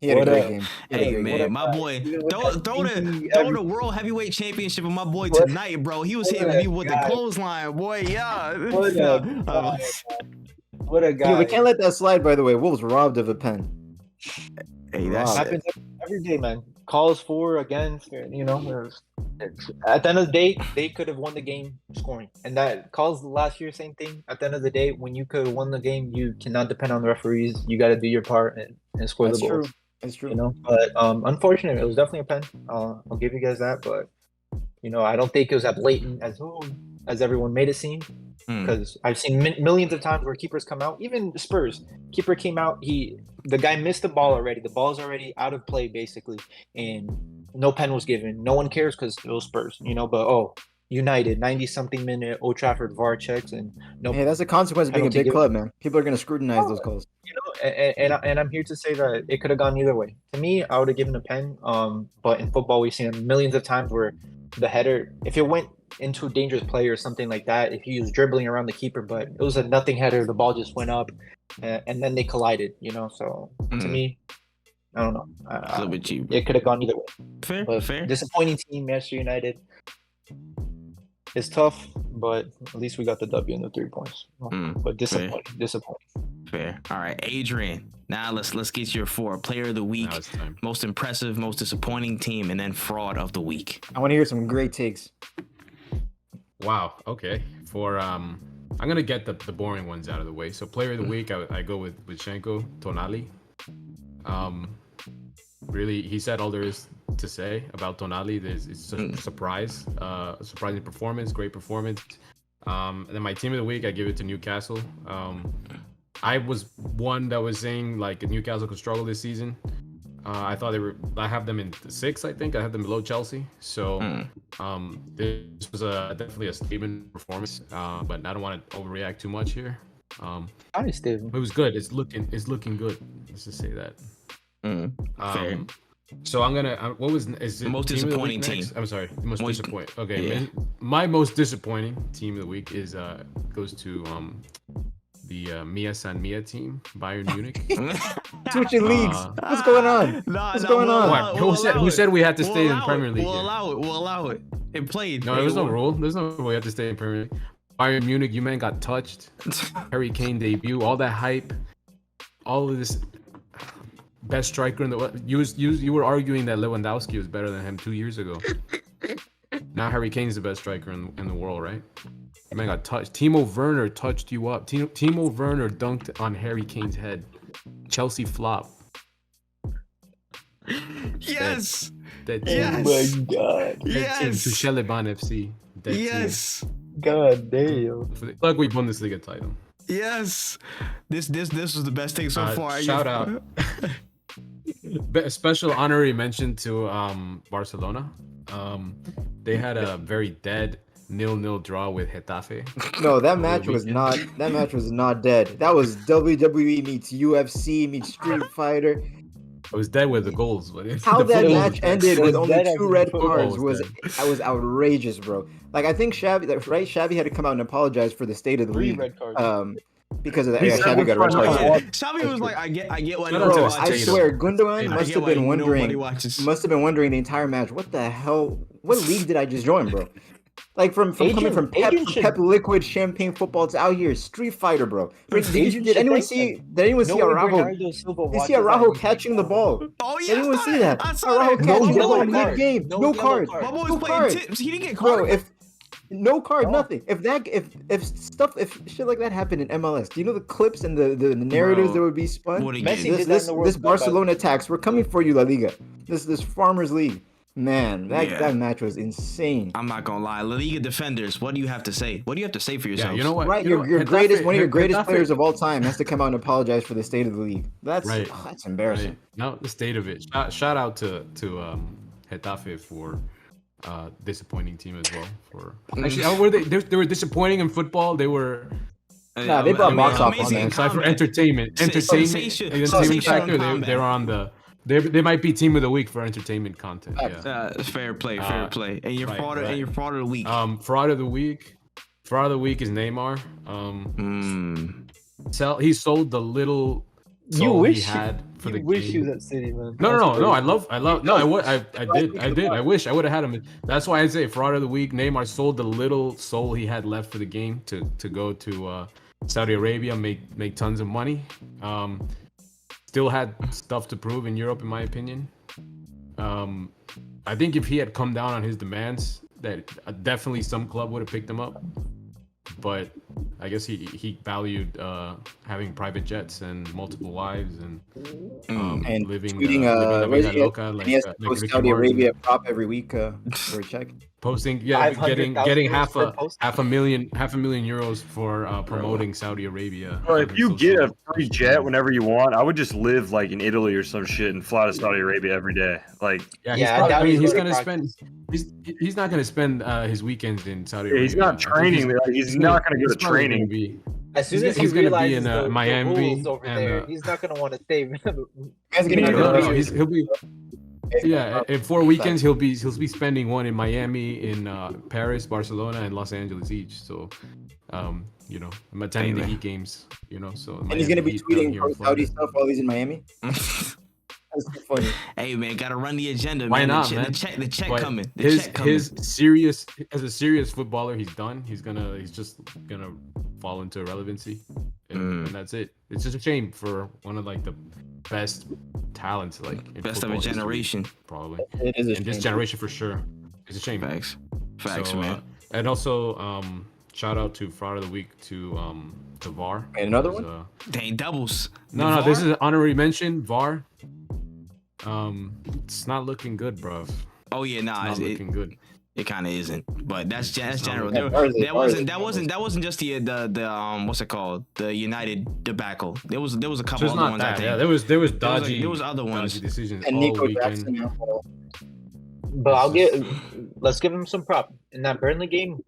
He had a great game. Hey, man, my boy, throw the World Heavyweight Championship of my boy tonight, bro. He was hitting me with the clothesline, boy. Yeah. What a guy. Yeah, we can't let that slide, by the way. Wolves robbed of a pen. Hey, that happens every day, man. Calls for, against, at the end of the day, they could have won the game scoring. And that calls last year, same thing. At the end of the day, when you could have won the game, you cannot depend on the referees. You got to do your part and score the goals. That's true. But unfortunately, it was definitely a pen. I'll give you guys that. But, I don't think it was as blatant as everyone made it seem. Because I've seen millions of times where keepers come out. Even Spurs, keeper came out. The guy missed the ball already. The ball's already out of play, basically, and no pen was given. No one cares because it was Spurs, But United, 90-something minute, Old Trafford VAR checks, and no. Hey, that's a consequence of being a big club, man. People are going to scrutinize those calls. And I'm here to say that it could have gone either way. To me, I would have given a pen. But in football, we've seen millions of times where the header, if it went into a dangerous play or something like that, if he was dribbling around the keeper, but it was a nothing header, the ball just went up, and then they collided. So to me, I don't know. A little bit cheap. It could have gone either way. Fair. Disappointing team, Manchester United. It's tough, but at least we got the W and the 3 points. But disappointing. fair. All right, Adrian. Now let's get your 4 player of the week, most impressive, most disappointing team, and then fraud of the week. I want to hear some great takes. Wow. Okay. For I'm gonna get the boring ones out of the way. So player of the week, I go with Shenko Tonali. Really, he said all there is to say about Tonali. It's a surprise, surprising performance, great performance. And then my team of the week, I give it to Newcastle. I was one that was saying like Newcastle could struggle this season. I thought I have them in 6, I think. I have them below Chelsea. So this was definitely a statement performance. But I don't want to overreact too much here. It was good. It's looking good. Let's just say that. So I'm gonna. Is it most disappointing team? I'm sorry. Most disappointing. Okay. Yeah. My most disappointing team of the week is goes to the Mia San Mia team, Bayern Munich. Switching leagues. What's going on? What's going on? Who said we had to stay in Premier League? We'll allow it. It played. No, there's no rule. There's no rule. We have to stay in Premier League. Bayern Munich, you man got touched. Harry Kane debut, all that hype, all of this. Best striker in the world. You were arguing that Lewandowski was better than him 2 years ago. Now Harry Kane's the best striker in the world, right? Man got touched. Timo Werner touched you up. Timo Werner dunked on Harry Kane's head. Chelsea flop. Yes. Yes. Oh my God. Yes. To Sheleban FC. Yes. Team. God damn. Like we Bundesliga title. Yes. This was the best take so far. Shout out. Special honorary mention to Barcelona. They had a very dead 0-0 draw with Getafe. No, that match was not. That match was not dead. That was WWE meets UFC meets Street Fighter. It was dead with the goals. But how that match ended with only 2 red cards was outrageous, bro. Like I think Shabby had to come out and apologize for the state of the 3 league. red cards. Because of that, Shabby got a red card. Shabby was like, I get what. Bro, I swear, Gundogan must have been wondering the entire match. What the hell? What league did I just join, bro? Like coming from Pep Liquid Champagne Football to out here Street Fighter, bro. Did anyone see Araujo? Did you see Araujo catching the ball? Oh yeah, did anyone see that? Araujo catching the ball mid-game, no card. My boy was playing tips. He didn't get carded. Bro, no card, nothing. If shit like that happened in MLS, do you know the clips and the narratives that would be spun? This Barcelona attacks, we're coming for you, La Liga. This Farmers League. Man, that match was insane. I'm not gonna lie. La Liga defenders, what do you have to say? What do you have to say for yourself? Yeah, you know what? Right, one of your greatest players of all time has to come out and apologize for the state of the league. That's embarrassing. Right. No, the state of it. Shout out to Getafe for disappointing team as well. Actually, were they were disappointing in football. They were. They brought box office, man. Aside for entertainment factor, they were on the. They might be team of the week for entertainment content. Yeah. Fair play. And your fraud of the week. Fraud of the week is Neymar. He sold the little soul he had for the game. You wish he was at City, man. No. I did. I wish I would have had him. That's why I say fraud of the week. Neymar sold the little soul he had left for the game to go to Saudi Arabia, make tons of money. Still had stuff to prove in Europe, in my opinion. I think if he had come down on his demands, that definitely some club would have picked him up. But I guess he valued having private jets and multiple wives and living la vida loca, like Saudi Arabia prop every week for a check. Posting, getting half a million euros for promoting Saudi Arabia. Bro, if you get a free jet whenever you want, I would just live like in Italy or some shit and fly to Saudi Arabia every day. Like, he's not gonna spend his weekends in Saudi Arabia. He's not training there. He's not gonna go to training. As soon as he's going to be in Miami over there, he's not going to want to stay. He'll be. Yeah, in 4 weekends he'll be spending one in Miami, in Paris, Barcelona, and Los Angeles each. So, I'm attending the Heat games. So and he's gonna be tweeting pro Saudi stuff while he's in Miami. That's too funny. Hey man, gotta run the agenda. Why man. not, man? The check coming. His serious as a serious footballer, he's done. He's just gonna fall into irrelevancy. and that's it. It's just a shame for one of like the best talents, like in best of a generation, history, probably. It is in this generation for sure. It's a shame. Facts, so, man. And also, shout out to Fraud of the Week to VAR. And another one. Dang, doubles. No, this is an honorary mention. VAR. It's not looking good, bro. Oh yeah, nah, it's not looking good. It kind of isn't, but that's general. That wasn't just the what's it called, the United debacle. There was a couple other ones. I think. Yeah, there was dodgy. There was other ones. Dodgy decisions and all Nico weekend. Jackson. But let's give him some prop in that Burnley game.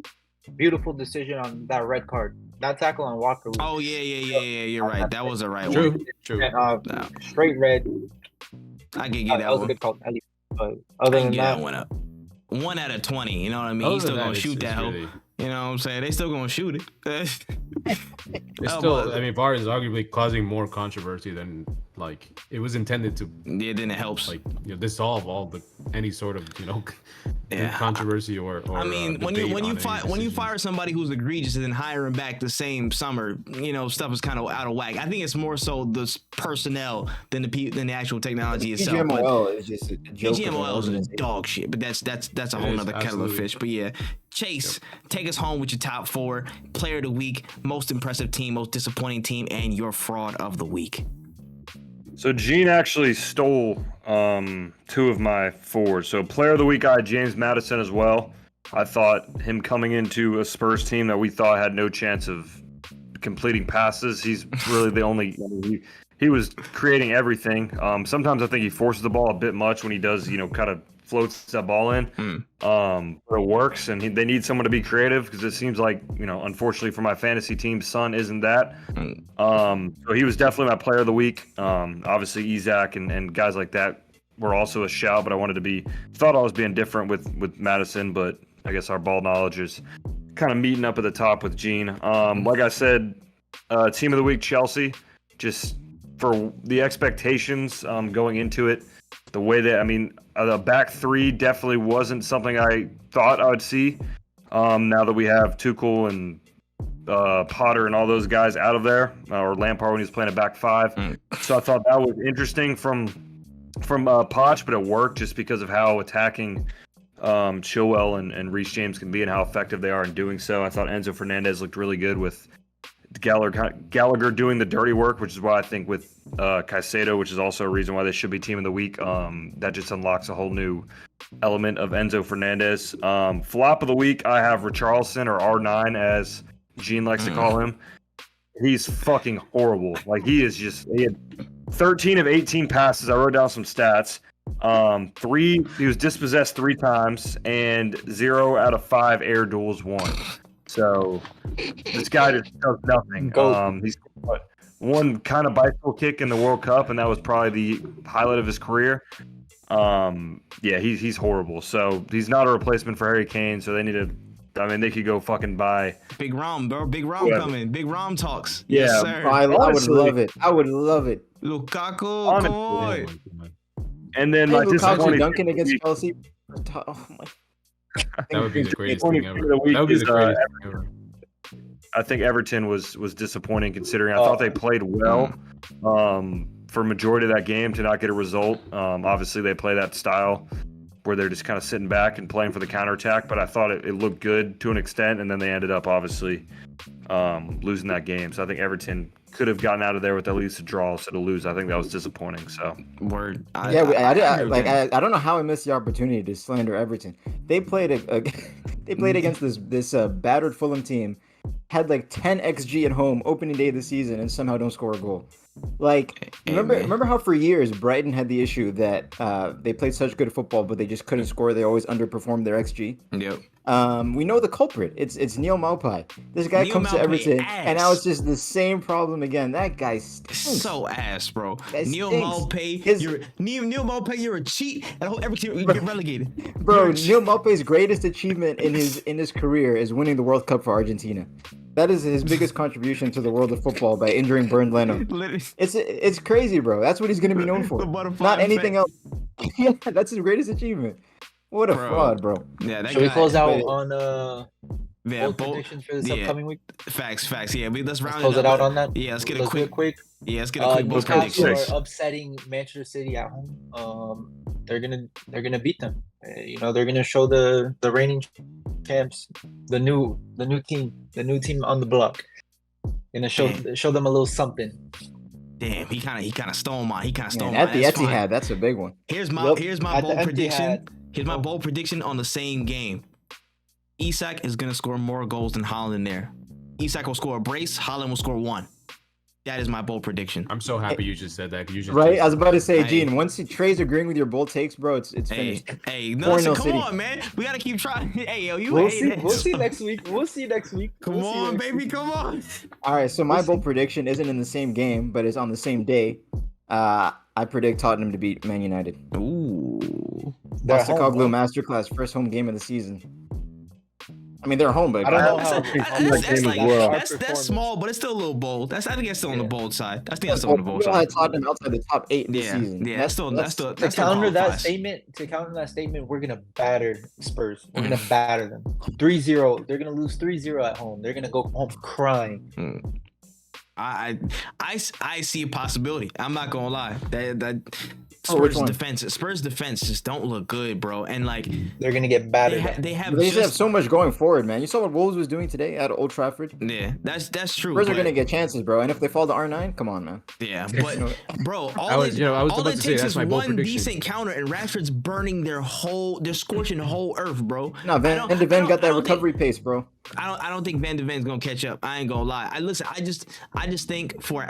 Beautiful decision on that red card. That tackle on Walker. Oh yeah. You're right. That was a right True. one. True. And, straight red. I can get that was one. a good call. But other than that, one up. 1 out of 20. You know what I mean? He's still gonna shoot that hoe. Really... You know what I'm saying? They still gonna shoot it. It's still. I mean, VAR is arguably causing more controversy than like it was intended to. Yeah, then it helps. Like dissolve all the any sort of controversy or I mean, when you fire somebody who's egregious and then hire him back the same summer, stuff is kind of out of whack. I think it's more so the personnel than the actual technology itself. PGMOL is just a joke. PGMOL is dog shit, but that's a whole nother kettle of fish. But yeah, Chase, take us home with your top 4 player of the week, most impressive team, most disappointing team, and your fraud of the week. So Gene actually stole 2 of my forwards. So player of the week, I had James Maddison as well. I thought him coming into a Spurs team that we thought had no chance of completing passes. He's really the only. He was creating everything. Sometimes I think he forces the ball a bit much when he does, kind of floats that ball in. But it works, and they need someone to be creative because it seems like, unfortunately for my fantasy team, Son isn't that. So he was definitely my player of the week. Obviously, Isaac and guys like that were also a shout, but I thought I was being different with Madison, but I guess our ball knowledge is kind of meeting up at the top with Gene. Like I said, team of the week, Chelsea, just for the expectations going into it, the way that, the back 3 definitely wasn't something I thought I would see. Now that we have Tuchel and Potter and all those guys out of there, or Lampard when he was playing a back 5. So I thought that was interesting from Poch, but it worked just because of how attacking Chilwell and Reece James can be and how effective they are in doing so. I thought Enzo Fernandez looked really good with Gallagher doing the dirty work, which is why I think with Caicedo, which is also a reason why they should be team of the week, that just unlocks a whole new element of Enzo Fernandez. Flop of the week, I have Richarlison, or R9 as Gene likes to call him. He's fucking horrible. Like he had 13 of 18 passes. I wrote down some stats. He was dispossessed 3 times and 0 out of 5 air duels won. So this guy just does nothing. He's one kind of bicycle kick in the World Cup, and that was probably the highlight of his career. He's horrible. So he's not a replacement for Harry Kane. So they need to. They could go fucking buy Big Rom, bro. Big Rom coming. Big Rom talks. Yeah, yes, sir. I would love it. I would love it. Lukaku, Koi. And then Lukaku dunking against Chelsea. Oh my. That would be the greatest thing ever. That would be the greatest thing ever. I think Everton was disappointing considering I thought they played well for majority of that game to not get a result. Obviously, they play that style where they're just kind of sitting back and playing for the counterattack, but I thought it looked good to an extent, and then they ended up obviously losing that game. So I think Everton could have gotten out of there with at least a draw instead of lose. I think that was disappointing. So word. I don't know how I missed the opportunity to slander Everton. They played against this battered Fulham team, had like 10 xG at home opening day of the season, and somehow don't score a goal. Remember how for years Brighton had the issue that they played such good football, but they just couldn't score. They always underperformed their xG. Yep. We know the culprit. It's Neil Maupay. This guy comes to Everton, and now it's just the same problem again. That guy stinks. So ass, bro. Neil Maupay, you're a cheat, and I hope Everton get relegated. Bro, Neil Maupay's greatest achievement in his career is winning the World Cup for Argentina. That is his biggest contribution to the world of football by injuring Bernd Leno. It's crazy, bro. That's what he's going to be known for. Not anything else. Yeah, that's his greatest achievement. What a fraud, bro. Yeah, that Should we close out on Yeah, bold predictions for this upcoming week. Facts. Yeah, let's round close it out on that. Yeah, let's get a quick. Yeah, let's get a quick Newcastle prediction. are upsetting Manchester City at home. They're gonna beat them. They're gonna show the reigning champs, the new team on the block. Gonna show them a little something. Damn, he kind of stole my. At the Etihad, that's a big one. Here's my bold prediction. Here's my bold prediction on the same game. Isak is gonna score more goals than Haaland there. Isak will score a brace. Haaland will score 1. That is my bold prediction. I'm so happy you just said that. Right, I was about to say, Gene. Once Trey's agreeing with your bold takes, bro, it's finished. Hey, listen, come on, man. We gotta keep trying. Hey, yo, we'll see next week. Come on, baby, come on. All right, so my bold prediction isn't in the same game, but it's on the same day. I predict Tottenham to beat Man United. Ooh, Postecoglou masterclass, first home game of the season. I mean, they're home, but I don't know that's small, but it's still a little bold. I think that's still on the bold side. I think that's still on the bold side. Tottenham outside the top 8 this season. Yeah, that's still to counter that statement, we're gonna batter Spurs. We're gonna batter them 3-0. They're gonna lose 3-0 at home. They're gonna go home crying. I see a possibility. I'm not gonna lie. That Spurs defense just don't look good, bro. And like they're gonna get battered. They just have so much going forward, man. You saw what Wolves was doing today at Old Trafford. Yeah, that's true. Spurs are gonna get chances, bro. And if they fall to R9, come on, man. Yeah, but bro, all it takes is one decent counter, and Rashford's burning they're scorching the whole earth, bro. No, Van de Ven got that recovery pace, bro. I don't think Van de Ven's gonna catch up. I ain't gonna lie. I just think for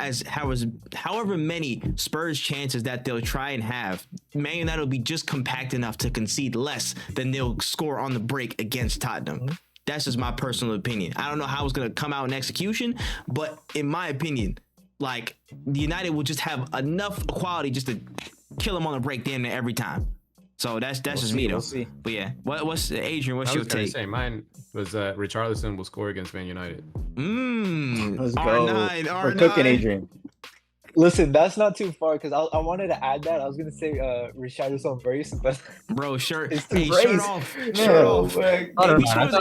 however many Spurs chances that they'll try and have, Man United will be just compact enough to concede less than they'll score on the break against Tottenham. That's just my personal opinion. I don't know how it's gonna come out in execution, but in my opinion, like the United will just have enough quality just to kill them on the break damn near every time. So that's just me though. We'll see. But yeah, what's Adrian? What's your take? Mine was Richarlison will score against Man United. Let's go. R9. We're cooking, Adrian. Listen, that's not too far because I wanted to add that. I was gonna say Richarlison brace, but bro, shirt. It's too shirt off. Shirt off. If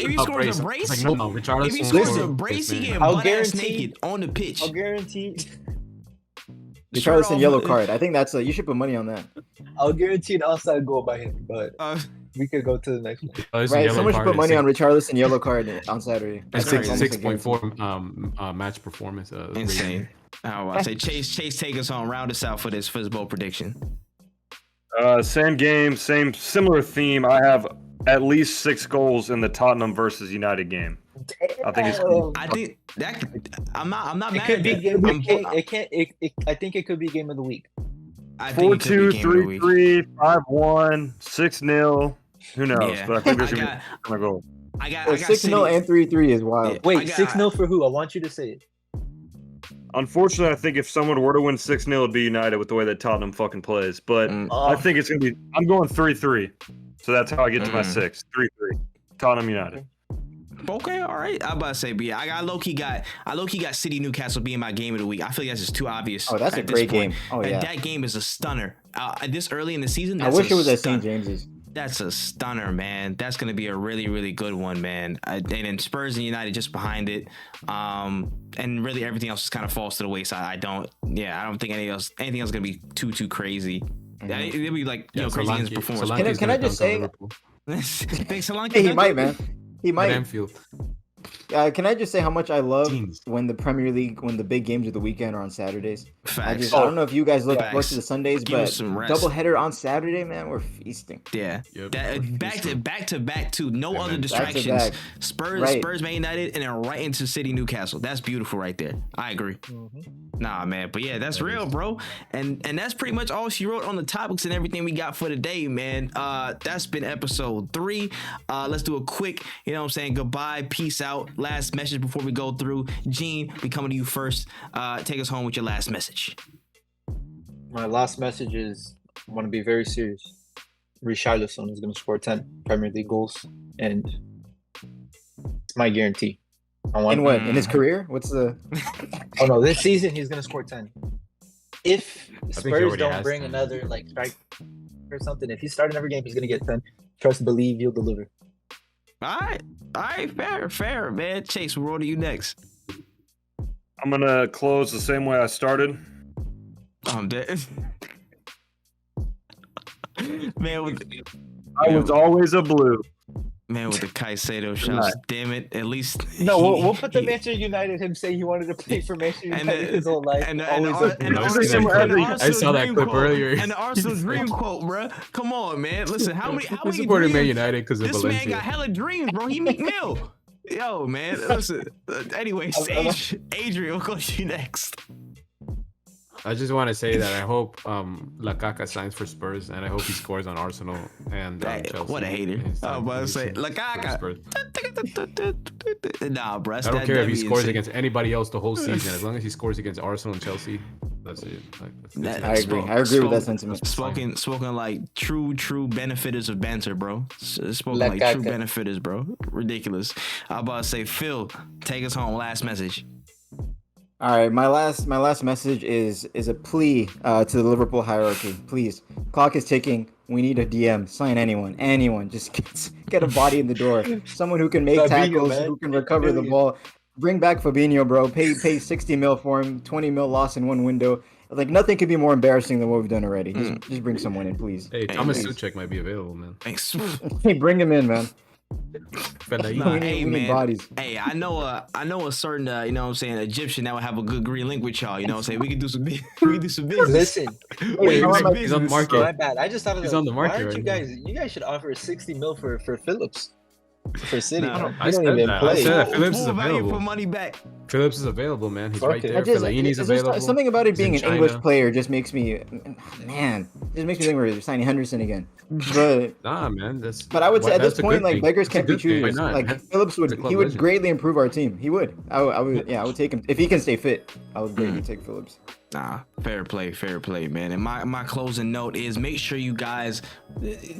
he scores a brace, Richarlison. If he scores a brace, he getting butt-ass naked on the pitch. I'll guarantee. Richarlison yellow card. I think that's you should put money on that. I'll guarantee an outside goal by him, but we could go to the next one. Right, someone should put money on Richarlison yellow card on Saturday. 6.4 match performance. Insane. I say Chase take us home. Round us out for this bold prediction. Same game, similar theme. I have at least 6 goals in the Tottenham versus United game. I think I'm not mad at that. I think it could be game of the week. 4-2, 3-3, 5-1, 6-0. Who knows? Yeah. But I think there's gonna go. I got 6-0 and 3-3 is wild. Wait, 6-0 for who? I want you to say it. Unfortunately, I think if someone were to win 6-0, it'd be United with the way that Tottenham fucking plays. But I think it's gonna be. I'm going 3-3. So that's how I get to my 6. 3-3. Tottenham United. Okay, all right. I'm about to say, but yeah, I low key got City Newcastle being my game of the week. I feel like that's just too obvious. Oh, that's a great game. Oh yeah, that game is a stunner. This early in the season, I wish it was at St. James's. That's a stunner, man. That's gonna be a really, really good one, man. And then Spurs and United just behind it. And really everything else just kind of falls to the wayside. I don't think anything else gonna be too crazy. It'll be like crazy in his performance. Can I just say? Thanks, Solanke. He might, man. He might. Anfield. Can I just say how much I love when the Premier League, when the big games of the weekend are on Saturdays? Facts. I don't know if you guys look to the Sundays, but doubleheader on Saturday, man, we're feasting. Yeah. Yep. Back to back too. No other distractions. Spurs, Man United, and then right into City Newcastle. That's beautiful right there. I agree. Nah, man, but yeah, that's real, bro. And that's pretty much all she wrote on the topics and everything we got for today, man. That's been episode 3. Let's do a quick, goodbye, peace out. Last message before we go through. Gene, we coming to you first. Take us home with your last message. My last message is I want to be very serious. Richarlison is going to score 10 Premier League goals, and it's my guarantee. In his career? What's the? Oh no, this season he's going to score 10. If Spurs don't bring another strike or something, if he's starting every game, he's going to get 10. Trust, believe, he'll deliver. All right, fair, man. Chase, we'll roll to you next. I'm gonna close the same way I started. I'm dead. Man, I was always a blue. Man, with the Caicedo shots, damn it! At least we'll put the Manchester United. Him say he wanted to play for Manchester United his whole life. I saw that clip earlier. And the Arsenal dream quote, bro. Come on, man. Listen, how many supported Man United because of Valencia. This man got hella dreams, bro. He Meek Mill. Yo, man. Listen. Anyways, Adrian, we'll go to you next. I just want to say that I hope Lukaku signs for Spurs, and I hope he scores on Arsenal and Chelsea. What a hater! I was about to say Lukaku. Nah, bro. I don't care if he scores against anybody else the whole season. As long as he scores against Arsenal and Chelsea, that's it. I agree. I agree with that sentiment. Spoken like true benefitters of banter, bro. Spoken like true benefitters, bro. Ridiculous. I was about to say, Phil, take us home. Last message. All right, my last message is a plea to the Liverpool hierarchy. Please, clock is ticking. We need a DM. Sign anyone. Just get a body in the door. Someone who can make tackles, who can recover the ball. Bring back Fabinho, bro. Pay 60 mil for him. 20 mil lost in one window. Like, nothing could be more embarrassing than what we've done already. Just bring someone in, please. Hey, Thomas Suchek might be available, man. Thanks. Hey, bring him in, man. Hey man, bodies. Hey, I know a certain you know what I'm saying, Egyptian that would have a good green link with y'all. You know what I'm saying? We can do some business. Listen, he's on the market. My bad. I just thought he's on the market. Why aren't you guys should offer 60 mil for Phillips for City. I said that. Phillips is available. For money back. Phillips is available, man. He's right there. Fellaini's available. Something about it being an English player just makes me, think we're signing Henderson again. But nah, man. But I would say at this point, like, beggars can't be choosers. Like, Phillips would greatly improve our team. He would. I would take him if he can stay fit. I would greatly take Phillips. Nah, fair play, man. And my closing note is make sure you guys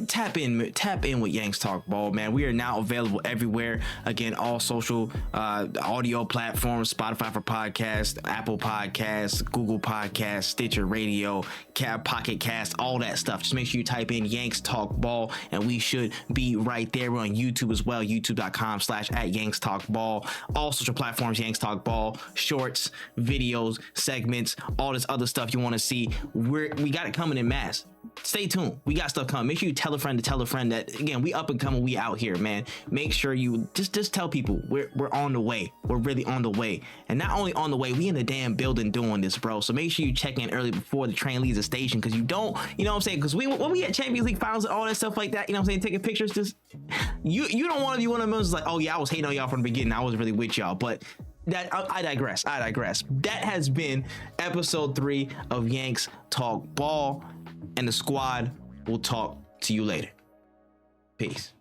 tap in with Yanks Talk Ball, man. We are now available everywhere. Again, all social audio platforms, Spotify for podcasts, Apple Podcasts, Google Podcasts, Stitcher Radio, Pocket Cast, all that stuff. Just make sure you type in Yanks Talk Ball, and we should be right there. We're on YouTube as well, youtube.com/@Yanks Talk Ball. All social platforms, Yanks Talk Ball, shorts, videos, segments, all this other stuff you want to see. We got it coming in mass. Stay tuned. We got stuff coming. Make sure you tell a friend that, again, we up and coming. We out here, man. Make sure you just tell people we're on the way. We're really on the way. And not only on the way, we in the damn building doing this, bro. So make sure you check in early before the train leaves the station, because you don't, you know what I'm saying? Because when we had Champions League finals and all that stuff like that, you know what I'm saying, taking pictures, just you don't want to be one of those like, oh yeah, I was hating on y'all from the beginning. I was really with y'all, but that I digress. That has been episode 3 of Yanks Talk Ball, and the squad will talk to you later. Peace.